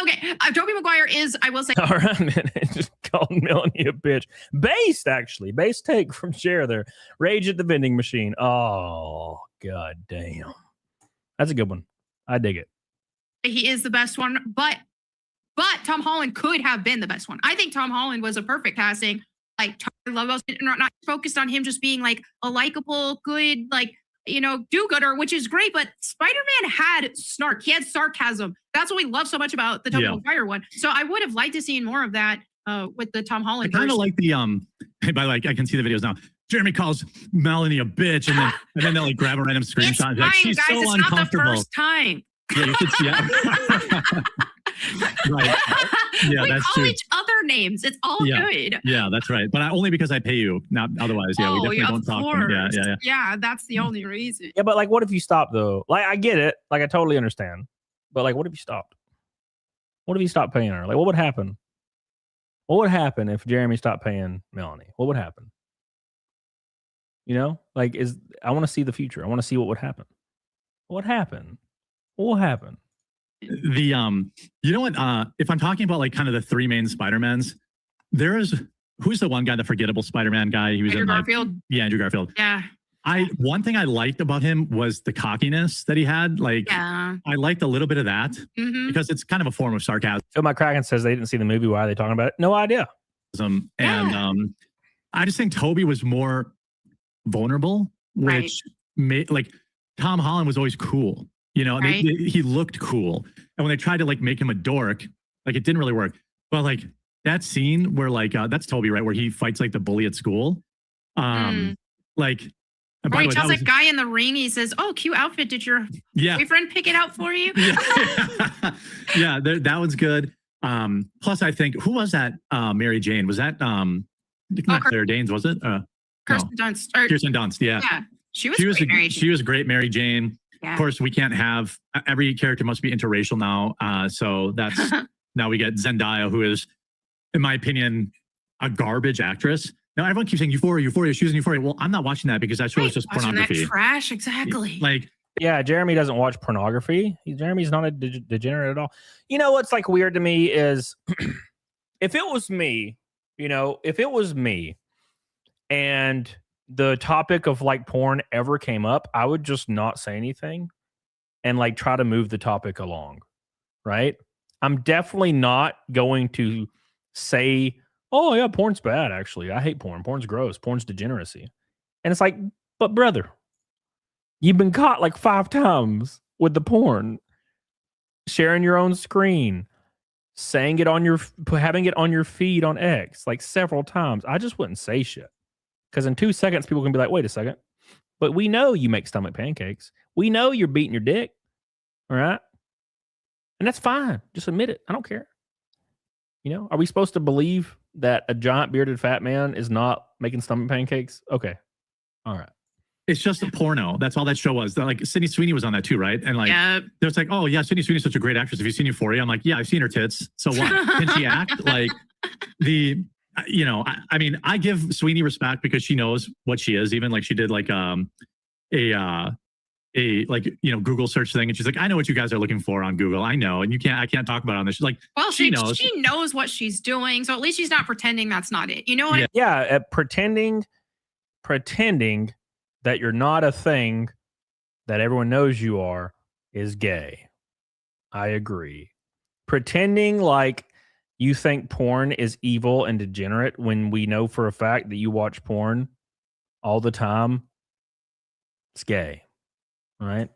okay. Tobey Maguire is, I will say. All right, man. Just called Melanie a bitch. Based, actually. Base take from Cher there. Rage at the vending machine. Oh, god damn. That's a good one. I dig it. He is the best one, but Tom Holland could have been the best one. I think Tom Holland was a perfect casting. Like, not focused on him just being like a likable, good, like, do-gooder, which is great. But Spider-Man had snark. He had sarcasm. That's what we love so much about the Tobey Maguire one. So I would have liked to see more of that with the Tom Holland. I kind of like the by like I can see the videos now. Jeremy calls Melanie a bitch, and then they'll like grab a random screenshot. It's Like, fine, she's guys. so It's uncomfortable. not the first time. Yeah, you should see. Right. Yeah, we that's call true. each other names. It's all good. Yeah, that's right. But only because I pay you. Not otherwise. Yeah, we definitely don't talk. Yeah, that's the only reason. Yeah, but like, what if you stopped though? Like, I get it. Like, I totally understand. But like, what if you stopped? What if you stopped paying her? Like, what would happen? What would happen if Jeremy stopped paying Melanie? What would happen? Like, I want to see the future. I want to see what would happen. What happened? What will happen? The if I'm talking about like kind of the three main Spider-Mans, who's the one guy, the forgettable Spider-Man guy? He was Andrew in Garfield. Andrew Garfield. Yeah. One thing I liked about him was the cockiness that he had. Like, I liked a little bit of that because it's kind of a form of sarcasm. Phil McCracken says they didn't see the movie. Why are they talking about it? No idea. And I just think Toby was more vulnerable, which made like Tom Holland was always cool. He looked cool. And when they tried to like make him a dork, like it didn't really work. But like that scene where like that's Toby, right? Where he fights like the bully at school. Like, or he tells a guy in the ring, he says, "Oh, cute outfit. Did your boyfriend pick it out for you?" Yeah, that one's good. Plus, I think who was that? Mary Jane, was that not Claire Danes? Was it? Kirsten Dunst. Kirsten Dunst. Yeah, she was a great Mary Jane. Yeah. Of course, we can't have every character must be interracial now. So that's now we get Zendaya, who is, in my opinion, a garbage actress. Now everyone keeps saying Euphoria. She was in Euphoria. Well, I'm not watching that because that show is just pornography. That trash, exactly. Like, yeah, Jeremy doesn't watch pornography. Jeremy's not a degenerate at all. What's like weird to me is if it was me, and the topic of like porn ever came up, I would just not say anything and like try to move the topic along. Right. I'm definitely not going to say, oh yeah, porn's bad. Actually, I hate porn. Porn's gross. Porn's degeneracy. And it's like, but brother, you've been caught like 5 times with the porn, sharing your own screen, saying it having it on your feed on X like several times. I just wouldn't say shit. Because in 2 seconds, people can be like, wait a second. But we know you make stomach pancakes. We know you're beating your dick. All right. And that's fine. Just admit it. I don't care. Are we supposed to believe that a giant bearded fat man is not making stomach pancakes? Okay. All right. It's just a porno. That's all that show was. Like Sydney Sweeney was on that too, right? And like, there's like, oh yeah, Sydney Sweeney's such a great actress. Have you seen Euphoria? I'm like, yeah, I've seen her tits. So what? Can she act? Like I mean, I give Sweeney respect because she knows what she is. Even like she did like Google search thing, and she's like, I know what you guys are looking for on Google. I know, and I can't talk about it on this. She's like, well, she knows what she's doing, so at least she's not pretending that's not it. You know what? Yeah, pretending that you're not a thing that everyone knows you are is gay. I agree. Pretending like you think porn is evil and degenerate when we know for a fact that you watch porn all the time, it's gay. All right.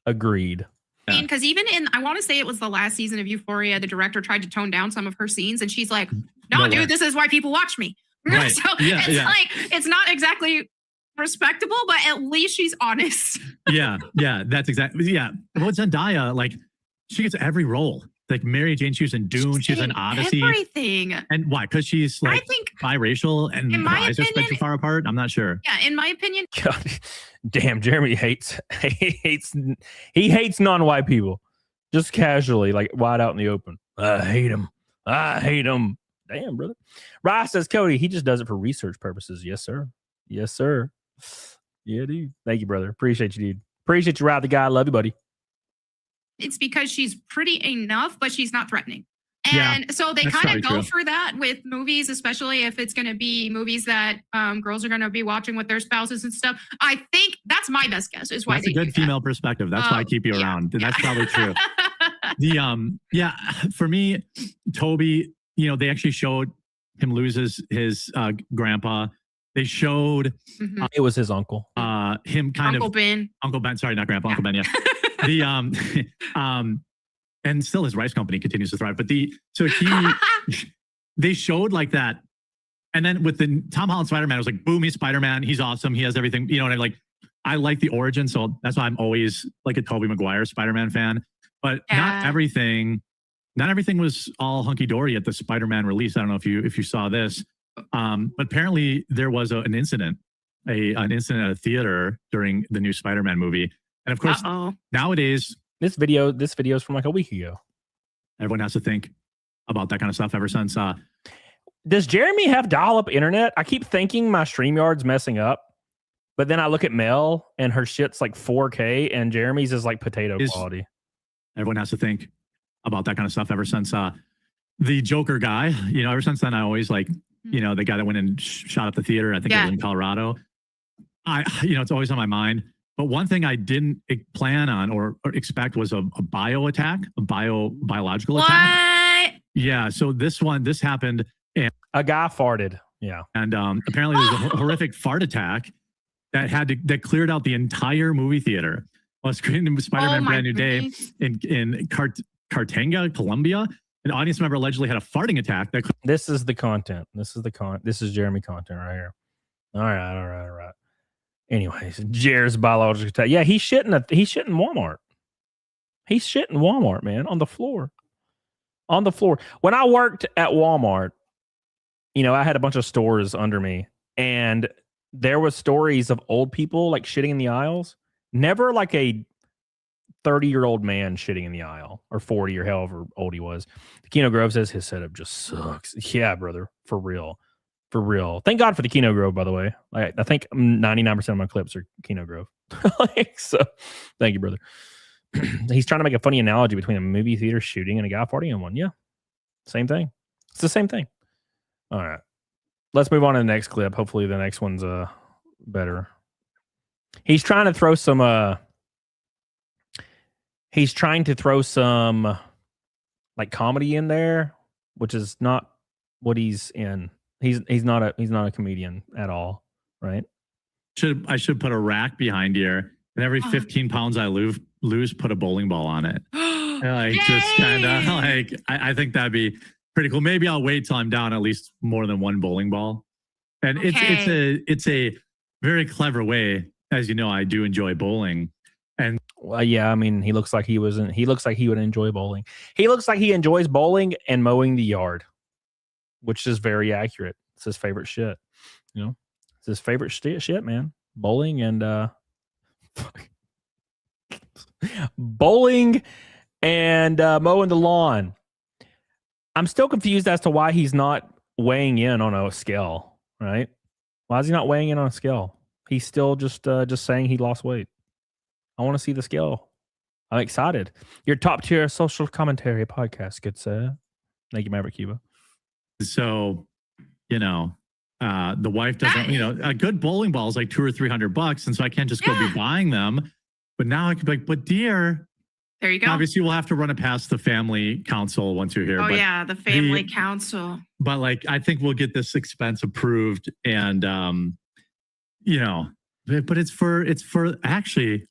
Agreed. Because even I want to say it was the last season of Euphoria, the director tried to tone down some of her scenes, and she's like, "No, dude, this is why people watch me." Right. So like it's not exactly respectable, but at least she's honest. Yeah, that's exactly. Yeah, well, Zendaya, like, she gets every role. Like Mary Jane, she was in Dune, she's in Odyssey. Everything. And why? Because she's like, I think, biracial and in her my eyes are opinion, split too far apart. I'm not sure. Yeah, in my opinion. God, damn, Jeremy hates non-white people. Just casually, like wide out in the open. I hate him. Damn, brother. Rye says, Cody, he just does it for research purposes. Yes, sir. Yeah, dude. Thank you, brother. Appreciate you, dude. Appreciate you, Rye the guy. Love you, buddy. It's because she's pretty enough, but she's not threatening. Yeah, And so they that's kind of probably go true. for that with movies, especially if it's going to be movies that girls are going to be watching with their spouses and stuff. I think that's my best guess is why That's they a good do female perspective. That's why I keep you yeah, around. And that's yeah. probably true. For me, Toby, they actually showed him lose his grandpa. They showed Mhm. It was his uncle. him kind Uncle of Ben. Uncle Ben. Sorry, not grandpa. Yeah. Uncle Ben. Yeah. And still his rice company continues to thrive. But they showed like that. And then with the Tom Holland Spider-Man, it was like, boom, he's Spider-Man. He's awesome. He has everything. And I like the origin. So that's why I'm always like a Tobey Maguire Spider-Man fan. But not everything was all hunky-dory at the Spider-Man release. I don't know if you saw this. But apparently there was an incident at a theater during the new Spider-Man movie. And of course, nowadays, This video is from like a week ago. everyone has to think about that kind of stuff ever since. Does Jeremy have dial-up internet? I keep thinking my StreamYard's messing up, but then I look at Mel and her shit's like 4K and Jeremy's is like potato quality. Everyone has to think about that kind of stuff ever since the Joker guy. Ever since then, I always the guy that went and shot up the theater. I think it was in Colorado. It's always on my mind. But one thing I didn't plan on or expect was a bio attack, biological attack. Yeah. So this happened. And a guy farted. Yeah. And apparently there was a horrific fart attack that cleared out the entire movie theater. While screening Spider-Man Brand New Day in Cartagena, Colombia. An audience member allegedly had a farting attack. This is the content. This is Jeremy content right here. All right. Anyways, Jer's biological attack. Yeah, he's shitting Walmart. He's shitting Walmart, man, on the floor. On the floor. When I worked at Walmart, I had a bunch of stores under me, and there was stories of old people like shitting in the aisles. Never like a 30-year-old man shitting in the aisle, or 40 or however old he was. Kino Grove says his setup just sucks. Yeah, brother, for real. Thank God for the Kino Grove, by the way. I think 99% of my clips are Kino Grove. So, thank you, brother. He's trying to make a funny analogy between a movie theater shooting and a guy farting in one. Yeah, same thing. It's the same thing. All right, let's move on to the next clip. Hopefully, the next one's better. He's trying to throw some. He's trying to throw some like comedy in there, which is not what he's in. He's not a comedian at all, right? I should put a rack behind here, and every 15 pounds I lose, put a bowling ball on it. Just kind of I think that'd be pretty cool. Maybe I'll wait till I'm down at least more than one bowling ball. And it's a very clever way, as you know. I do enjoy bowling. And yeah, I mean, he looks like he would enjoy bowling. He looks like he enjoys bowling and mowing the yard, which is very accurate. It's his favorite shit. It's his favorite shit, man. Bowling and mowing the lawn. I'm still confused as to why he's not weighing in on a scale, right? Why is he not weighing in on a scale? He's still just saying he lost weight. I want to see the scale. I'm excited. Your top tier social commentary podcast, good sir. Thank you, Maverick Cuba. So, the wife doesn't, a good bowling ball is like $200 or $300. And so I can't just go be buying them. But now I could be like, but dear, there you go. Obviously we'll have to run it past the family council once you're here. Oh, yeah. The family council. But I think we'll get this expense approved, and, but it's for actually,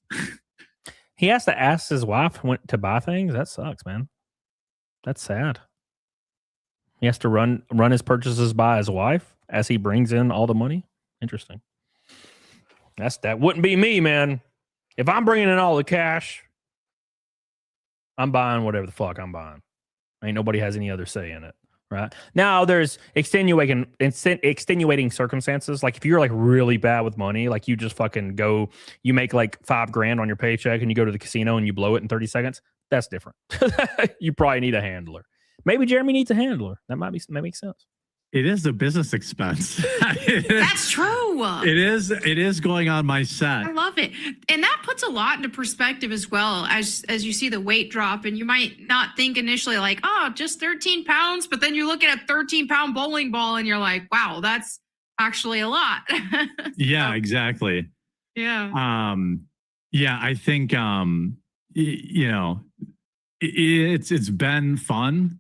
He has to ask his wife to buy things. That sucks, man. That's sad. He has to run his purchases by his wife as he brings in all the money. Interesting. That wouldn't be me, man. If I'm bringing in all the cash, I'm buying whatever the fuck I'm buying. Ain't nobody has any other say in it, right? Now there's extenuating circumstances. Like if you're like really bad with money, like you just fucking go, you make like $5,000 on your paycheck and you go to the casino and you blow it in 30 seconds. That's different. You probably need a handler. Maybe Jeremy needs a handler. That might make sense. It is a business expense. That's true. It is going on my set. I love it. And that puts a lot into perspective as well as you see the weight drop. And you might not think initially like, oh, just 13 pounds. But then you look at a 13-pound bowling ball and you're like, wow, that's actually a lot. Yeah, exactly. Yeah. Yeah, I think, it's been fun.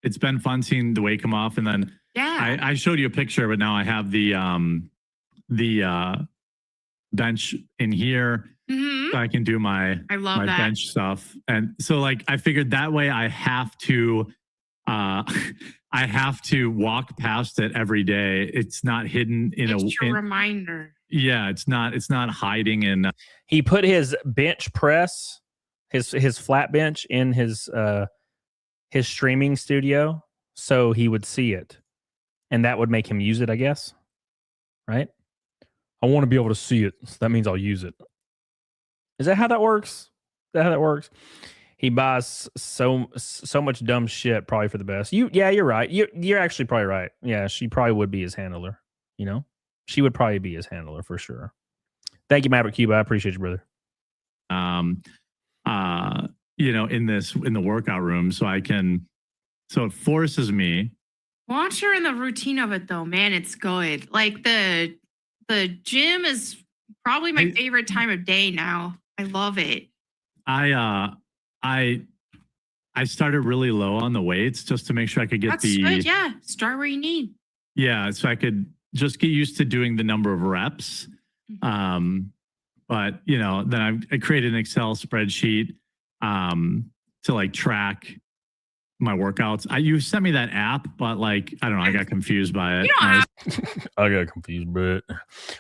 It's been fun seeing the weight come off, and then I showed you a picture, but now I have the bench in here, so I can do my bench stuff. And so, like, I figured that way I have to walk past it every day. It's not hidden in a reminder. Yeah, it's not hiding in. He put his bench press, his flat bench in his streaming studio so he would see it, and that would make him use it, I guess. Right? I want to be able to see it, so that means I'll use it. Is that how that works? Is that how that works? He buys so much dumb shit probably for the best. You're right. You're actually probably right. Yeah, she probably would be his handler, you know? She would probably be his handler for sure. Thank you, Maverick Cuba. I appreciate you, brother. In the workout room, so it forces me. Once you're in the routine of it though, man, it's good. Like the gym is probably my favorite time of day now. I love it. I started really low on the weights just to make sure I could get That's good, yeah. Start where you need. Yeah, so I could just get used to doing the number of reps. But then I created an Excel spreadsheet to like track my workouts. You sent me that app, but like, I don't know, I got confused by it. I got confused, but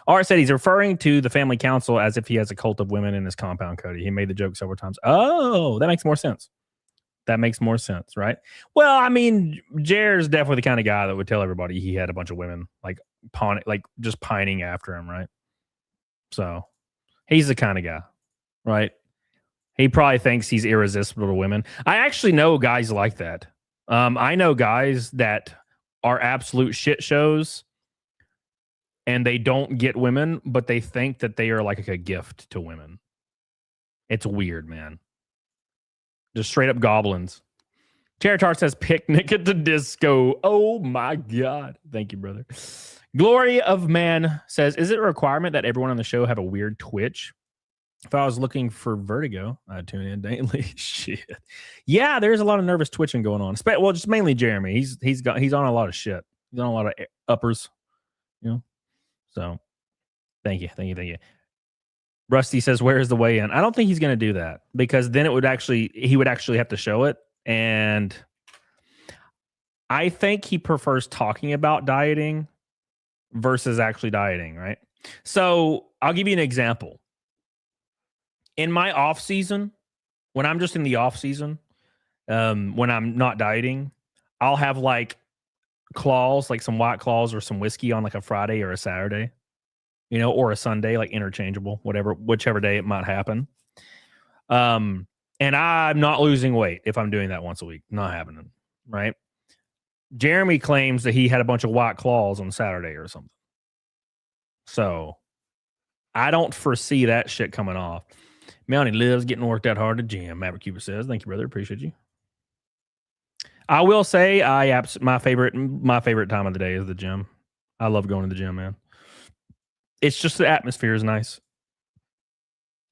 Art said he's referring to the family council as if he has a cult of women in his compound, Cody. He made the joke several times. Oh, that makes more sense. That makes more sense, right? Well, I mean, Jer's definitely the kind of guy that would tell everybody he had a bunch of women just pining after him, right? So he's the kind of guy, right? He probably thinks he's irresistible to women. I actually know guys like that. I know guys that are absolute shit shows and they don't get women, but they think that they are like a gift to women. It's weird, man. Just straight up goblins. Territar says picnic at the disco. Oh my God. Thank you, brother. Glory of Man says, is it a requirement that everyone on the show have a weird twitch? If I was looking for vertigo, I'd tune in daily. Shit. Yeah, there's a lot of nervous twitching going on. Well, just mainly Jeremy. He's on a lot of shit. He's on a lot of uppers, you know. So, thank you. Rusty says, "Where is the weigh-in?" I don't think he's going to do that because then he would actually have to show it, and I think he prefers talking about dieting versus actually dieting, right? So, I'll give you an example. In my off season, when I'm just in the off season, when I'm not dieting, I'll have like claws, like some white claws or some whiskey on like a Friday or a Saturday, you know, or a Sunday, like interchangeable, whichever day it might happen. And I'm not losing weight if I'm doing that once a week. Not happening, right? Jeremy claims that he had a bunch of white claws on Saturday or something. So I don't foresee that shit coming off. Mountie lives getting worked out hard at the gym. Maverick Cuba says, "Thank you, brother. Appreciate you." I will say, my favorite time of the day is the gym. I love going to the gym, man. It's just the atmosphere is nice.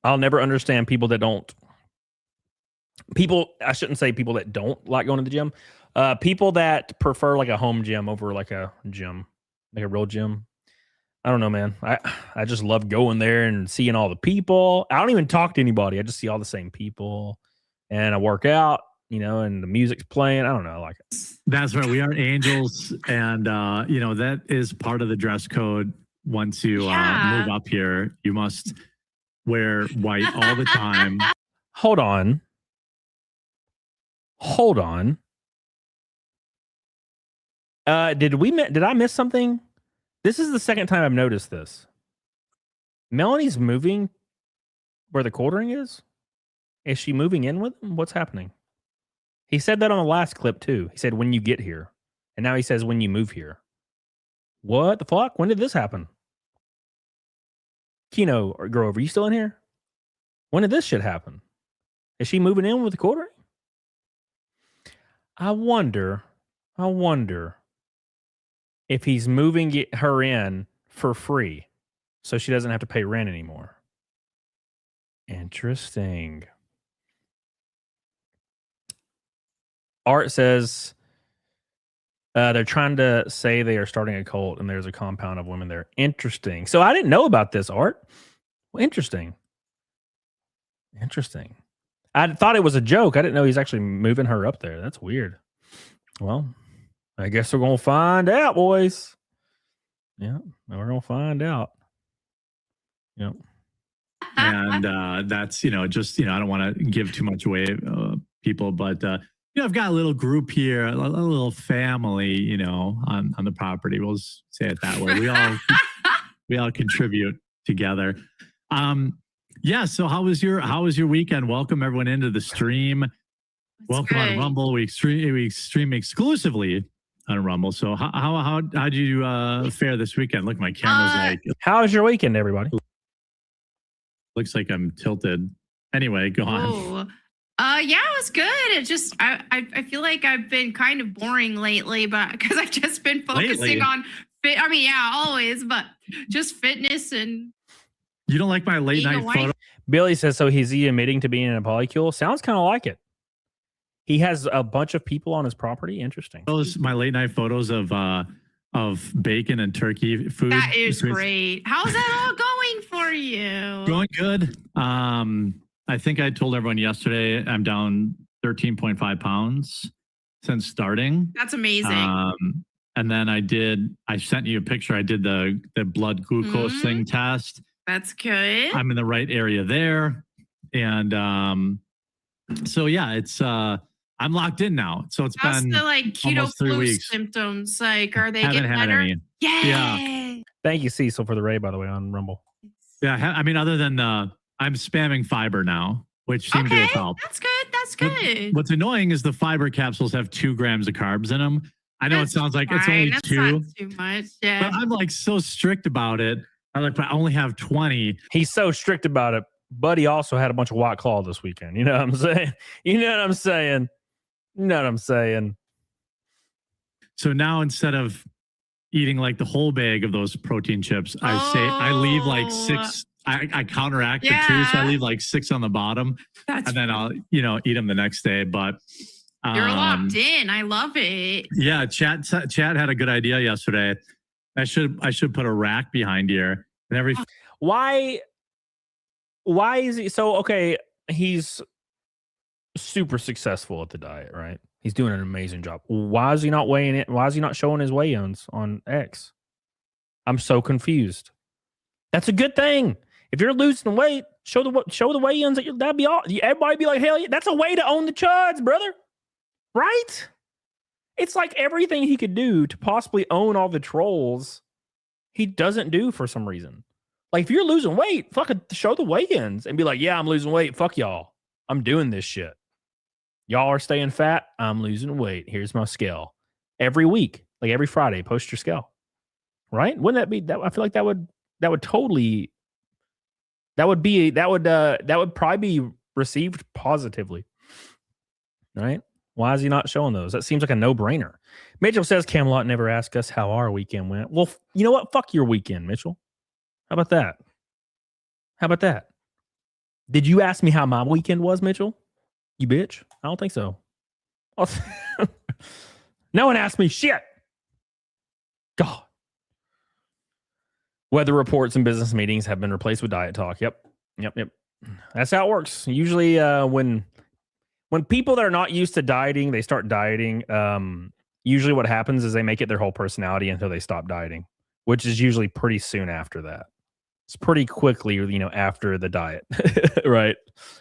I'll never understand people that don't. I shouldn't say people that don't like going to the gym. People that prefer like a home gym over like a gym, like a real gym. I don't know, man. I just love going there and seeing all the people. I don't even talk to anybody. I just see all the same people, and I work out, and the music's playing. I don't know. I like it. That's right. We are angels, and that is part of the dress code. Once you move up here, you must wear white all the time. Hold on. Did I miss something? This is the second time I've noticed this. Melanie's moving where the quartering is? Is she moving in with him? What's happening? He said that on the last clip too. He said when you get here. And now he says when you move here. What the fuck? When did this happen? Kino or Grover, you still in here? When did this shit happen? Is she moving in with the quartering? I wonder if he's moving her in for free so she doesn't have to pay rent anymore. Interesting. Art says they're trying to say they are starting a cult and there's a compound of women there. Interesting. So I didn't know about this, Art. Well, interesting. I thought it was a joke. I didn't know he's actually moving her up there. That's weird. Well, I guess we're going to find out, boys. Yeah, we're going to find out. Yep. And that's, just, I don't want to give too much away, people, but, I've got a little group here, a little family, on the property. We'll say it that way. We all contribute together. Yeah. So how was your weekend? Welcome everyone into the stream. Welcome on Rumble. We stream exclusively on Rumble. So how'd you fare this weekend? Look, my camera's how was your weekend, everybody? Looks like I'm tilted. Anyway, go on. Yeah, it was good. It just I feel like I've been kind of boring lately, but because I've just been focusing on fit. I mean, yeah, always, but just fitness and. You don't like my late night photo? Billy says so. He's admitting to being in a polycule. Sounds kind of like it. He has a bunch of people on his property. Interesting. Those my late night photos of bacon and turkey food. That is great. How's that all going for you? Going good. I think I told everyone yesterday I'm down 13.5 pounds since starting. That's amazing. And then I sent you a picture. I did the blood glucose thing test. That's good. I'm in the right area there. And so yeah, it's I'm locked in now. So it's How's been the keto almost 3 flu weeks. symptoms? Are they Haven't getting had better? any. Yay! Yeah. Thank you, Cecil, for the raid, by the way, on Rumble. Yeah, I mean, other than I'm spamming fiber now, which seems to have helped. That's good. What's annoying is the fiber capsules have 2 grams of carbs in them. I know it sounds like it's fine. only That's 2. not too much. Yeah. But I'm so strict about it. I only have 20. He's so strict about it, but he also had a bunch of White Claw this weekend. You know what I'm saying? So now instead of eating the whole bag of those protein chips, I leave 6. I counteract the 2, so I leave 6 on the bottom, and then I'll eat them the next day. But you're locked in. I love it. Yeah, chat had a good idea yesterday. I should put a rack behind here and why is he so okay? He's super successful at the diet, right? He's doing an amazing job. Why is he not weighing it? Why is he not showing his weigh-ins on X? I'm so confused. That's a good thing. If you're losing weight, show the weigh-ins. That'd be all. Everybody be like, hell yeah, that's a way to own the chuds, brother. Right? It's like everything he could do to possibly own all the trolls, he doesn't do for some reason. If you're losing weight, fucking show the weigh-ins and be like, yeah, I'm losing weight. Fuck y'all. I'm doing this shit. Y'all are staying fat. I'm losing weight. Here's my scale. Every week, every Friday, post your scale. Right? Wouldn't that be that? I feel like that would probably be received positively. Right? Why is he not showing those? That seems like a no-brainer. Mitchell says Camelot never asked us how our weekend went. Well, you know what? Fuck your weekend, Mitchell. How about that? Did you ask me how my weekend was, Mitchell? You bitch. I don't think so. No one asked me shit. God. Weather reports and business meetings have been replaced with diet talk. Yep. That's how it works. Usually when people that are not used to dieting, they start dieting. Usually what happens is they make it their whole personality until they stop dieting, which is usually pretty soon after that. It's pretty quickly, after the diet, right?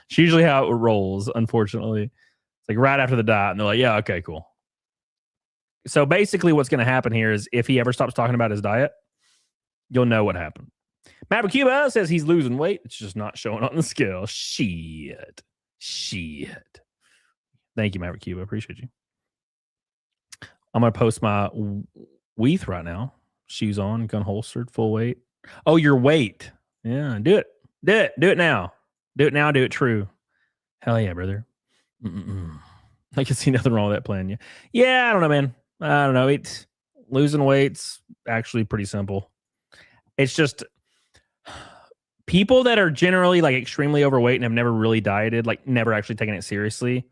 It's usually how it rolls, unfortunately. It's like right after the diet, and they're like, yeah, okay, cool. So basically what's going to happen here is if he ever stops talking about his diet, you'll know what happened. Maverick Cuba says he's losing weight. It's just not showing on the scale. Shit. Thank you, Maverick Cuba. Appreciate you. I'm going to post my Weath right now. Shoes on, gun holstered, full weight. Oh, your weight. Yeah, do it. Do it now. Do it now. Do it true. Hell yeah, brother. I can see nothing wrong with that plan. Yeah, I don't know, man. I don't know. It's losing weight's actually pretty simple. It's just people that are generally like extremely overweight and have never really dieted, like never actually taken it seriously.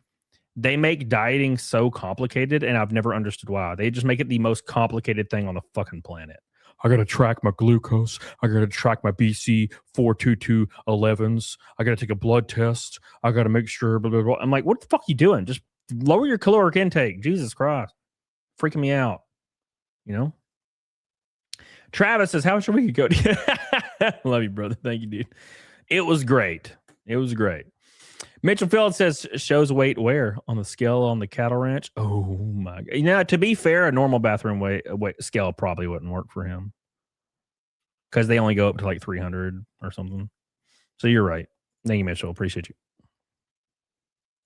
They make dieting so complicated, and I've never understood why. They just make it the most complicated thing on the fucking planet. I got to track my glucose. I got to track my BC 42211s. I got to take a blood test. I got to make sure, blah, blah, blah. I'm like, what the fuck are you doing? Just lower your caloric intake. Jesus Christ. Freaking me out. Travis says, how should we go? Love you, brother. Thank you, dude. It was great. Mitchell Field says, shows weight where? On the scale on the cattle ranch? Oh, my God. To be fair, a normal bathroom weight scale probably wouldn't work for him because they only go up to like 300 or something. So you're right. Thank you, Mitchell. Appreciate you.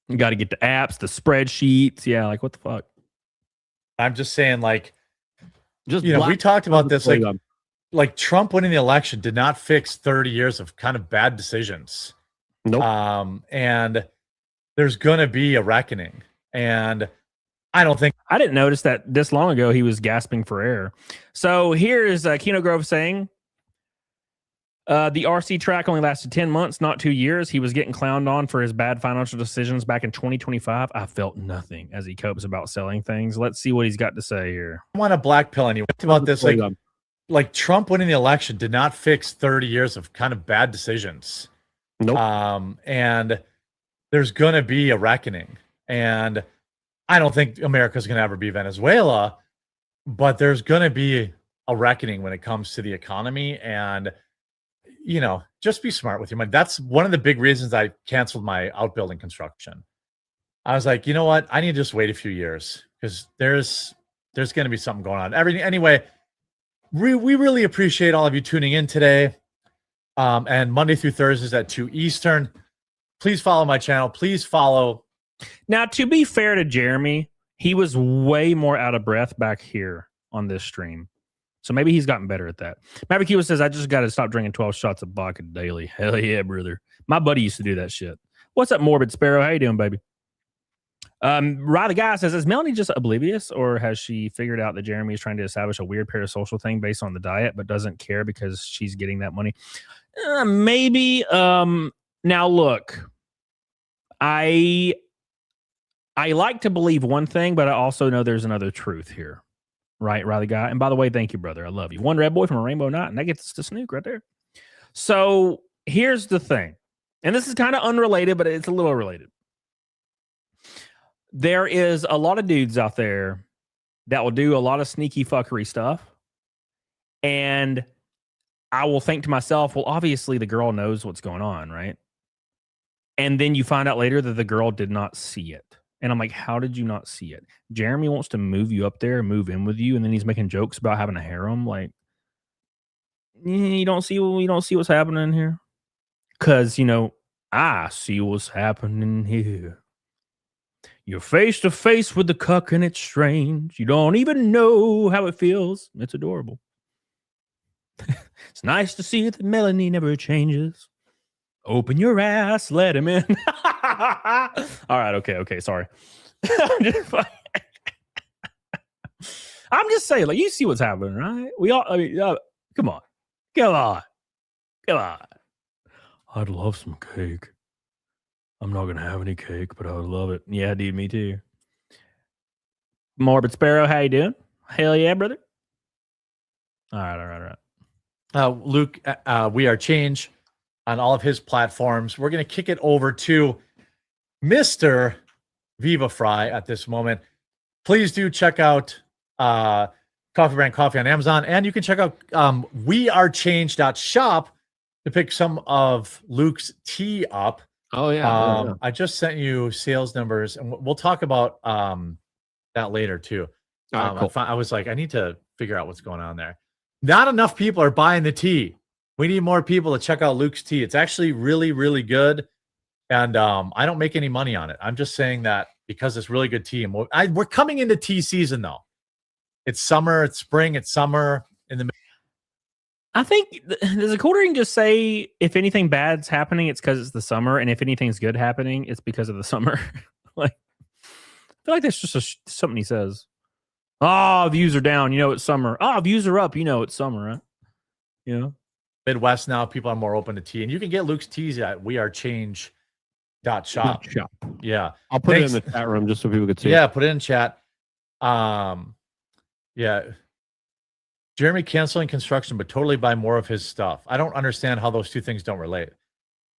You got to get the apps, the spreadsheets. Yeah, like what the fuck? I'm just saying, like, we talked about this, like Trump winning the election did not fix 30 years of kind of bad decisions. Nope. And there's going to be a reckoning. And I didn't notice that this long ago he was gasping for air. So here is Keno Grove saying, the RC track only lasted 10 months, not 2 years. He was getting clowned on for his bad financial decisions back in 2025. I felt nothing as he copes about selling things. Let's see what he's got to say here. I want a black pill. And you talked about this, like Trump winning the election did not fix 30 years of kind of bad decisions. Nope. And there's going to be a reckoning. And I don't think America's going to ever be Venezuela, but there's going to be a reckoning when it comes to the economy. And, just be smart with your money. That's one of the big reasons I canceled my outbuilding construction. I was like, you know what? I need to just wait a few years because there's going to be something going on. Anyway, we really appreciate all of you tuning in today. And Monday through Thursdays at 2 Eastern. Please follow my channel. Please follow. Now, to be fair to Jeremy, he was way more out of breath back here on this stream. So maybe he's gotten better at that. Maverick Cuba says, I just got to stop drinking 12 shots of vodka daily. Hell yeah, brother. My buddy used to do that shit. What's up, Morbid Sparrow? How you doing, baby? Riley Guy says, is Melanie just oblivious, or has she figured out that Jeremy is trying to establish a weird parasocial thing based on the diet, but doesn't care because she's getting that money? Maybe. Now look, I like to believe one thing, but I also know there's another truth here. Right, Riley Guy? And by the way, thank you, brother. I love you. One red boy from a rainbow knot, and that gets us to Snook right there. So here's the thing. And this is kind of unrelated, but it's a little related. There is a lot of dudes out there that will do a lot of sneaky fuckery stuff. And I will think to myself, well, obviously the girl knows what's going on, right? And then you find out later that the girl did not see it. And I'm like, how did you not see it? Jeremy wants to move you up there and move in with you, and then he's making jokes about having a harem. Like, you don't see what's happening here? Because, I see what's happening here. You're face to face with the cuck and it's strange. You don't even know how it feels. It's adorable. It's nice to see that Melanie never changes. Open your ass, let him in. All right, okay, sorry. I'm just saying, like, you see what's happening, right? We all, come on. I'd love some cake. I'm not gonna have any cake, but I would love it. Yeah, dude, me too. Morbid Sparrow, how you doing? Hell yeah, brother. All right. Luke, We Are Change on all of his platforms. We're going to kick it over to Mr. Viva Fry at this moment. Please do check out Coffee Brand Coffee on Amazon, and you can check out wearechange.shop to pick some of Luke's tea up. Oh yeah. I just sent you sales numbers, and we'll talk about that later too. All right, cool. I was like, I need to figure out what's going on there. Not enough people are buying the tea. We need more people to check out Luke's tea. It's actually really, really good, and I don't make any money on it. I'm just saying that because it's really good tea. And we're coming into tea season though. It's summer, it's spring, it's summer in the. I think does the quartering just say if anything bad's happening, it's because it's the summer, and if anything's good happening, it's because of the summer. Like, I feel like that's just something he says. Oh, views are down. You know it's summer. Oh, views are up. You know it's summer, right? You know, Midwest now, people are more open to tea, and you can get Luke's teas at wearechange.shop. Yeah, I'll put it in the chat room just so people could see. Yeah, put it in chat. Yeah. Jeremy canceling construction, but totally buy more of his stuff. I don't understand how those two things don't relate.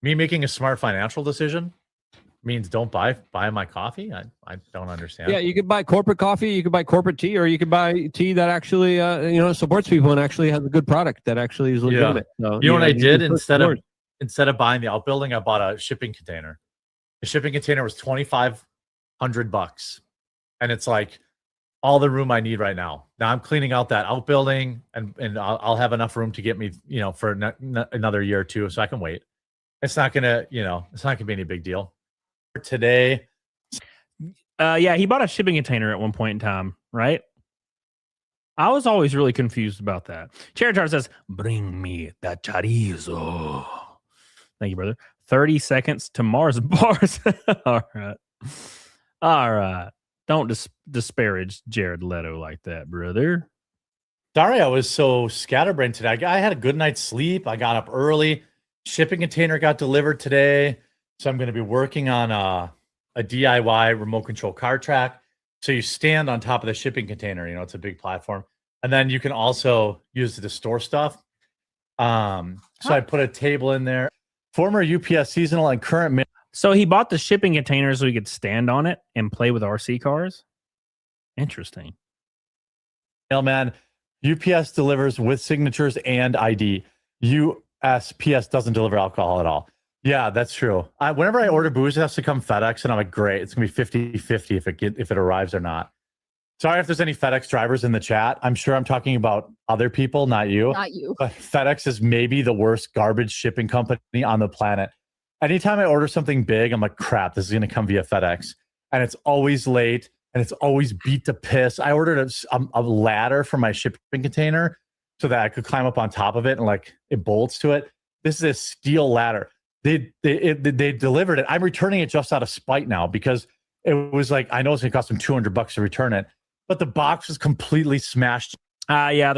Me making a smart financial decision means don't buy my coffee. I don't understand. Yeah, you could buy corporate coffee, you could buy corporate tea, or you could buy tea that actually supports people and actually has a good product that actually is legitimate. So, you know what I did instead of buying the outbuilding, I bought a shipping container. The shipping container was $2,500, and it's like all the room I need right now. Now I'm cleaning out that outbuilding, and I'll have enough room to get me, for another year or two, so I can wait. It's not gonna be any big deal. Today, yeah, he bought a shipping container at one point in time, right? I was always really confused about that. Cheritar says, "Bring me the chorizo." Thank you, brother. 30 seconds to Mars bars. All right. Don't disparage Jared Leto like that, brother. Sorry, I was so scatterbrained today. I had a good night's sleep. I got up early. Shipping container got delivered today. So I'm going to be working on a DIY remote control car track. So you stand on top of the shipping container. It's a big platform. And then you can also use it to store stuff. So I put a table in there. Former UPS seasonal and current. So he bought the shipping container so he could stand on it and play with RC cars? Interesting. Mailman, UPS delivers with signatures and ID. USPS doesn't deliver alcohol at all. Yeah, that's true. Whenever I order booze, it has to come FedEx, and I'm like, great. It's going to be 50-50 if it arrives or not. Sorry if there's any FedEx drivers in the chat. I'm sure I'm talking about other people, not you. Not you. But FedEx is maybe the worst garbage shipping company on the planet. Anytime I order something big, I'm like, crap, this is going to come via FedEx. And it's always late, and it's always beat to piss. I ordered a ladder for my shipping container so that I could climb up on top of it, and it bolts to it. This is a steel ladder. They delivered it. I'm returning it just out of spite now because it was like, I know it's going to cost them $200 to return it, but the box was completely smashed. Yeah.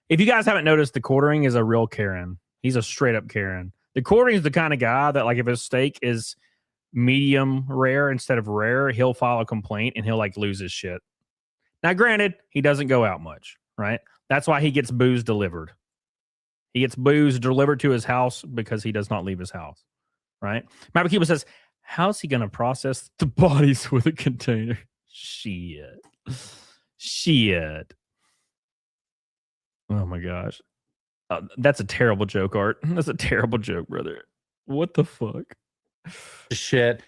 If you guys haven't noticed, the quartering is a real Karen. He's a straight up Karen. The quartering is the kind of guy that, if his steak is medium rare instead of rare, he'll file a complaint and he'll lose his shit. Now, granted, he doesn't go out much, right? That's why he gets booze delivered. He gets booze delivered to his house because he does not leave his house, right? Mabakiba says, how's he going to process the bodies with a container? Shit. Oh, my gosh. That's a terrible joke, Art. That's a terrible joke, brother. What the fuck? Shit.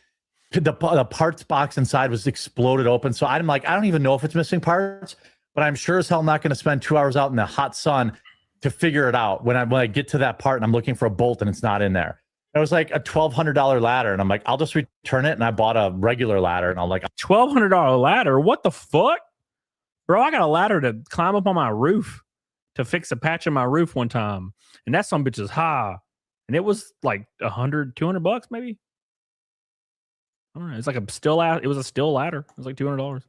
The parts box inside was exploded open. So I'm like, I don't even know if it's missing parts, but I'm sure as hell not going to spend 2 hours out in the hot sun to figure it out when I get to that part and I'm looking for a bolt and it's not in there. It was like a $1,200 ladder, and I'm like, I'll just return it. And I bought a regular ladder, and I'm like, $1,200 ladder? What the fuck? Bro, I got a ladder to climb up on my roof to fix a patch in my roof one time. And that some bitch is high. And it was like $200 maybe. All right. It's like a steel ladder. It was a steel ladder. It was like $200.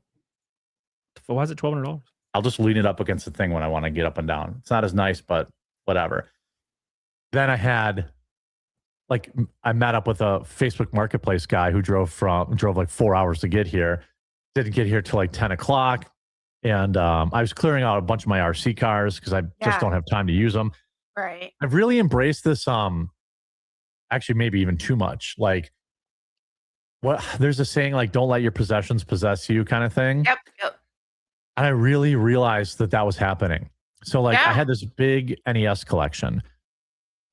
Why is it $1,200? I'll just lean it up against the thing when I want to get up and down. It's not as nice, but whatever. Then I met up with a Facebook Marketplace guy who drove like 4 hours to get here. Didn't get here till like 10 o'clock. And I was clearing out a bunch of my RC cars because I just don't have time to use them. Right. I've really embraced this. Actually, maybe even too much. Like, what? There's a saying like, "Don't let your possessions possess you," kind of thing. Yep. Yep. And I really realized that was happening. So, like, I had this big NES collection.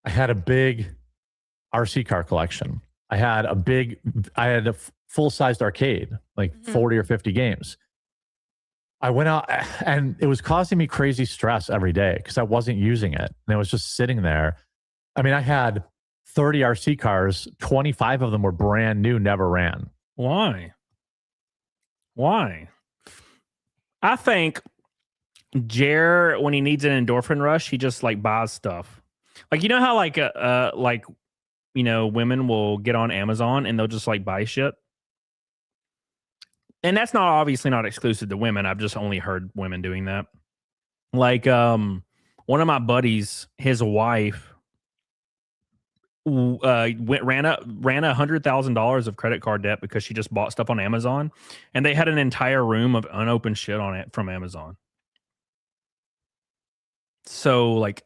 I had a big RC car collection. I had a full-sized arcade, like 40 or 50 games. I went out and it was causing me crazy stress every day because I wasn't using it. And it was just sitting there. I mean, I had 30 RC cars, 25 of them were brand new, never ran. Why? I think Jer, when he needs an endorphin rush, he just like buys stuff. Like, you know how like women will get on Amazon and they'll just like buy shit. And that's not obviously not exclusive to women. I've just only heard women doing that. Like one of my buddies, his wife ran $100,000 of credit card debt because she just bought stuff on Amazon, and they had an entire room of unopened shit on it from Amazon. So like,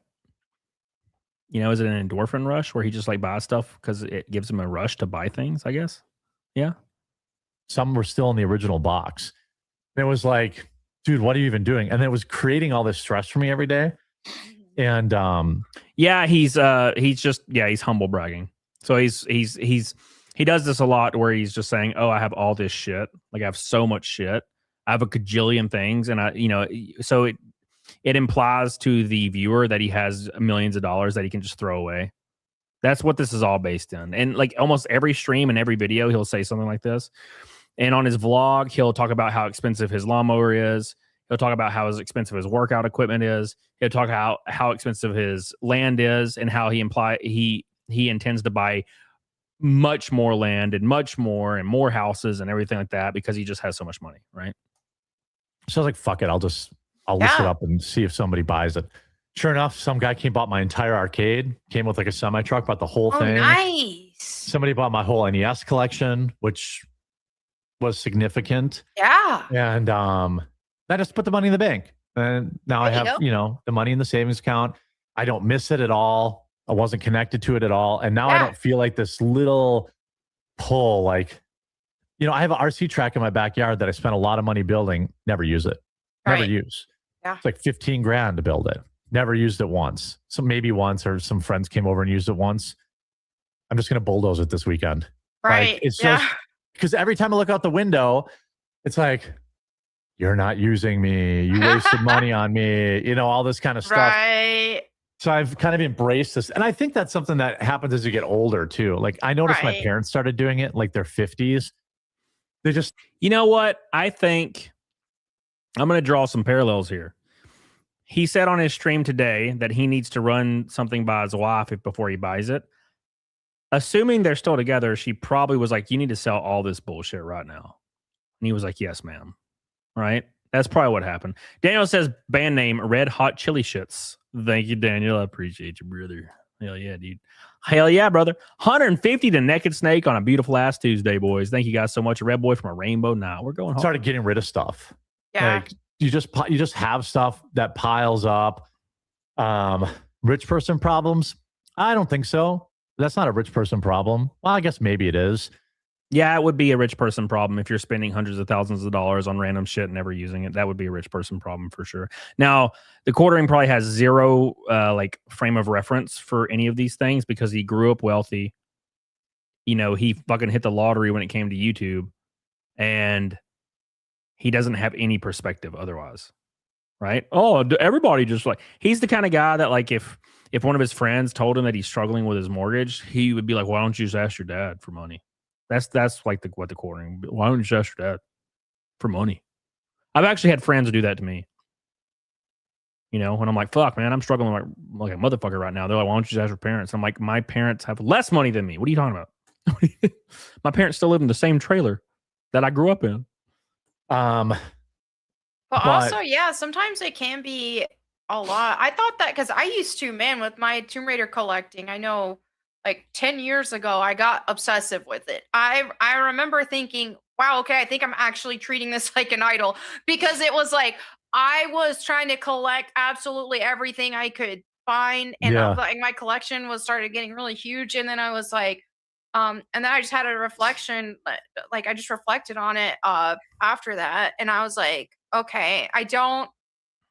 is it an endorphin rush where he just like buys stuff because it gives him a rush to buy things, I guess? Yeah. Some were still in the original box. And it was like, dude, what are you even doing? And it was creating all this stress for me every day. And he's humble bragging. So he does this a lot where he's just saying, "Oh, I have all this shit. Like I have so much shit. I have a cajillion things." And so it implies to the viewer that he has millions of dollars that he can just throw away. That's what this is all based in. And like almost every stream and every video, he'll say something like this. And on his vlog, he'll talk about how expensive his lawnmower is. He'll talk about how expensive his workout equipment is. He'll talk how expensive his land is, and how he intends to buy much more land and more houses and everything like that because he just has so much money, right? So I was like, fuck it, I'll list it up and see if somebody buys it. Sure enough, some guy bought my entire arcade, came with like a semi-truck, bought the whole thing. Nice. Somebody bought my whole NES collection, which was significant. Yeah. And I just put the money in the bank. And now I have, the money in the savings account. I don't miss it at all. I wasn't connected to it at all. And now I don't feel like this little pull. Like, I have an RC track in my backyard that I spent a lot of money building, never use it. Never use. Yeah. It's like $15,000 to build it. Never used it once. So maybe once, or some friends came over and used it once. I'm just going to bulldoze it this weekend. Right. Like, it's just because every time I look out the window, it's like, you're not using me. You wasted money on me. All this kind of stuff. Right. So I've kind of embraced this. And I think that's something that happens as you get older too. Like I noticed my parents started doing it, like their 50s. They just, you know what? I think I'm going to draw some parallels here. He said on his stream today that he needs to run something by his wife before he buys it. Assuming they're still together, she probably was like, "You need to sell all this bullshit right now." And he was like, "Yes, ma'am." Right? That's probably what happened. Daniel says band name Red Hot Chili Shits. Thank you, Daniel. I appreciate you, brother. Hell yeah, dude. Hell yeah, brother. 150 to Naked Snake on a beautiful ass Tuesday, boys. Thank you guys so much. A Red Boy from a Rainbow. Nah, we're going home. Started getting rid of stuff. Yeah. Like you just have stuff that piles up. Rich person problems? I don't think so. That's not a rich person problem. Well, I guess maybe it is. Yeah, it would be a rich person problem if you're spending hundreds of thousands of dollars on random shit and never using it. That would be a rich person problem for sure. Now, TheQuartering probably has zero like frame of reference for any of these things because he grew up wealthy. He fucking hit the lottery when it came to YouTube, and he doesn't have any perspective otherwise. Right? Oh, everybody just like, he's the kind of guy that like if one of his friends told him that he's struggling with his mortgage, he would be like, "Why don't you just ask your dad for money?" That's like what TheQuartering. Why don't you just ask your dad for money? I've actually had friends do that to me. When I'm like, "Fuck, man, I'm struggling like a motherfucker right now." They're like, "Why don't you just ask your parents?" I'm like, "My parents have less money than me. What are you talking about?" My parents still live in the same trailer that I grew up in. But also, sometimes it can be a lot. I thought that because I used to, man, with my Tomb Raider collecting, I know like 10 years ago, I got obsessive with it. I remember thinking, wow, okay, I think I'm actually treating this like an idol, because it was like I was trying to collect absolutely everything I could fine. And Yeah. like my collection was started getting really huge. And then I was like, and then I just had a reflection, like I just reflected on it after that. And I was like, okay, I don't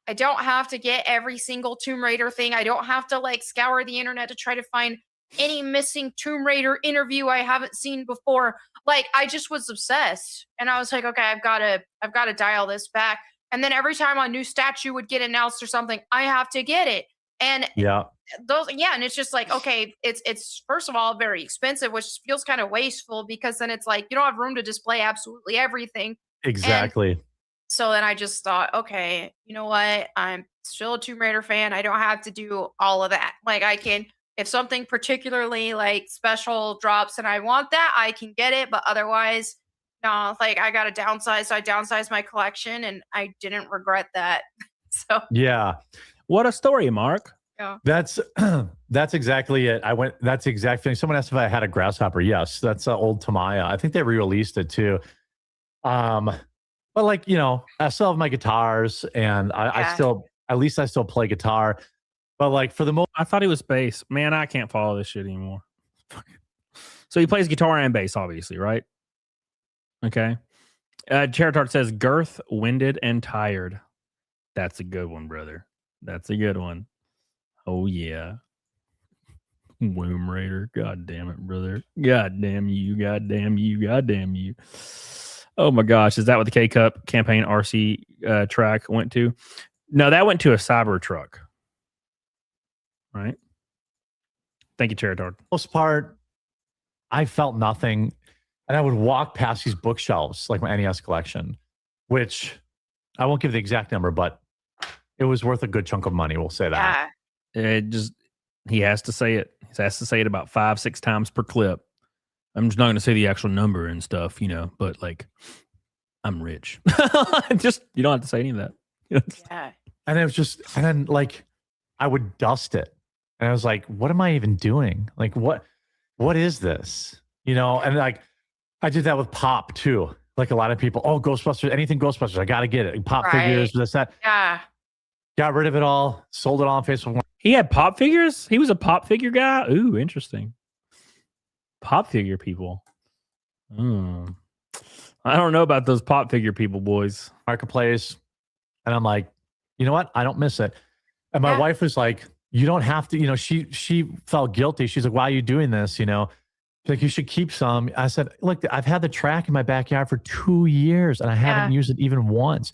have to get every single Tomb Raider thing. I don't have to like scour the internet to try to find any missing Tomb Raider interview I haven't seen before. Like I just was obsessed. And I was like, okay, I've got to dial this back. And then every time a new statue would get announced or something, I have to get it. And Yeah. and it's just like, okay, it's first of all very expensive, which feels kind of wasteful because then it's like you don't have room to display absolutely everything. Exactly. So then I just thought, okay, you know what? I'm still a Tomb Raider fan. I don't have to do all of that. Like I can, if something particularly like special drops and I want that, I can get it. But otherwise, no, like I got to downsize. So I downsized my collection and I didn't regret that. So Yeah. What a story, Mark. yeah. That's exactly it. That's exactly. Someone asked if I had a grasshopper. Yes, that's old Tamaya. I think they re-released it too. But like, I still have my guitars and I still play guitar. But like for the most, I thought he was bass. Man, I can't follow this shit anymore. So he plays guitar and bass, obviously, right? Okay. Charitard says, girth, winded, and tired. That's a good one, brother. That's a good one. Oh, yeah. Womb Raider. God damn it, brother. God damn you. God damn you. God damn you. Oh, my gosh. Is that what the K-Cup campaign RC track went to? No, that went to a Cybertruck. Right? Thank you, Charitard. most part, I felt nothing. And I would walk past these bookshelves, like my NES collection, which I won't give the exact number, but it was worth a good chunk of money. We'll say that. He has to say it. He has to say it about 5-6 times per clip. I'm just not going to say the actual number and stuff, but like, I'm rich. Just, you don't have to say any of that. Yeah. And it was just, and then like, I would dust it. And I was like, what am I even doing? Like, what is this? And like, I did that with pop too. Like a lot of people, Ghostbusters, anything Ghostbusters, I got to get it. Pop figures, this, that. Yeah. Got rid of it all, sold it all on Facebook. He had pop figures? He was a pop figure guy? Ooh, interesting. Pop figure people. I don't know about those pop figure people, boys. Marketplace. And I'm like, you know what? I don't miss it. And my wife was like, you don't have to, she felt guilty. She's like, why are you doing this? She's like, you should keep some. I said, look, I've had the track in my backyard for 2 years and I haven't used it even once.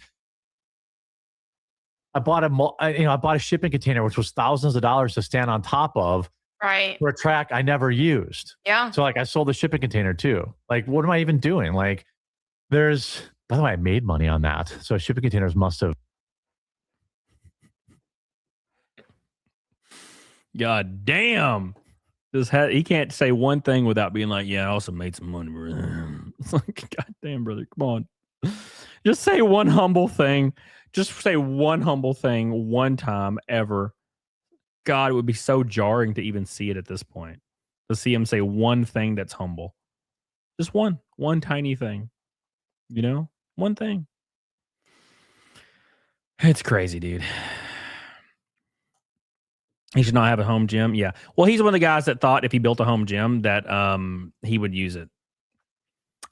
I bought a shipping container, which was thousands of dollars to stand on top of. Right. For a track I never used. Yeah. So like I sold the shipping container too. Like, what am I even doing? Like by the way, I made money on that. So shipping containers must have. God damn. He can't say one thing without being like, yeah, I also made some money. It's like, God damn, brother. Come on. Just say one humble thing. Just say one humble thing one time ever. God, it would be so jarring to even see it at this point. To see him say one thing that's humble. Just one tiny thing. One thing. It's crazy, dude. He should not have a home gym. Yeah. Well, he's one of the guys that thought if he built a home gym that he would use it.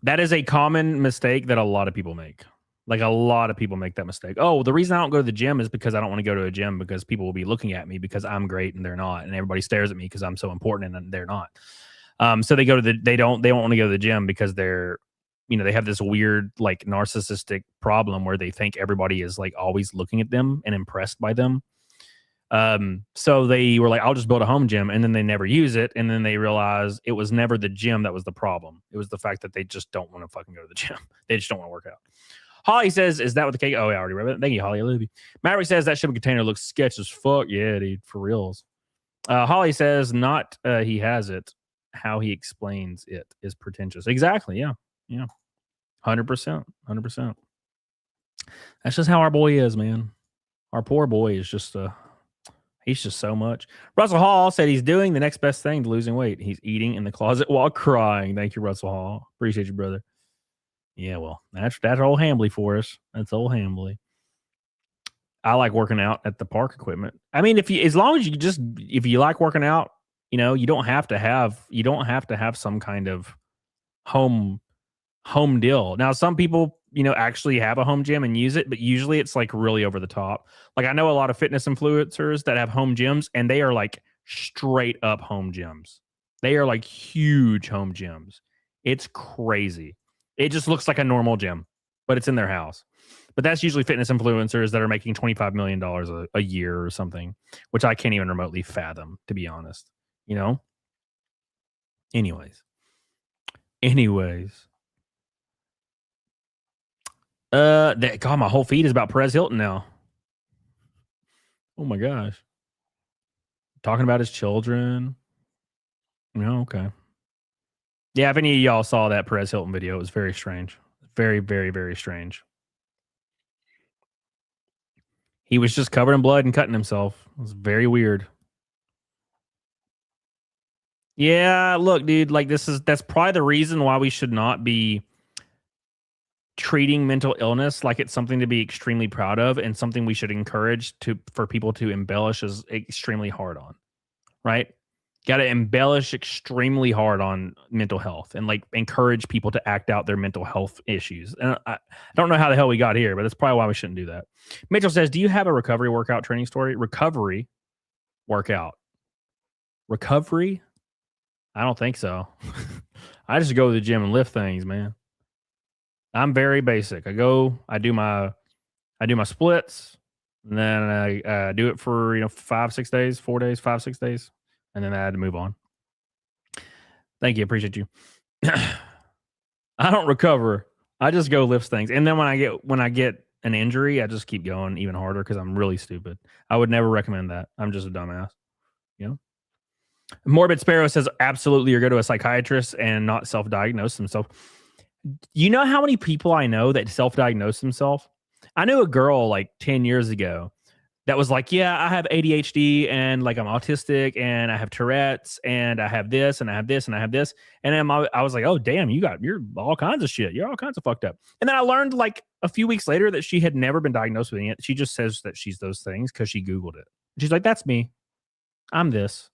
That is a common mistake that a lot of people make. Like a lot of people make that mistake. Oh, the reason I don't go to the gym is because I don't want to go to a gym because people will be looking at me because I'm great and they're not, and everybody stares at me because I'm so important and they're not. So they don't want to go to the gym because they're, they have this weird like narcissistic problem where they think everybody is like always looking at them and impressed by them. So they were like, I'll just build a home gym, and then they never use it, and then they realize it was never the gym that was the problem. It was the fact that they just don't want to fucking go to the gym. They just don't want to work out. Holly says, is that what the cake? Oh, yeah, I already read it. Thank you, Holly. I love you. Maverick says that shipping container looks sketch as fuck. Yeah, dude, for reals. Holly says, not he has it. How he explains it is pretentious. Exactly. Yeah. 100%. 100%. That's just how our boy is, man. Our poor boy is just he's just so much. Russell Hall said he's doing the next best thing to losing weight. He's eating in the closet while crying. Thank you, Russell Hall. Appreciate you, brother. Yeah, well, that's old Hambly for us. That's old Hambly. I like working out at the park equipment. I mean, as long as if you like working out, you don't have to have some kind of home deal. Now, some people, actually have a home gym and use it, but usually it's like really over the top. Like I know a lot of fitness influencers that have home gyms, and they are like straight up home gyms. They are like huge home gyms. It's crazy. It just looks like a normal gym, but it's in their house. But that's usually fitness influencers that are making $25 million a year or something, which I can't even remotely fathom, to be honest. Anyways. God, my whole feed is about Perez Hilton now. Oh my gosh. Talking about his children. Okay. Yeah, if any of y'all saw that Perez Hilton video, it was very strange. Very, very, very strange. He was just covered in blood and cutting himself. It was very weird. Yeah, look, dude, like that's probably the reason why we should not be treating mental illness like it's something to be extremely proud of and something we should encourage for people to embellish as extremely hard on, right? Got to embellish extremely hard on mental health and like encourage people to act out their mental health issues. And I don't know how the hell we got here, but that's probably why we shouldn't do that. Mitchell says, do you have a recovery workout training story? Recovery workout. Recovery? I don't think so. I just go to the gym and lift things, man. I'm very basic. I do my splits, and then I do it for 5-6 days, 4 days, 5-6 days, and then I had to move on. Thank you, appreciate you. I don't recover. I just go lift things, and then when I get an injury, I just keep going even harder because I'm really stupid. I would never recommend that. I'm just a dumbass. Morbid Sparrow says absolutely, or go to a psychiatrist and not self-diagnose themselves. You know how many people I know that self-diagnose themselves? I knew a girl like 10 years ago that was like, yeah, I have ADHD and like I'm autistic and I have Tourette's and I have this and I have this and I have this. And then I was like, oh, damn, you're all kinds of shit. You're all kinds of fucked up. And then I learned like a few weeks later that she had never been diagnosed with it. She just says that she's those things because she Googled it. She's like, that's me. I'm this.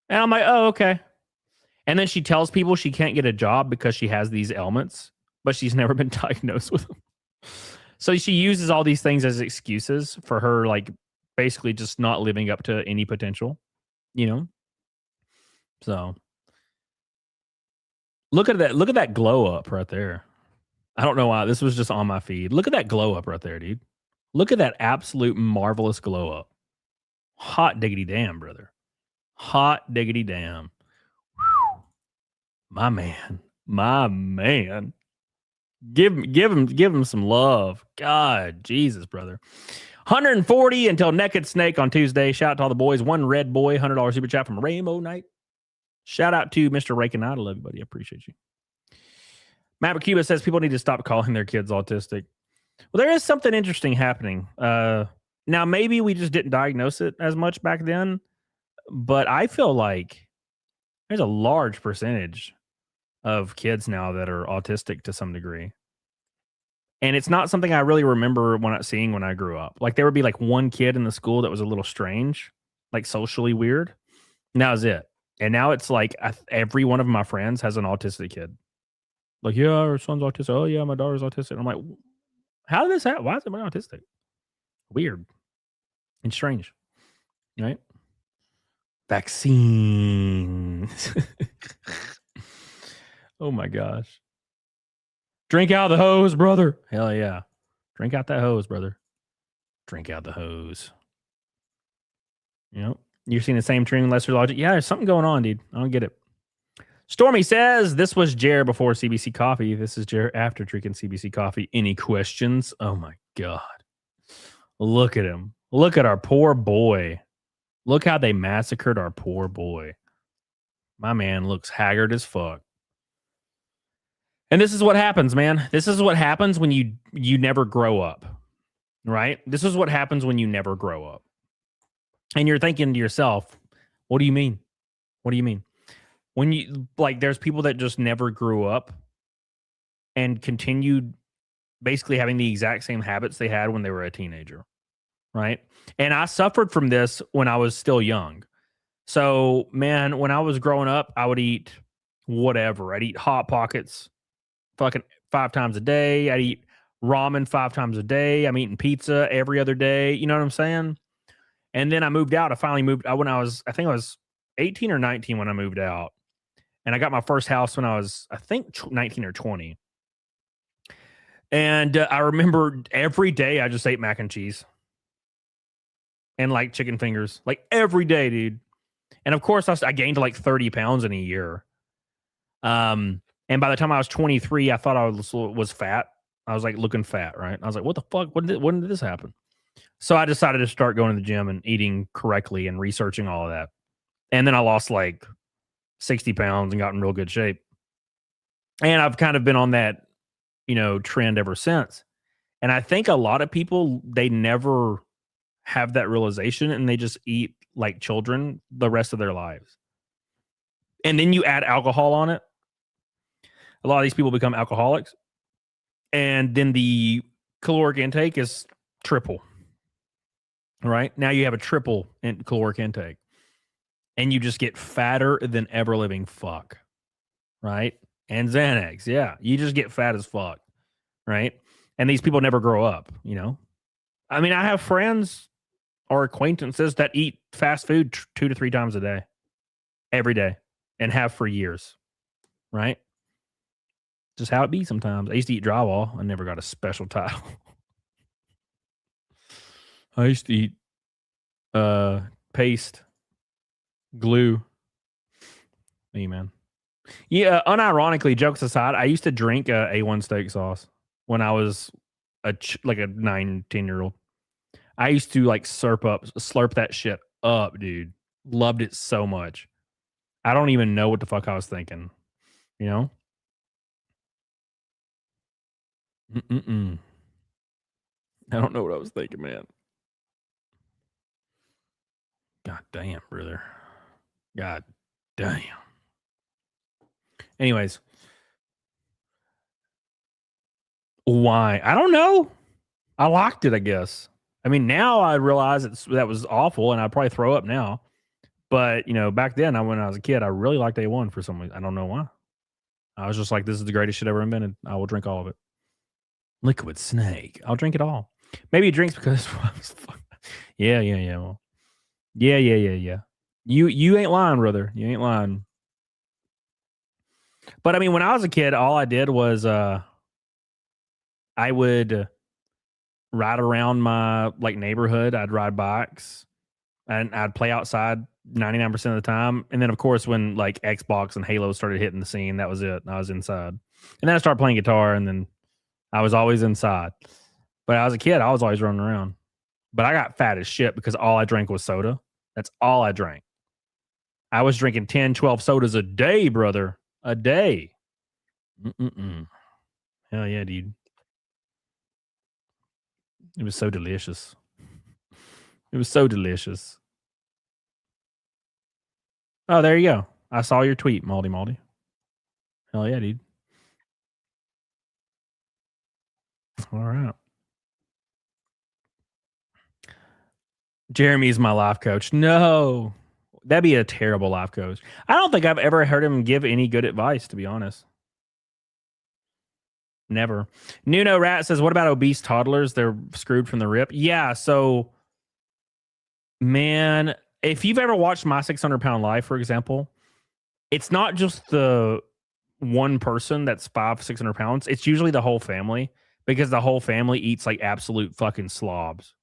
And I'm like, oh, okay. And then she tells people she can't get a job because she has these ailments, but she's never been diagnosed with them. So she uses all these things as excuses for her, like basically just not living up to any potential, So look at that glow up right there. I don't know why this was just on my feed. Look at that glow up right there, dude. Look at that absolute marvelous glow up. Hot diggity damn, brother. Hot diggity damn. Whew. My man. Give him some love. God, Jesus, brother. 140 until Naked Snake on Tuesday. Shout out to all the boys. One red boy, $100 super chat from Rainbow Knight. Shout out to Mr. Rakin. I love you, buddy. I appreciate you. Matt McCuba says people need to stop calling their kids autistic. Well, there is something interesting happening. Now, maybe we just didn't diagnose it as much back then, but I feel like there's a large percentage of kids now that are autistic to some degree. And it's not something I really remember seeing when I grew up. Like there would be like one kid in the school that was a little strange, like socially weird. And that was it. And now it's like every one of my friends has an autistic kid. Like, yeah, our son's autistic. Oh, yeah, my daughter's autistic. And I'm like, how did this happen? Why is everybody autistic? Weird and strange, right? Vaccines. Oh my gosh. Drink out the hose, brother. Hell yeah. Drink out that hose, brother. Drink out the hose. You're seeing the same trend, lesser logic. Yeah, there's something going on, dude. I don't get it. Stormy says, this was Jer before CBC Coffee. This is Jer after drinking CBC Coffee. Any questions? Oh my God. Look at him. Look at our poor boy. Look how they massacred our poor boy. My man looks haggard as fuck. And this is what happens, man. This is what happens when you never grow up, right? This is what happens when you never grow up. And you're thinking to yourself, what do you mean? What do you mean? When you, like, there's people that just never grew up and continued basically having the exact same habits they had when they were a teenager. right? And I suffered from this when I was still young. So, man, when I was growing up, I would eat whatever. I'd eat Hot Pockets fucking 5 times a day. I'd eat ramen 5 times a day. I'm eating pizza every other day. You know what I'm saying? And then I moved out. I finally moved out when I think I was 18 or 19 when I moved out. And I got my first house when I was, I think, 19 or 20. And I remember every day I just ate mac and cheese and like chicken fingers, like every day, dude. And of course, I gained like 30 pounds in a year. And by the time I was 23, I thought I was fat. I was like looking fat, right? I was like, what the fuck? When did this happen? So I decided to start going to the gym and eating correctly and researching all of that. And then I lost like 60 pounds and got in real good shape. And I've kind of been on that, trend ever since. And I think a lot of people, they never have that realization and they just eat like children the rest of their lives. And then you add alcohol on it. A lot of these people become alcoholics. And then the caloric intake is triple. Right? Now you have a triple in caloric intake. And you just get fatter than ever living fuck. Right? And Xanax. Yeah. You just get fat as fuck. Right? And these people never grow up, I mean, I have friends or acquaintances that eat fast food 2 to 3 times a day. Every day. And have for years. Right? Just how it be sometimes. I used to eat drywall. I never got a special title. I used to eat paste, glue. Hey, man. Yeah, unironically, jokes aside, I used to drink A1 steak sauce when I was like a 9, 10-year-old. I used to like slurp that shit up, dude. Loved it so much. I don't even know what the fuck I was thinking. I don't know what I was thinking, man. God damn, brother. God damn. Anyways. Why? I don't know. I liked it, I guess. I mean, now I realize that was awful and I'd probably throw up now. But, back then, when I was a kid, I really liked A1 for some reason. I don't know why. I was just like, this is the greatest shit ever invented. I will drink all of it. Liquid Snake. I'll drink it all. Maybe he drinks because yeah. Well, yeah. You ain't lying, brother. You ain't lying. But I mean, when I was a kid, all I did was I would ride around my neighborhood. I'd ride bikes and I'd play outside 99% of the time. And then of course, when like Xbox and Halo started hitting the scene, that was it. I was inside. And then I started playing guitar and then I was always inside. But as a kid, I was always running around. But I got fat as shit because all I drank was soda. That's all I drank. I was drinking 10, 12 sodas a day, brother. A day. Hell yeah, dude. It was so delicious. It was so delicious. Oh, there you go. I saw your tweet, Maldy. Hell yeah, dude. All right. Jeremy's my life coach. No. That'd be a terrible life coach. I don't think I've ever heard him give any good advice, to be honest. Never. Nuno Rat says, what about obese toddlers? They're screwed from the rip. Yeah, so, man, if you've ever watched My 600-Pound Life, for example, it's not just the one person that's 500-600 pounds. It's usually the whole family because the whole family eats like absolute fucking slobs.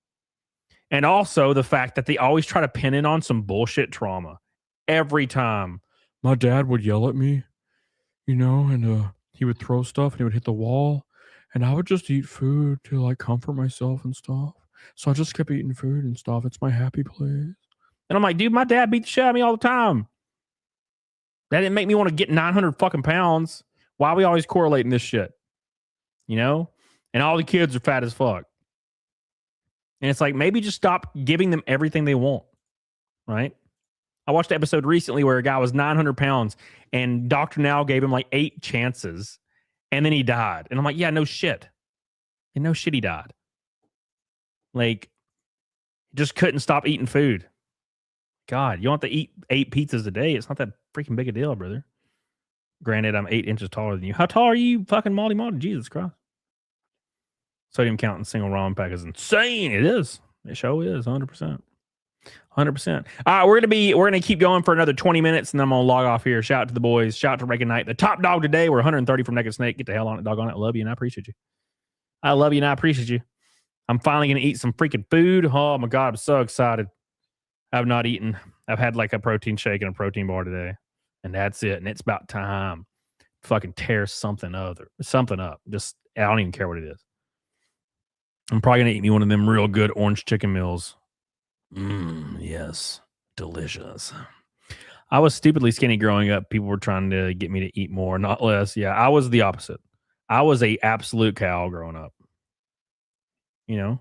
And also the fact that they always try to pin it on some bullshit trauma. Every time. My dad would yell at me, and he would throw stuff and he would hit the wall. And I would just eat food to like comfort myself and stuff. So I just kept eating food and stuff. It's my happy place. And I'm like, dude, my dad beat the shit out of me all the time. That didn't make me want to get 900 fucking pounds. Why are we always correlating this shit? And all the kids are fat as fuck. And it's like, maybe just stop giving them everything they want, right? I watched an episode recently where a guy was 900 pounds and Dr. Now gave him like 8 chances and then he died. And I'm like, yeah, no shit. And no shit he died. Like, Just couldn't stop eating food. God, you want to eat 8 pizzas a day? It's not that freaking big a deal, brother. Granted, I'm 8 inches taller than you. How tall are you, fucking Molly Molly? Jesus Christ. Sodium count in single ramen pack is insane. It is. It sure is. 100%. 100%. All right, we're gonna keep going for another 20 minutes, and then I'm gonna log off here. Shout out to the boys. Shout out to Reagan Knight, the top dog today. We're 130 from Naked Snake. Get the hell on it, dog on it. I love you and I appreciate you. I love you and I appreciate you. I'm finally gonna eat some freaking food. Oh my god, I'm so excited. I've not eaten. I've had like a protein shake and a protein bar today, and that's it. And it's about time. Fucking tear something up. Just I don't even care what it is. I'm probably gonna eat me one of them real good orange chicken meals. Yes, delicious. I was stupidly skinny growing up. People were trying to get me to eat more, not less. Yeah, I was the opposite. I was a absolute cow growing up. You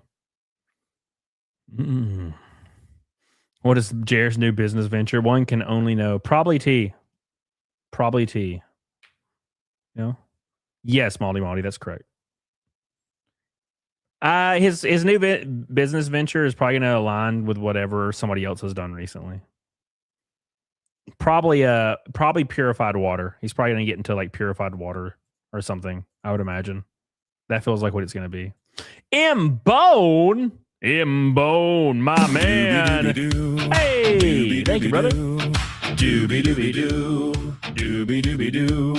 know. What is Jared's new business venture? One can only know. Probably tea. Probably tea. You know? Yes, Maldy Maldy, that's correct. His new business venture is probably going to align with whatever somebody else has done recently. Probably purified water. He's probably going to get into like purified water or something, I would imagine. That feels like what it's going to be. M-Bone, my man. Hey, thank you, brother. Doobie-doobie-doo. Doobie-doobie-doo.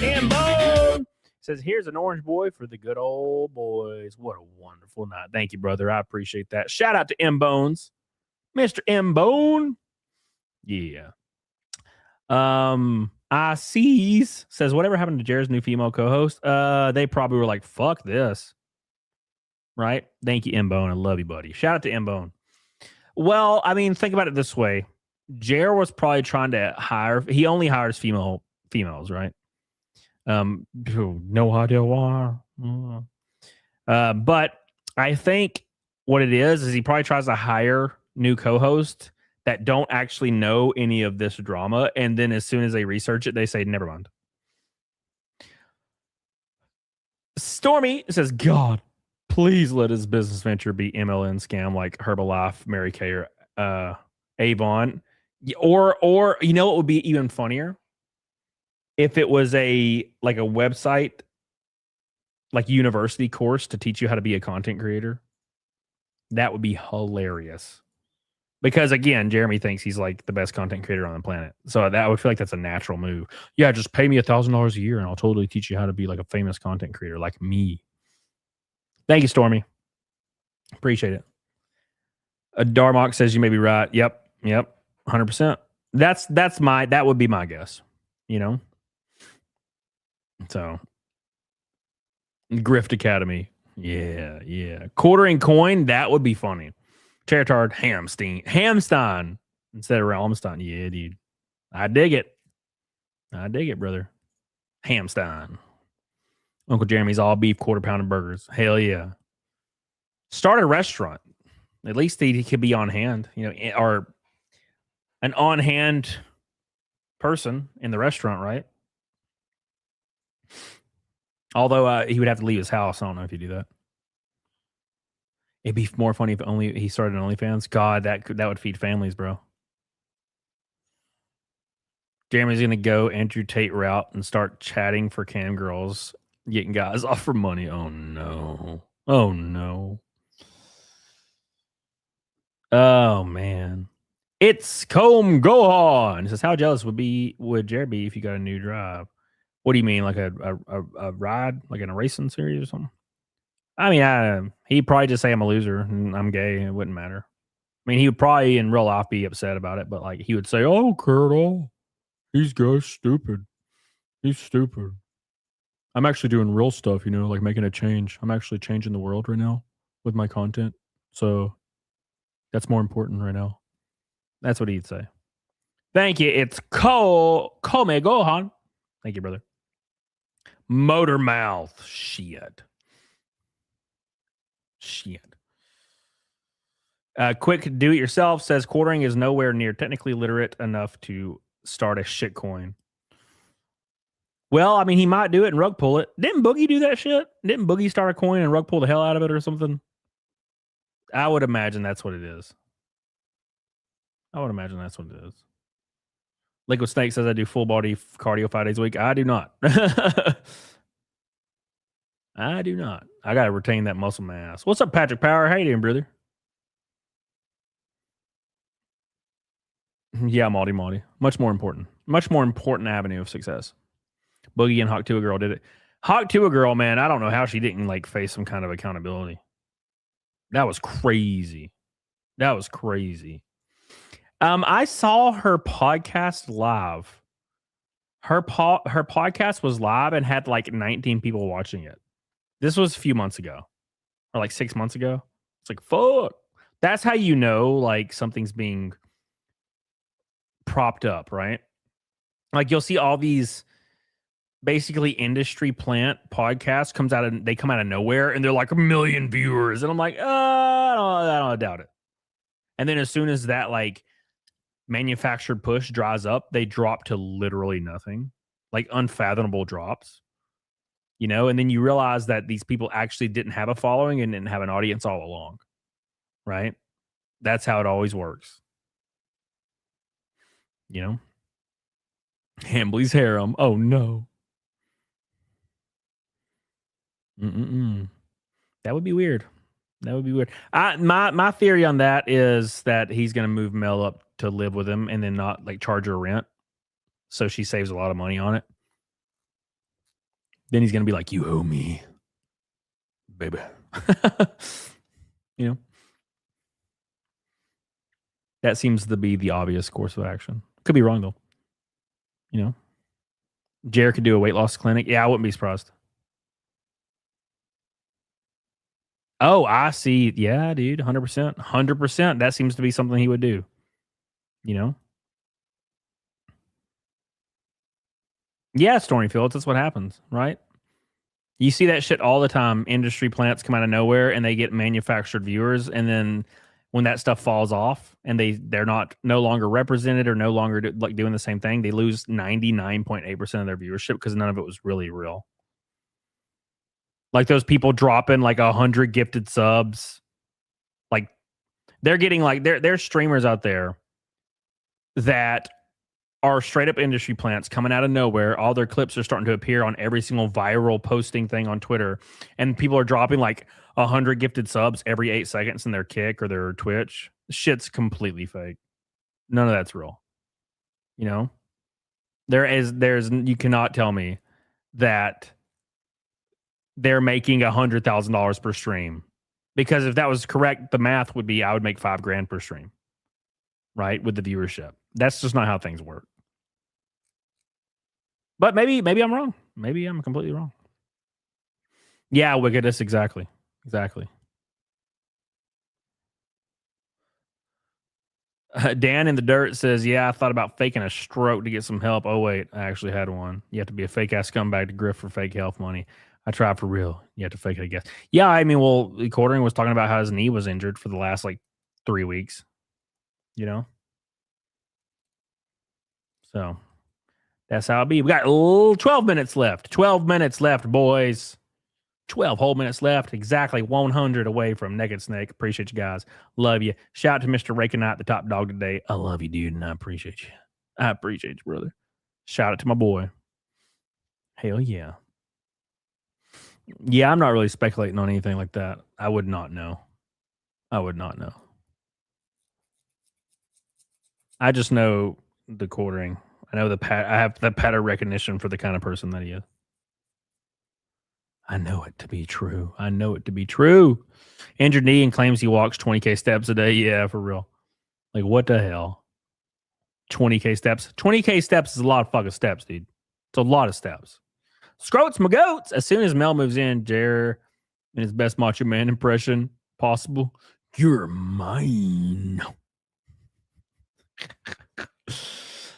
M-Bone says, here's an orange boy for the good old boys. What a wonderful night. Thank you, brother. I appreciate that. Shout out to M-Bones. Mr. M-Bone. Yeah. I sees says, whatever happened to Jared's new female co-host? They probably were like, fuck this. Right? Thank you, M-Bone. I love you, buddy. Shout out to M-Bone. Well, I mean, think about it this way. Jared was probably trying to hire, he only hires females, right? No idea why. But I think what it is he probably tries to hire new co-hosts that don't actually know any of this drama, and then as soon as they research it, they say, never mind. Stormy says, God, please let his business venture be MLN scam like Herbalife, Mary Kay, or Avon. Or you know what would be even funnier? If it was a website, like university course to teach you how to be a content creator. That would be hilarious. Because again, Jeremy thinks he's like the best content creator on the planet. So that I would feel like that's a natural move. Yeah, just pay me $1,000 a year and I'll totally teach you how to be like a famous content creator like me. Thank you, Stormy. Appreciate it. Darmok says you may be right. Yep. 100%. That would be my guess. You know? So Grift Academy. Yeah. Quartering coin, that would be funny. Charitard Hamstein instead of Ralmstein. Yeah, dude. I dig it, brother. Hamstein. Uncle Jeremy's all beef quarter pounder burgers. Hell yeah. Start a restaurant. At least he could be on hand, you know, or an on hand person in the restaurant, right? Although he would have to leave his house. I don't know if you do that. It'd be more funny if only he started an OnlyFans. God, that would feed families, bro. Jeremy's gonna go Andrew Tate route and start chatting for cam girls, getting guys off for money. Oh no. Oh man. It's Comb Gohan. It says, how jealous would Jared be if you got a new drive? What do you mean, like a ride, like in a racing series or something? I mean, he'd probably just say I'm a loser and I'm gay. It wouldn't matter. I mean, he would probably in real life be upset about it, but like he would say, "Oh, I don't care at all. He's gay, stupid. He's stupid. I'm actually doing real stuff, you know, like making a change. I'm actually changing the world right now with my content. So that's more important right now." That's what he'd say. Thank you. It's Kome Gohan. Thank you, brother. Motor mouth. Shit. Quick do it yourself says quartering is nowhere near technically literate enough to start a shit coin. Well, I mean, he might do it and rug pull it. Didn't Boogie do that shit? Didn't Boogie start a coin and rug pull the hell out of it or something? I would imagine that's what it is. I would imagine that's what it is. Liquid Snake says I do full body cardio 5 days a week. I do not. I do not. I got to retain that muscle mass. What's up, Patrick Power? How you doing, brother? Yeah, Malty. Much more important avenue of success. Boogie and Hawk 2 Girl did it. Hawk 2 Girl, man, I don't know how she didn't like face some kind of accountability. That was crazy. I saw her podcast live. Her podcast was live and had like 19 people watching it. This was a few months ago, or like 6 months ago. It's like, fuck. That's how you know like something's being propped up, right? Like you'll see all these basically industry plant podcasts come out of nowhere and they're like 1 million viewers. And I'm like, I don't doubt it. And then as soon as that like manufactured push dries up, they drop to literally nothing, like unfathomable drops, you know? And then you realize that these people actually didn't have a following and didn't have an audience all along, right? That's how it always works. You know? Hambly's harem. Oh no. That would be weird. My theory on that is that he's going to move Mel up to live with him and then not like charge her rent, so she saves a lot of money on it. Then he's going to be like, "You owe me, baby." You know, that seems to be the obvious course of action. Could be wrong though. You know, Jared could do a weight loss clinic. Yeah, I wouldn't be surprised. Oh, I see. Yeah, dude, 100%. 100%. That seems to be something he would do. You know? Yeah, Stormfields. That's what happens, right? You see that shit all the time. Industry plants come out of nowhere and they get manufactured viewers. And then when that stuff falls off and they're no longer represented or no longer doing the same thing, they lose 99.8% of their viewership because none of it was really real. Like those people dropping like 100 gifted subs. Like they're getting like there's streamers out there that are straight up industry plants coming out of nowhere. All their clips are starting to appear on every single viral posting thing on Twitter. And people are dropping like 100 gifted subs every 8 seconds in their Kick or their Twitch. Shit's completely fake. None of that's real. You know? You cannot tell me that they're making $100,000 per stream, because if that was correct, the math would be I would make $5,000 per stream, right? With the viewership. That's just not how things work. But maybe I'm wrong. Maybe I'm completely wrong. Yeah, wickednness. Exactly. Dan in the dirt says, yeah, I thought about faking a stroke to get some help. Oh, wait, I actually had one. You have to be a fake ass scumbag to grift for fake health money. I tried for real. You have to fake it, I guess. Yeah, I mean, well, TheQuartering was talking about how his knee was injured for the last like 3 weeks. You know? So that's how it be. We got 12 minutes left. 12 minutes left, boys. 12 whole minutes left. Exactly 100 away from Naked Snake. Appreciate you guys. Love you. Shout out to Mr. Rakenite, the top dog today. I love you, dude, and I appreciate you. I appreciate you, brother. Shout out to my boy. Hell yeah. Yeah, I'm not really speculating on anything like that. I would not know. I just know TheQuartering. I know I have the pattern recognition for the kind of person that he is. I know it to be true. Injured knee and claims he walks 20K steps a day. Yeah, for real. Like, what the hell? 20K steps? 20K steps is a lot of fucking steps, dude. It's a lot of steps. Scroats my goats. As soon as Mel moves in, Jer in his best Macho Man impression possible. You're mine.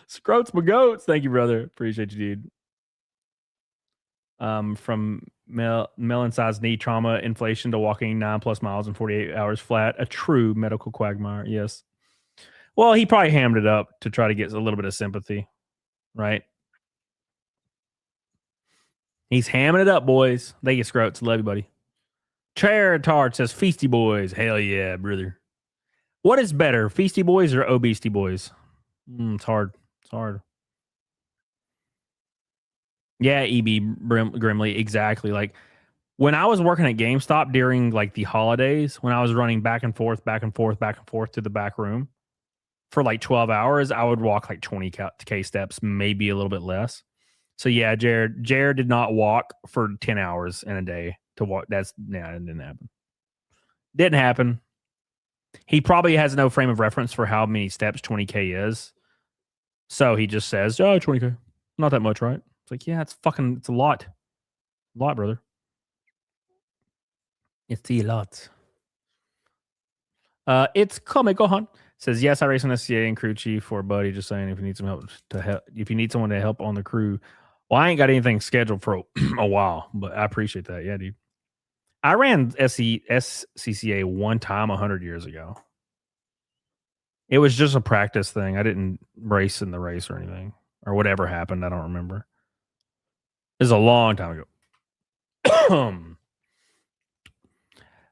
Scroats my goats. Thank you, brother. Appreciate you, dude. From Melon sized knee trauma, inflation to walking 9+ miles in 48 hours flat. A true medical quagmire. Yes. Well, he probably hammed it up to try to get a little bit of sympathy, right? He's hamming it up, boys. Thank you, Scroats. Love you, buddy. Charitard says Feasty Boys. Hell yeah, brother. What is better, Feasty Boys or Obesity Boys? It's hard. It's hard. Yeah, Grimley, exactly. Like when I was working at GameStop during like the holidays, when I was running back and forth to the back room for like 12 hours, I would walk like 20K steps, maybe a little bit less. So yeah, Jared did not walk for 10 hours in a day to walk. It didn't happen. Didn't happen. He probably has no frame of reference for how many steps 20K is. So he just says, oh, 20K. Not that much, right? It's like, yeah, it's a lot. A lot, brother. It's a lot. It's Comic Gohan. Says, yes, I race on SCA and crew chief for Buddy. Just saying, if you need some help if you need someone to help on the crew. Well, I ain't got anything scheduled for a while, but I appreciate that. Yeah, dude. I ran SCCA one time 100 years ago. It was just a practice thing. I didn't race in the race or anything. Or whatever happened. I don't remember. It was a long time ago.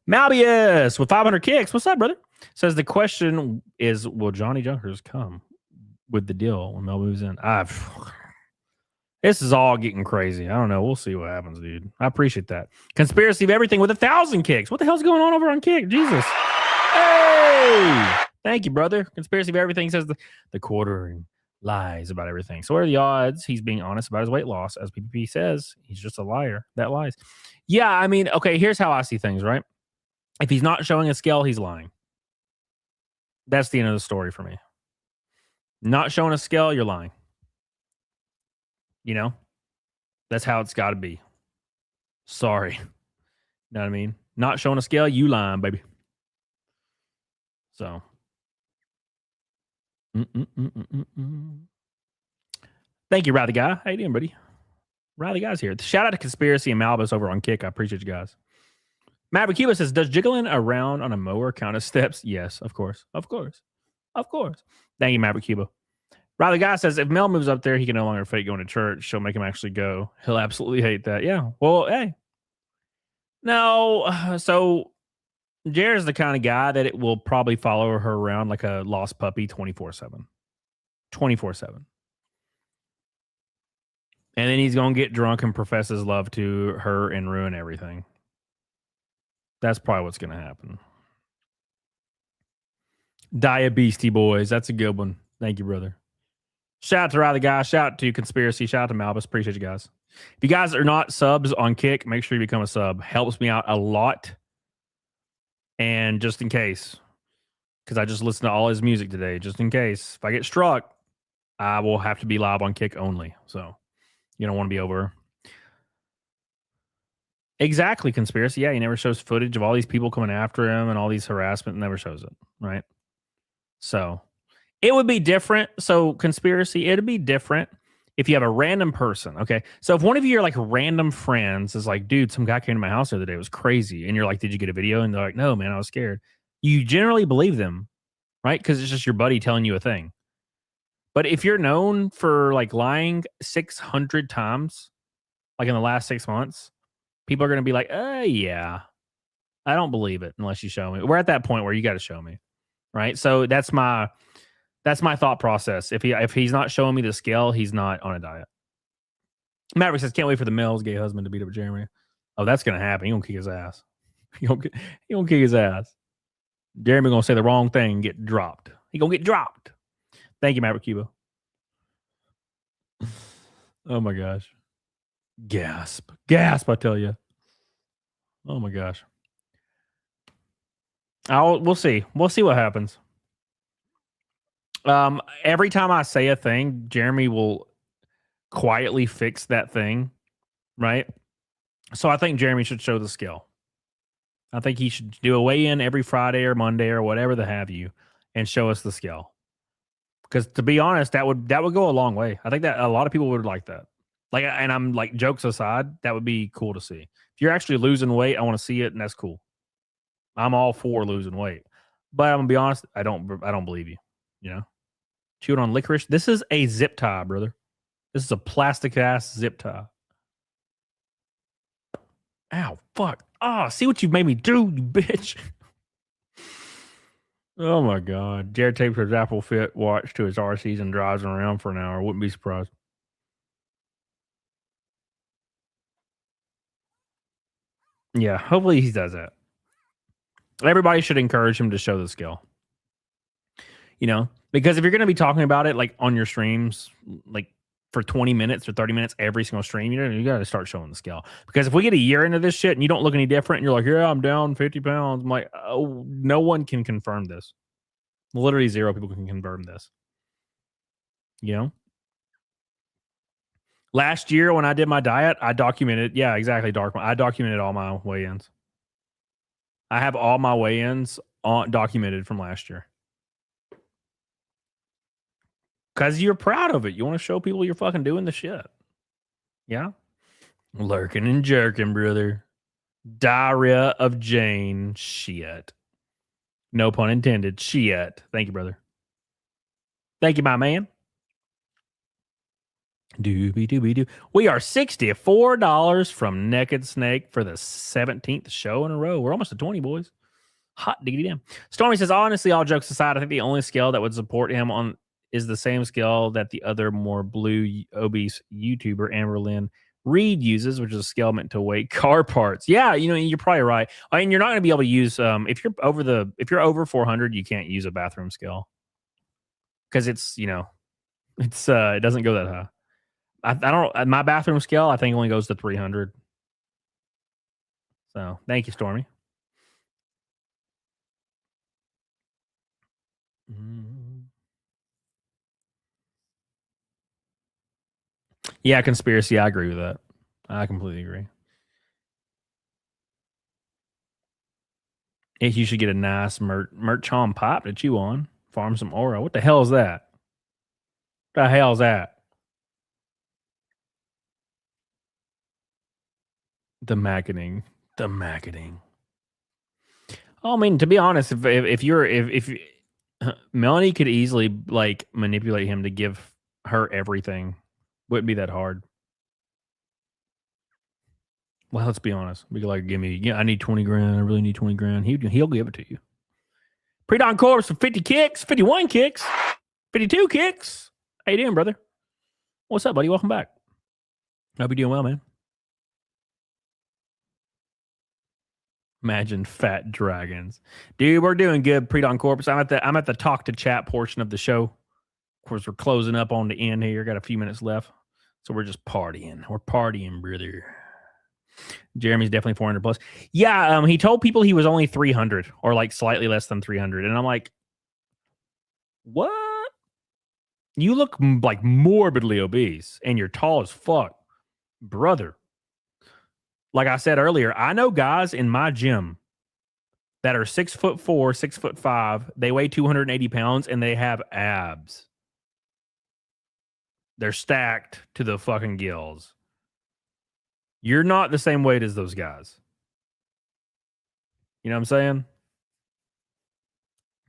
Malbius with 500 kicks. What's up, brother? Says the question is, will Johnny Junkers come with the deal when Mel moves in? This is all getting crazy. I don't know. We'll see what happens, dude. I appreciate that. Conspiracy of everything with 1,000 kicks. What the hell's going on over on Kick? Jesus. Hey! Thank you, brother. Conspiracy of everything says the quartering lies about everything. So what are the odds he's being honest about his weight loss? As PPP says, he's just a liar that lies. Yeah, I mean, okay, here's how I see things, right? If he's not showing a scale, he's lying. That's the end of the story for me. Not showing a scale, you're lying. You know? That's how it's got to be. Sorry. You know what I mean? Not showing a scale, you lying, baby. So. Thank you, Rowdy Guy. How you doing, buddy? Rowdy Guy's here. Shout out to Conspiracy and Malbus over on Kick. I appreciate you guys. Maverick Cuba says, does jiggling around on a mower count as steps? Yes, of course. Of course. Of course. Thank you, Maverick Cuba. Riley Guy says, if Mel moves up there, he can no longer fake going to church. She'll make him actually go. He'll absolutely hate that. Yeah. Well, hey. No. So Jared's the kind of guy that it will probably follow her around like a lost puppy 24/7. 24/7. And then he's going to get drunk and profess his love to her and ruin everything. That's probably what's going to happen. Diabeasty Boys. That's a good one. Thank you, brother. Shout out to Riley Guy. Shout out to Conspiracy. Shout out to Malbus. Appreciate you guys. If you guys are not subs on Kick, make sure you become a sub. Helps me out a lot. And just in case, because I just listened to all his music today, just in case, if I get struck, I will have to be live on Kick only. So you don't want to be over. Exactly, Conspiracy. Yeah, he never shows footage of all these people coming after him and all these harassment. Never shows it, right? So it would be different. So Conspiracy, it'd be different if you have a random person. Okay, so if one of your like random friends is like, dude, some guy came to my house the other day, it was crazy, and you're like, did you get a video? And they're like, no, man, I was scared. You generally believe them, right? Because it's just your buddy telling you a thing. But if you're known for like lying 600 times, like in the last 6 months, people are going to be like, yeah, I don't believe it unless you show me. We're at that point where you got to show me, right? So that's my thought process. If he's not showing me the scale, he's not on a diet. Maverick says, can't wait for the Mel's gay husband to beat up Jeremy. Oh, that's going to happen. He going to kick his ass. He going to kick his ass. Jeremy going to say the wrong thing and get dropped. He going to get dropped. Thank you, Maverick Cuba. Oh, my gosh. Gasp. Gasp, I tell you. Oh, my gosh. We'll see. We'll see what happens. Every time I say a thing, Jeremy will quietly fix that thing, right? So I think Jeremy should show the skill. I think he should do a weigh-in every Friday or Monday or whatever the have you and show us the skill. Because to be honest, that would go a long way. I think that a lot of people would like that. Like, and I'm like, jokes aside, that would be cool to see. If you're actually losing weight, I want to see it, and that's cool. I'm all for losing weight, but I'm gonna be honest, I don't believe you. You know, chewing on licorice. This is a zip tie, brother. This is a plastic ass zip tie. Ow, fuck. Oh, see what you made me do, you bitch. Oh my God. Jared tapes his Apple Fit watch to his RCs and drives them around for an hour. Wouldn't be surprised. Yeah, hopefully he does that. Everybody should encourage him to show the skill. You know, because if you're going to be talking about it like on your streams, like for 20 minutes or 30 minutes every single stream, you got to start showing the skill. Because if we get a year into this shit and you don't look any different and you're like, yeah, I'm down 50 pounds, I'm like, oh, no one can confirm this. Literally 0 people can confirm this. You know? Last year when I did my diet, I documented, yeah, exactly, Dark. I documented all my weigh-ins. I have all my weigh-ins documented from last year. Because you're proud of it. You want to show people you're fucking doing the shit. Yeah? Lurking and jerking, brother. Diarrhea of Jane. Shit. No pun intended. Shit. Thank you, brother. Thank you, my man. Doobie-doobie-doo. We are $64 from Naked Snake for the 17th show in a row. We're almost at 20, boys. Hot diggity damn. Stormy says, honestly, all jokes aside, I think the only scale that would support him on is the same scale that the other more blue obese YouTuber Amber Lynn Reed uses, which is a scale meant to weigh car parts. Yeah, you know, you're probably right. I mean, you're not going to be able to use if you're over 400, you can't use a bathroom scale because it's, you know, it's it doesn't go that high. I don't. My bathroom scale, I think, only goes to 300. So, thank you, Stormy. Yeah, conspiracy. I agree with that. I completely agree. You should get a nice merch on pipe to chew on. Farm some Oro. What the hell is that? What the hell is that? The macketing. The macketing. Oh, I mean, to be honest, if Melanie could easily like manipulate him to give her everything, wouldn't be that hard. Well, let's be honest. Be like, give me, I need 20 grand. I really need 20 grand. He'll give it to you. Pre-Don Corpse for 50 kicks, 51 kicks, 52 kicks. How you doing, brother? What's up, buddy? Welcome back. Hope you're doing well, man. Imagine fat dragons. Dude, we're doing good, Pre-Don Corpse. I'm at the talk to chat portion of the show. Of course, we're closing up on the end here. Got a few minutes left. So we're just partying. We're partying, brother. Jeremy's definitely 400 plus. Yeah, he told people he was only 300 or like slightly less than 300. And I'm like, what? You look like morbidly obese and you're tall as fuck. Brother. Like I said earlier, I know guys in my gym that are 6'4", 6'5". They weigh 280 pounds and they have abs. They're stacked to the fucking gills. You're not the same weight as those guys. You know what I'm saying?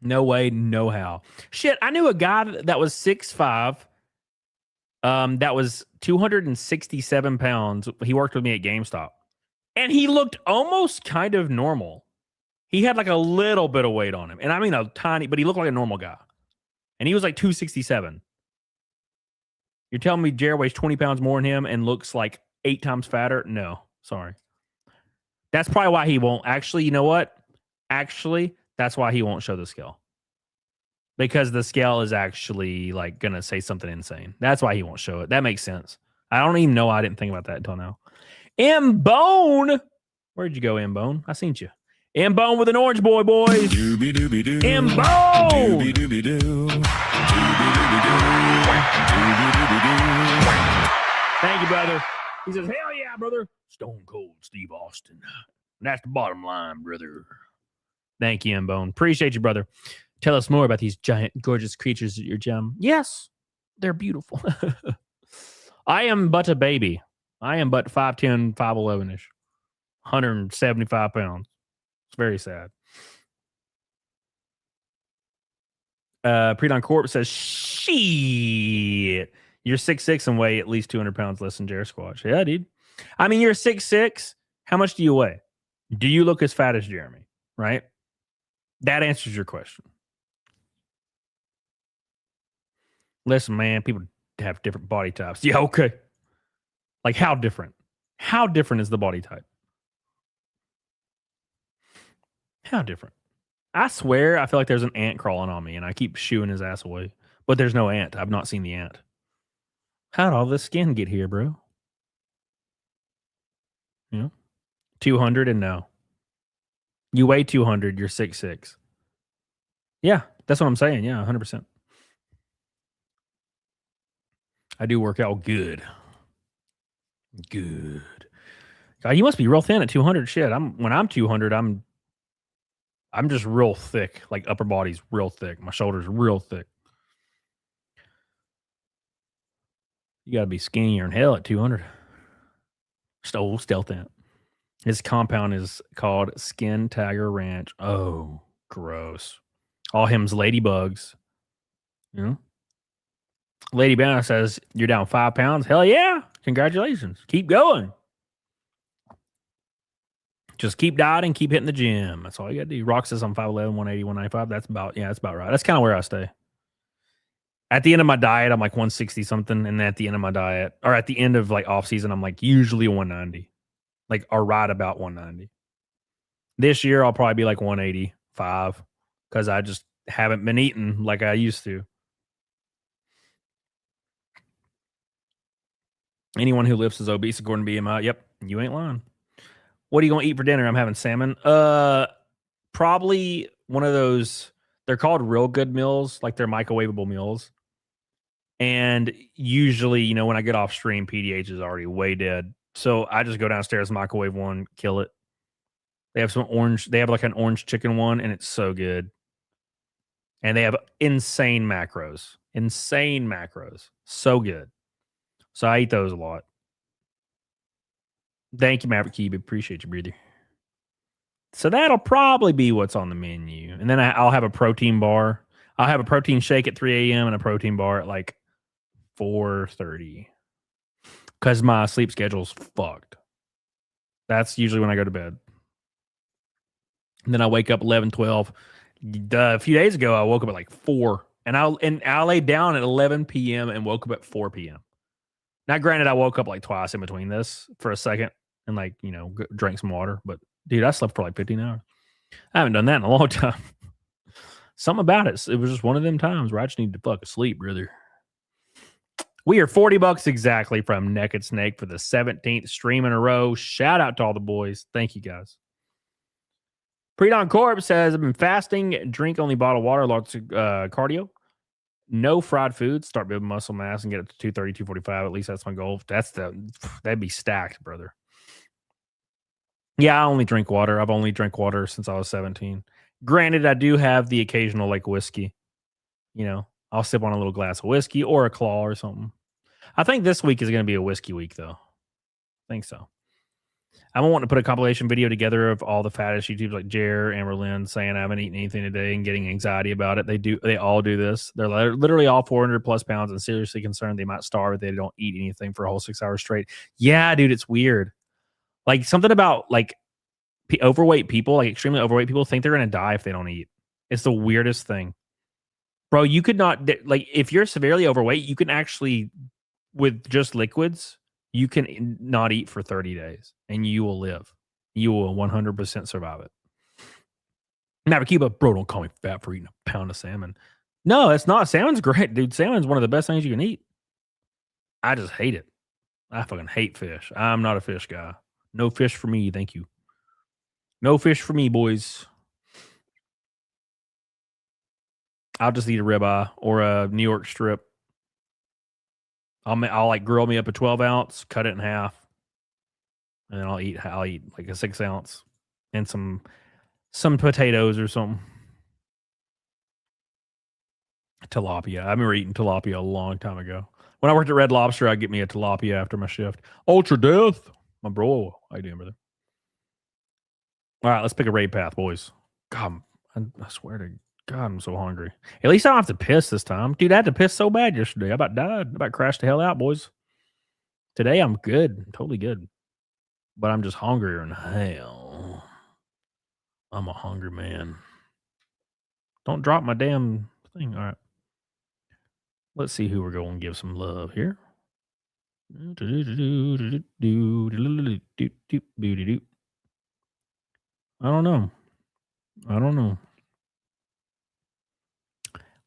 No way, no how. Shit, I knew a guy that was 6'5", that was 267 pounds. He worked with me at GameStop. And he looked almost kind of normal. He had like a little bit of weight on him. And I mean a tiny, but he looked like a normal guy. And he was like 267. You're telling me Jared weighs 20 pounds more than him and looks like 8 times fatter? No, sorry. That's probably why he won't. Actually, you know what? Actually, that's why he won't show the scale. Because the scale is actually like going to say something insane. That's why he won't show it. That makes sense. I don't even know. I didn't think about that until now. M-Bone. Where'd you go, M-Bone? I seen you. M-Bone with an orange boy, boys. M-Bone. Thank you, brother. He says, hell yeah, brother. Stone Cold Steve Austin. That's the bottom line, brother. Thank you, M-Bone. Appreciate you, brother. Tell us more about these giant, gorgeous creatures at your gym. Yes, they're beautiful. I am but a baby. I am but 5'10", 5'11"-ish. 175 pounds. It's very sad. Pre-Don Corp says, shit. You're 6'6" and weigh at least 200 pounds less than Jared Squatch. Yeah, dude. I mean, you're 6'6", How much do you weigh? Do you look as fat as Jeremy? Right? That answers your question. Listen, man, people have different body types. Yeah, okay. Like, how different? How different is the body type? How different? I swear, I feel like there's an ant crawling on me, and I keep shooing his ass away. But there's no ant. I've not seen the ant. How'd all this skin get here, bro? 200 and no. You weigh 200, you're 6'6". Yeah, that's what I'm saying. Yeah, 100%. I do work out good. Good. God, you must be real thin at 200. Shit, when I'm 200, I'm just real thick. Like upper body's real thick. My shoulders real thick. You got to be skinnier than hell at 200. Stealth ant. His compound is called Skin Tiger Ranch. Oh, gross. All him's ladybugs. Lady Banner says, you're down 5 pounds. Hell yeah. Congratulations. Keep going. Just keep dieting, keep hitting the gym. That's all you got to do. Rock says I'm 5'11", 180, 195. That's about right. That's kind of where I stay. At the end of my diet, I'm like 160 something. And then at the end of my diet, or at the end of like off season, I'm like usually 190. Like, or right about 190. This year, I'll probably be like 185 because I just haven't been eating like I used to. Anyone who lifts is obese according to BMI. Yep, you ain't lying. What are you going to eat for dinner? I'm having salmon. Probably one of those. They're called real good meals, like they're microwavable meals. And usually, when I get off stream, PDH is already way dead. So I just go downstairs, microwave one, kill it. They have like an orange chicken one, and it's so good. And they have insane macros. So good. So I eat those a lot. Thank you, Maverick Cube. Appreciate you, brother. So that'll probably be what's on the menu. And then I'll have a protein bar. I'll have a protein shake at 3 a.m. and a protein bar at like 4:30. Because my sleep schedule's fucked. That's usually when I go to bed. And then I wake up 11, 12. A few days ago, I woke up at like 4. And I laid down at 11 p.m. and woke up at 4 p.m. Now, granted, I woke up like twice in between this for a second and like, drank some water. But, dude, I slept for like 15 hours. I haven't done that in a long time. Something about it. It was just one of them times where I just need to fuck asleep, brother. We are $40 exactly from Naked Snake for the 17th stream in a row. Shout out to all the boys. Thank you, guys. Predon Corp says, I've been fasting, drink only bottled water, lots of cardio. No fried foods, start building muscle mass and get it to 230, 245. At least that's my goal. That'd be stacked, brother. Yeah, I only drink water. I've only drank water since I was 17. Granted, I do have the occasional like whiskey. I'll sip on a little glass of whiskey or a claw or something. I think this week is going to be a whiskey week, though. I think so. I'm wanting to put a compilation video together of all the fattest YouTubers like Jer, Amberlynn saying I haven't eaten anything today and getting anxiety about it. They all do this. They're literally all 400 plus pounds and seriously concerned they might starve if they don't eat anything for a whole 6 hours straight. Yeah, dude, it's weird. Like something about like overweight people, like extremely overweight people, think they're going to die if they don't eat. It's the weirdest thing. Bro, you could not, like, if you're severely overweight, you can actually, with just liquids, you can not eat for 30 days and you will live. You will 100% survive it. Now, to keep up, bro, don't call me fat for eating a pound of salmon. No, it's not. Salmon's great, dude. Salmon's one of the best things you can eat. I just hate it. I fucking hate fish. I'm not a fish guy. No fish for me, thank you. No fish for me, boys. I'll just eat a ribeye or a New York strip. I'll like grill me up a 12 ounce, cut it in half, and then I'll eat like a 6 ounce and some potatoes or something. Tilapia. I remember eating tilapia a long time ago. When I worked at Red Lobster, I'd get me a tilapia after my shift. Ultra Death, my bro. How you doing, brother? All right, let's pick a raid path, boys. God, I swear to God, I'm so hungry. At least I don't have to piss this time. Dude, I had to piss so bad yesterday. I about died. I about crashed the hell out, boys. Today, I'm good. I'm totally good. but I'm just hungrier than hell. I'm a hungry man. Don't drop my damn thing. All right. Let's see who we're going to give some love here. I don't know.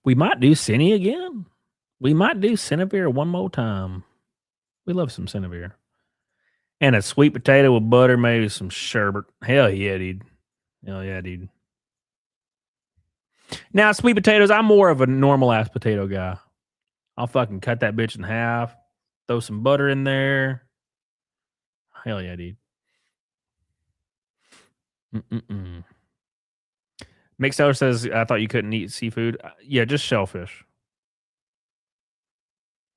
We might do Cinny again. We might do Cinevere one more time. We love some Cinevere. And a sweet potato with butter, maybe some sherbet. Hell yeah, dude. Hell yeah, dude. Now, sweet potatoes, I'm more of a normal ass potato guy. I'll fucking cut that bitch in half, throw some butter in there. Hell yeah, dude. Mixer says, I thought you couldn't eat seafood. Yeah, just shellfish.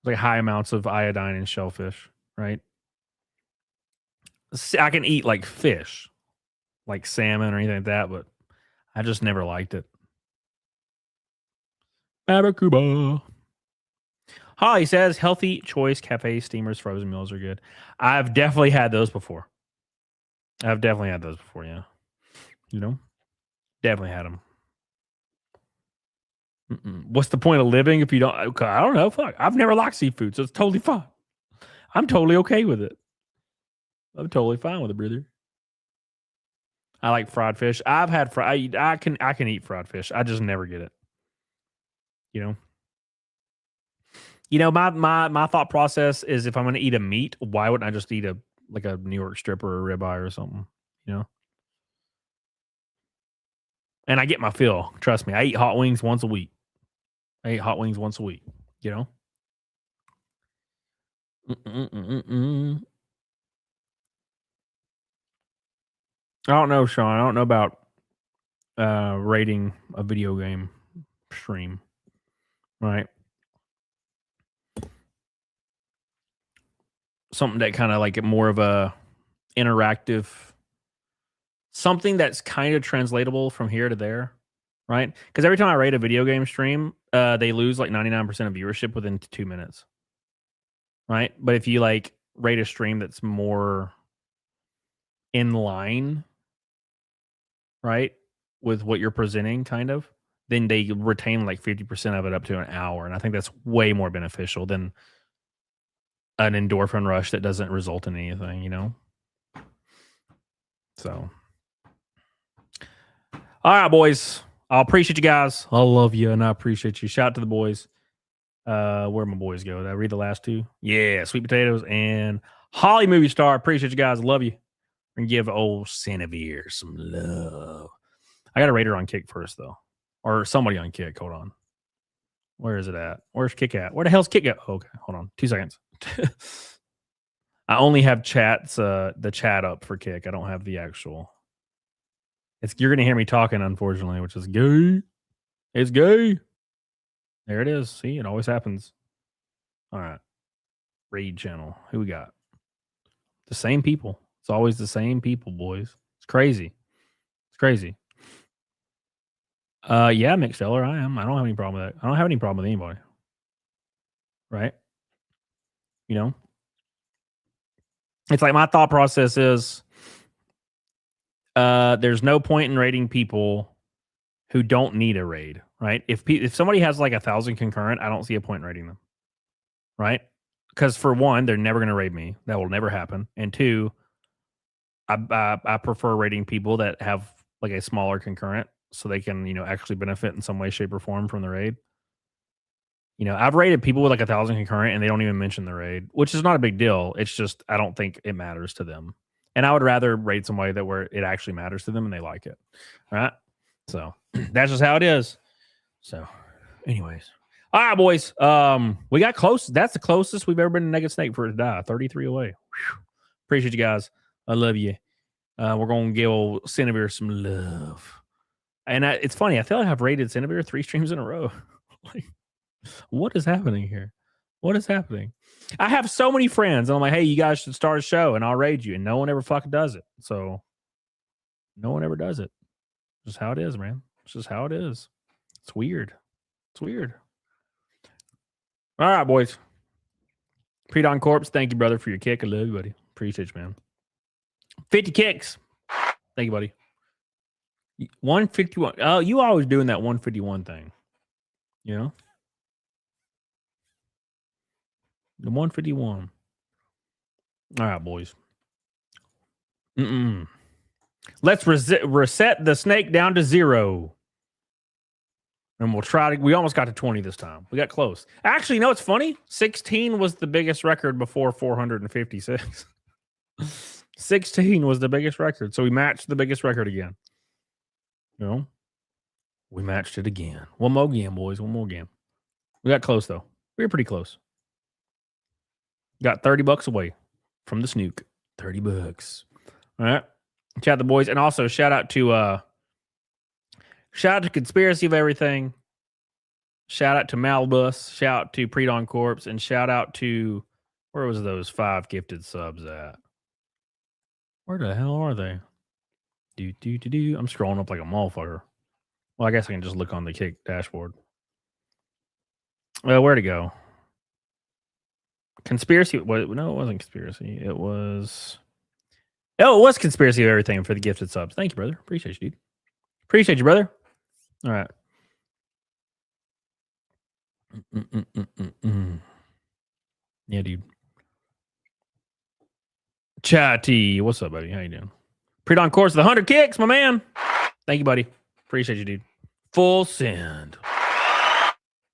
Like high amounts of iodine in shellfish, right? I can eat like fish, like salmon or anything like that, but I just never liked it. Barracuda. Holly says, healthy choice cafe steamers, frozen meals are good. I've definitely had those before. Yeah. You know? Definitely had them. What's the point of living if you don't? I don't know. Fuck. I've never liked seafood, so it's totally fine. I'm totally okay with it. I'm totally fine with it, brother. I like fried fish. I've had fried. I can eat fried fish. I just never get it. You know, my thought process is if I'm going to eat a meat, why wouldn't I just eat a New York strip or a ribeye or something? You know. And I get my fill. Trust me. I eat hot wings once a week. You know? I don't know, Sean. I don't know about rating a video game stream. Right? Something that kind of like more of a interactive, something that's kind of translatable from here to there, right? Because every time I rate a video game stream, they lose like 99% of viewership within 2 minutes, right? But if you like rate a stream that's more in line, right, with what you're presenting, kind of, then they retain like 50% of it up to an hour, and I think that's way more beneficial than an endorphin rush that doesn't result in anything, you know? So, all right, boys. I appreciate you guys. I love you, and I appreciate you. Shout out to the boys. Where my boys go? Did I read the last two? Yeah, Sweet Potatoes and Holly Movie Star. Appreciate you guys. Love you. And give old Cinevere some love. I got to rate her on Kick first, though. Or somebody on Kick. Hold on. Where is it at? Where's Kick at? Where the hell's Kick at? Oh, okay, hold on. 2 seconds. I only have the chat up for Kick. I don't have the actual. You're gonna hear me talking, unfortunately, which is gay. It's gay. There it is. See, it always happens. All right. Raid channel. Who we got? The same people. It's always the same people, boys. It's crazy. Yeah, Mixteller, I am. I don't have any problem with that. I don't have any problem with anybody. Right? You know? It's like my thought process is there's no point in raiding people who don't need a raid, right? If somebody has like 1,000 concurrent, I don't see a point in raiding them, right? Because for one, they're never going to raid me. That will never happen. And two, I prefer raiding people that have like a smaller concurrent so they can, you know, actually benefit in some way, shape, or form from the raid. You know, I've raided people with like 1,000 concurrent and they don't even mention the raid, which is not a big deal. It's just I don't think it matters to them. And I would rather raid somebody where it actually matters to them and they like it. Right? So that's just how it is. So, anyways. All right, boys. We got close. That's the closest we've ever been to Naked Snake for it to die. 33 away. Whew. Appreciate you guys. I love you. We're going to give old Cinevere some love. And it's funny. I feel like I've rated Cinevere 3 streams in a row. Like, what is happening here? What is happening? I have so many friends. And I'm like, hey, you guys should start a show and I'll raid you. And no one ever fucking does it. So no one ever does it. It's just how it is, man. It's just how it is. It's weird. It's weird. All right, boys. Pre-Don Corpse, thank you, brother, for your kick. I love you, buddy. Appreciate you, man. 50 kicks. Thank you, buddy. 151. Oh, you always doing that 151 thing. You know? The 151. All right, boys. Let's reset the snake down to 0. And we'll try to, we almost got to 20 this time. We got close. Actually, you know what's funny? 16 was the biggest record before 456. 16 was the biggest record. So we matched the biggest record again. You know? We matched it again. One more game, boys. One more game. We got close, though. We were pretty close. Got $30 away from the snook. $30. All right. Shout out the boys. And also shout out to Conspiracy of Everything. Shout out to Malbus. Shout out to Pre-Dawn Corpse. And shout out to, where was those 5 gifted subs at? Where the hell are they? I'm scrolling up like a motherfucker. Well, I guess I can just look on the Kick dashboard. Where'd it go? Conspiracy. No, it wasn't Conspiracy. It was... Oh, it was Conspiracy of Everything for the gifted subs. Thank you, brother. Appreciate you, dude. Appreciate you, brother. All right. Yeah, dude. Chatty. What's up, buddy? How you doing? Pre-Dawn course, the 100 kicks, my man. Thank you, buddy. Appreciate you, dude. Full send.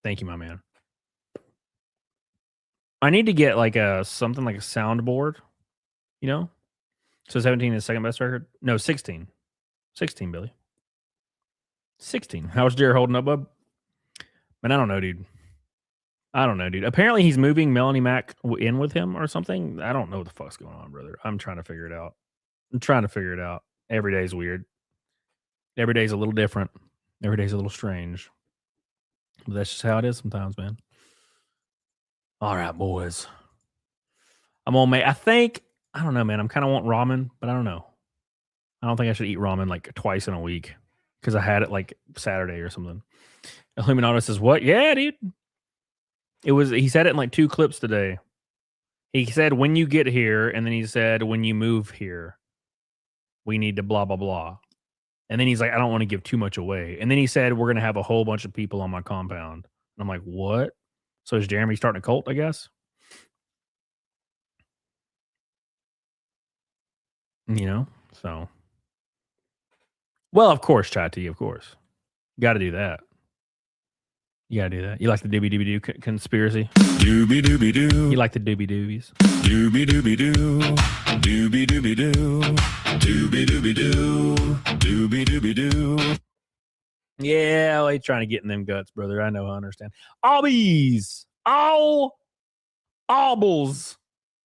Thank you, my man. I need to get like something like a soundboard, you know? So 17 is second best record? No, 16. 16, Billy. 16. How's Jared holding up, bub? Man, I don't know, dude. Apparently he's moving Melanie Mac in with him or something. I don't know what the fuck's going on, brother. I'm trying to figure it out. Every day's weird. Every day's a little different. Every day's a little strange. But that's just how it is sometimes, man. All right, boys. I'm on I don't know, man. I'm kind of wanting ramen, but I don't know. I don't think I should eat ramen like twice in a week because I had it like Saturday or something. Illuminato says, what? Yeah, dude. He said it in like 2 clips today. He said, when you get here, and then he said, when you move here, we need to blah, blah, blah. And then he's like, I don't want to give too much away. And then he said, we're going to have a whole bunch of people on my compound. And I'm like, what? So is Jeremy starting a cult, I guess? You know? So. Well, of course, Chatty, of course. Got to do that. You gotta do that. You like the doobie doobie doo conspiracy? Doobie doobie doo. You like the doobie doobies? Doobie doobie doo. Doobie doobie doo. Doobie doobie doo. Doobie doobie doo. Yeah, well, he's trying to get in them guts, brother. I know, I understand. Albies. Albles.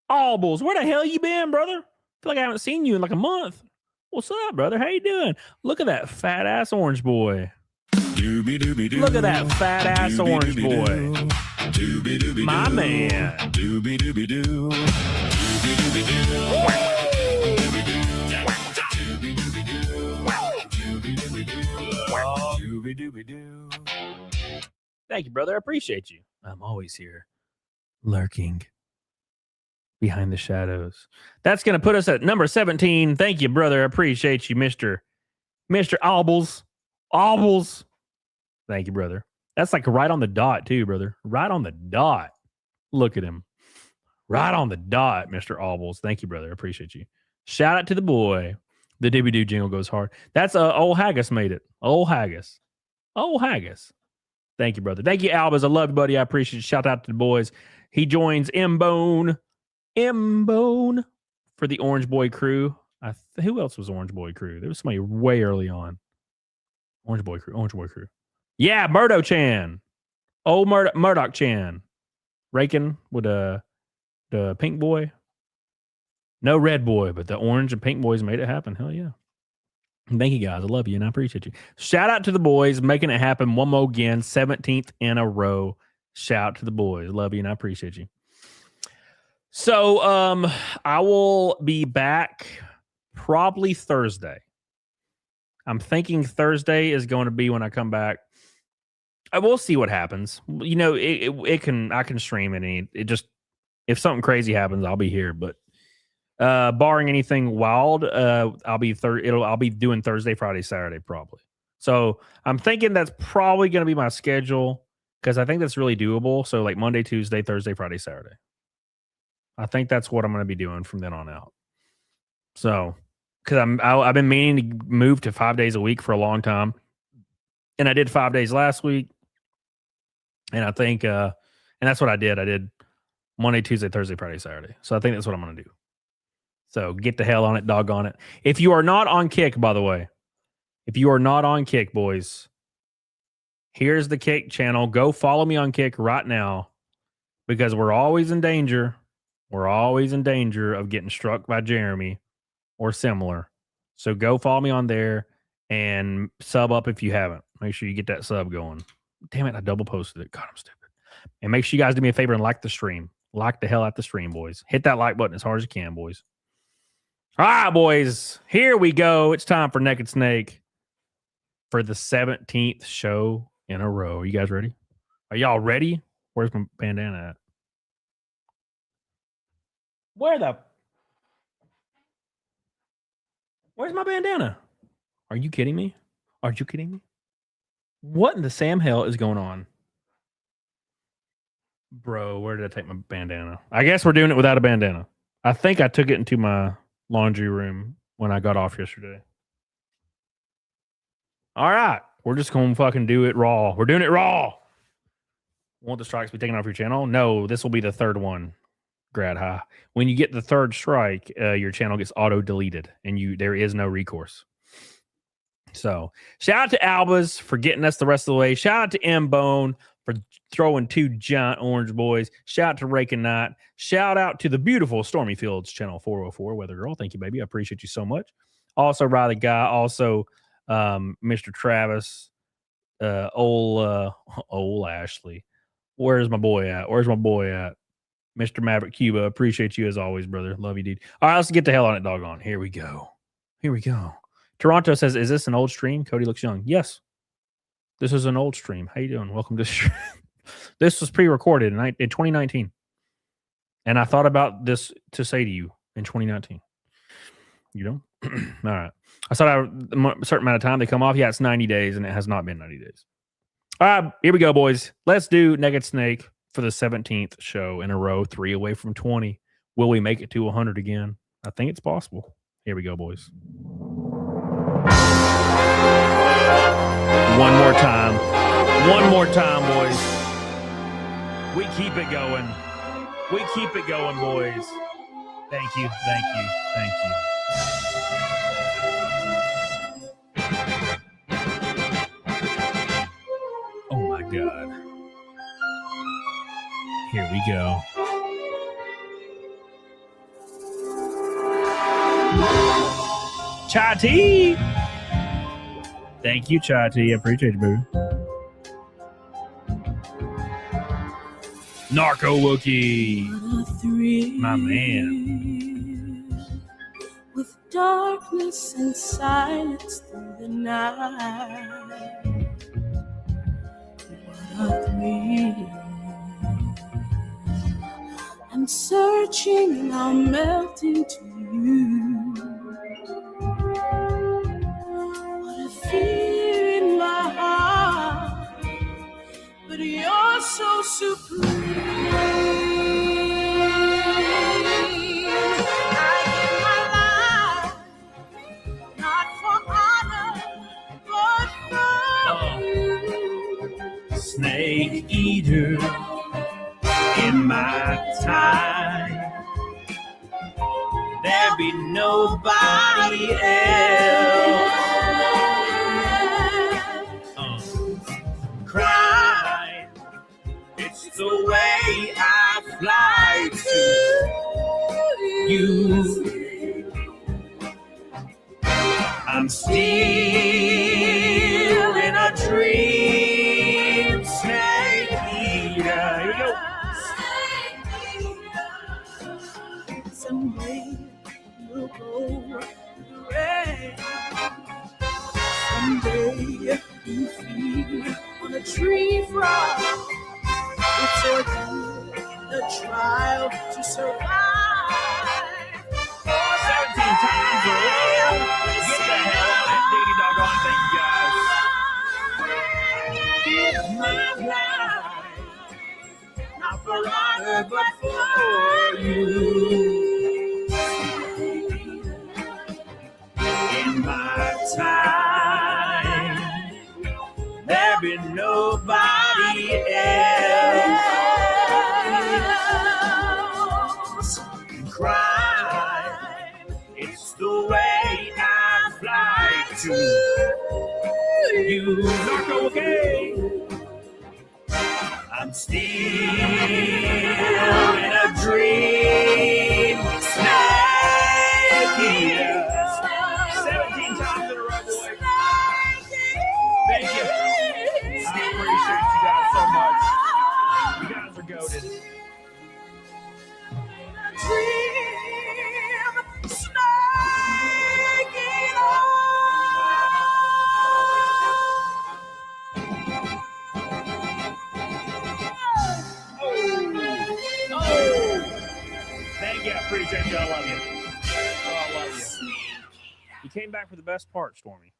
Where the hell you been, brother? I feel like I haven't seen you in like a month. What's up, brother? How you doing? Look at that fat ass orange boy. Look at that fat ass orange boy. My man. Thank you, brother. I appreciate you. I'm always here, lurking behind the shadows. That's going to put us at number 17. Thank you, brother. I appreciate you, Mr. Albles. Thank you, brother. That's like right on the dot, too, brother. Right on the dot. Look at him. Right on the dot, Mr. Albles. Thank you, brother. I appreciate you. Shout out to the boy. The Dibby Doo jingle goes hard. That's old Haggis made it. Old Haggis. Thank you, brother. Thank you, Albus. I love you, buddy. I appreciate it. Shout out to the boys. He joins M-Bone for the Orange Boy crew. Who else was Orange Boy crew? There was somebody way early on. Orange Boy crew. Yeah, Murdo-chan. Old Murdoch-chan. Raking with the pink boy. No red boy, but the orange and pink boys made it happen. Hell yeah. Thank you, guys. I love you, and I appreciate you. Shout out to the boys making it happen one more again. 17th in a row. Shout out to the boys. Love you, and I appreciate you. So I will be back probably Thursday. I'm thinking Thursday is going to be when I come back. I will see what happens. You know, I can stream it. And it just, if something crazy happens, I'll be here. But Barring anything wild, I'll be doing Thursday, Friday, Saturday probably. So I'm thinking that's probably going to be my schedule because I think that's really doable. So like Monday, Tuesday, Thursday, Friday, Saturday. I think that's what I'm going to be doing from then on out. So because I've been meaning to move to 5 days a week for a long time, and I did 5 days last week, and I think and that's what I did. I did Monday, Tuesday, Thursday, Friday, Saturday. So I think that's what I'm going to do. So get the hell on it, doggone it. If you are not on Kick, by the way, if you are not on Kick, boys, here's the Kick channel. Go follow me on Kick right now because we're always in danger. We're always in danger of getting struck by Jeremy or similar. So go follow me on there and sub up if you haven't. Make sure you get that sub going. Damn it, I double posted it. God, I'm stupid. And make sure you guys do me a favor and like the stream. Like the hell out the stream, boys. Hit that like button as hard as you can, boys. All right, boys. Here we go. It's time for Naked Snake for the 17th show in a row. Are you guys ready? Are y'all ready? Where's my bandana at? Where's my bandana? Are you kidding me? Are you kidding me? What in the Sam hell is going on? Bro, where did I take my bandana? I guess we're doing it without a bandana. I think I took it into my laundry room when I got off yesterday. All right. We're just going to fucking do it raw. We're doing it raw. Want the strikes be taken off your channel? No, this will be the third one. Grad high. When you get the third strike, your channel gets auto deleted and there is no recourse. So shout out to Albas for getting us the rest of the way. Shout out to M Bone for throwing 2 giant orange boys. Shout out to Rake and Knight. Shout out to the beautiful Stormy Fields channel 404 Weather Girl. Thank you, baby. I appreciate you so much. Also, Riley Guy. Also, Mr. Travis. Old Ashley. Where's my boy at? Mr. Maverick Cuba, appreciate you as always, brother. Love you, dude. All right, let's get the hell on it, doggone. Here we go. Toronto says, is this an old stream? Cody looks young. Yes. This is an old stream. How you doing? Welcome to the stream. This was pre-recorded in 2019. And I thought about this to say to you in 2019. You know? All right. I thought a certain amount of time they come off. Yeah, it's 90 days, and it has not been 90 days. All right, here we go, boys. Let's do Naked Snake for the 17th show in a row, 3 away from 20. Will we make it to 100 again? I think it's possible. Here we go, boys. One more time, boys. We keep it going. Boys. Thank you. Oh, my God. Here we go. Chai tea. Thank you, Chai tea. I appreciate you, boo. Narco Wookie. My man. With darkness and silence through the night. What a thrill. I'm searching, I'm melting to you. What a fear in my heart, but you're so supreme. I give my life, not for honor, but for you. Snake eater. In my time, there be nobody else. Cry, it's the way I fly to you. I'm still in a dream, snake eater. Here we go. Someday you'll go red. Someday you feed on a tree frog. It's ordained a trial to survive. Oh, live my life, not for honor, but for you. In my time, there be nobody else. Crime, it's the way I fly to you. Narco, okay. I'm still in a dream. Snake eaters. 17 times in a row, boys. Thank you. I appreciate you guys so much. You guys are goated. Dream, snake eater. Thank you. I appreciate you. I love you. Oh, I love you. You came back for the best part, Stormy.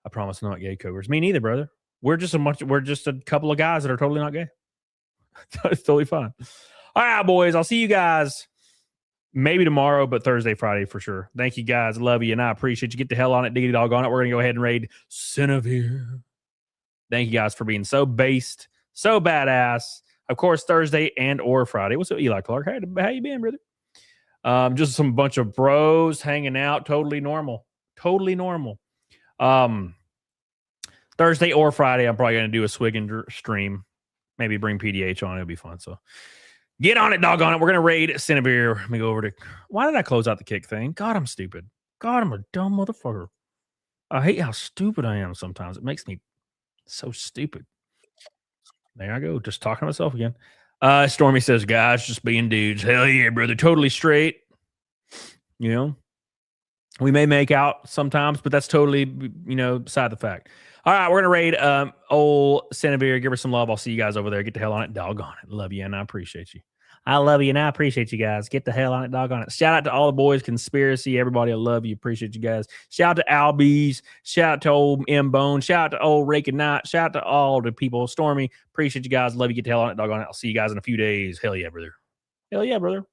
I promise not gay cougars. Me neither, brother. We're just a couple of guys that are totally not gay. It's totally fine. All right, boys. I'll see you guys maybe tomorrow, but Thursday, Friday for sure. Thank you guys. Love you, and I appreciate you. Get the hell on it. Diggity dog on it. We're going to go ahead and raid Cinevere. Thank you guys for being so based, so badass. Of course, Thursday and or Friday. What's up, Eli Clark? How you been, brother? Just some bunch of bros hanging out. Totally normal. Totally normal. Thursday or Friday, I'm probably going to do a swig and stream. Maybe bring PDH on. It'll be fun. So get on it, doggone it. We're going to raid Cinevere. Let me go over to... Why did I close out the kick thing? God, I'm stupid. God, I'm a dumb motherfucker. I hate how stupid I am sometimes. It makes me so stupid. There I go. Just talking to myself again. Stormy says, guys, just being dudes. Hell yeah, brother. Totally straight. You know, we may make out sometimes, but that's totally, beside the fact. All right, we're going to raid old Cinevere. Give her some love. I'll see you guys over there. Get the hell on it. Doggone it. Love you, and I appreciate you. I love you, and I appreciate you guys. Get the hell on it. Doggone it. Shout out to all the boys, Conspiracy. Everybody, I love you. Appreciate you guys. Shout out to Albies. Shout out to old M Bone. Shout out to old Rake and Knight. Shout out to all the people. Stormy, appreciate you guys. Love you. Get the hell on it. Doggone it. I'll see you guys in a few days. Hell yeah, brother. Hell yeah, brother.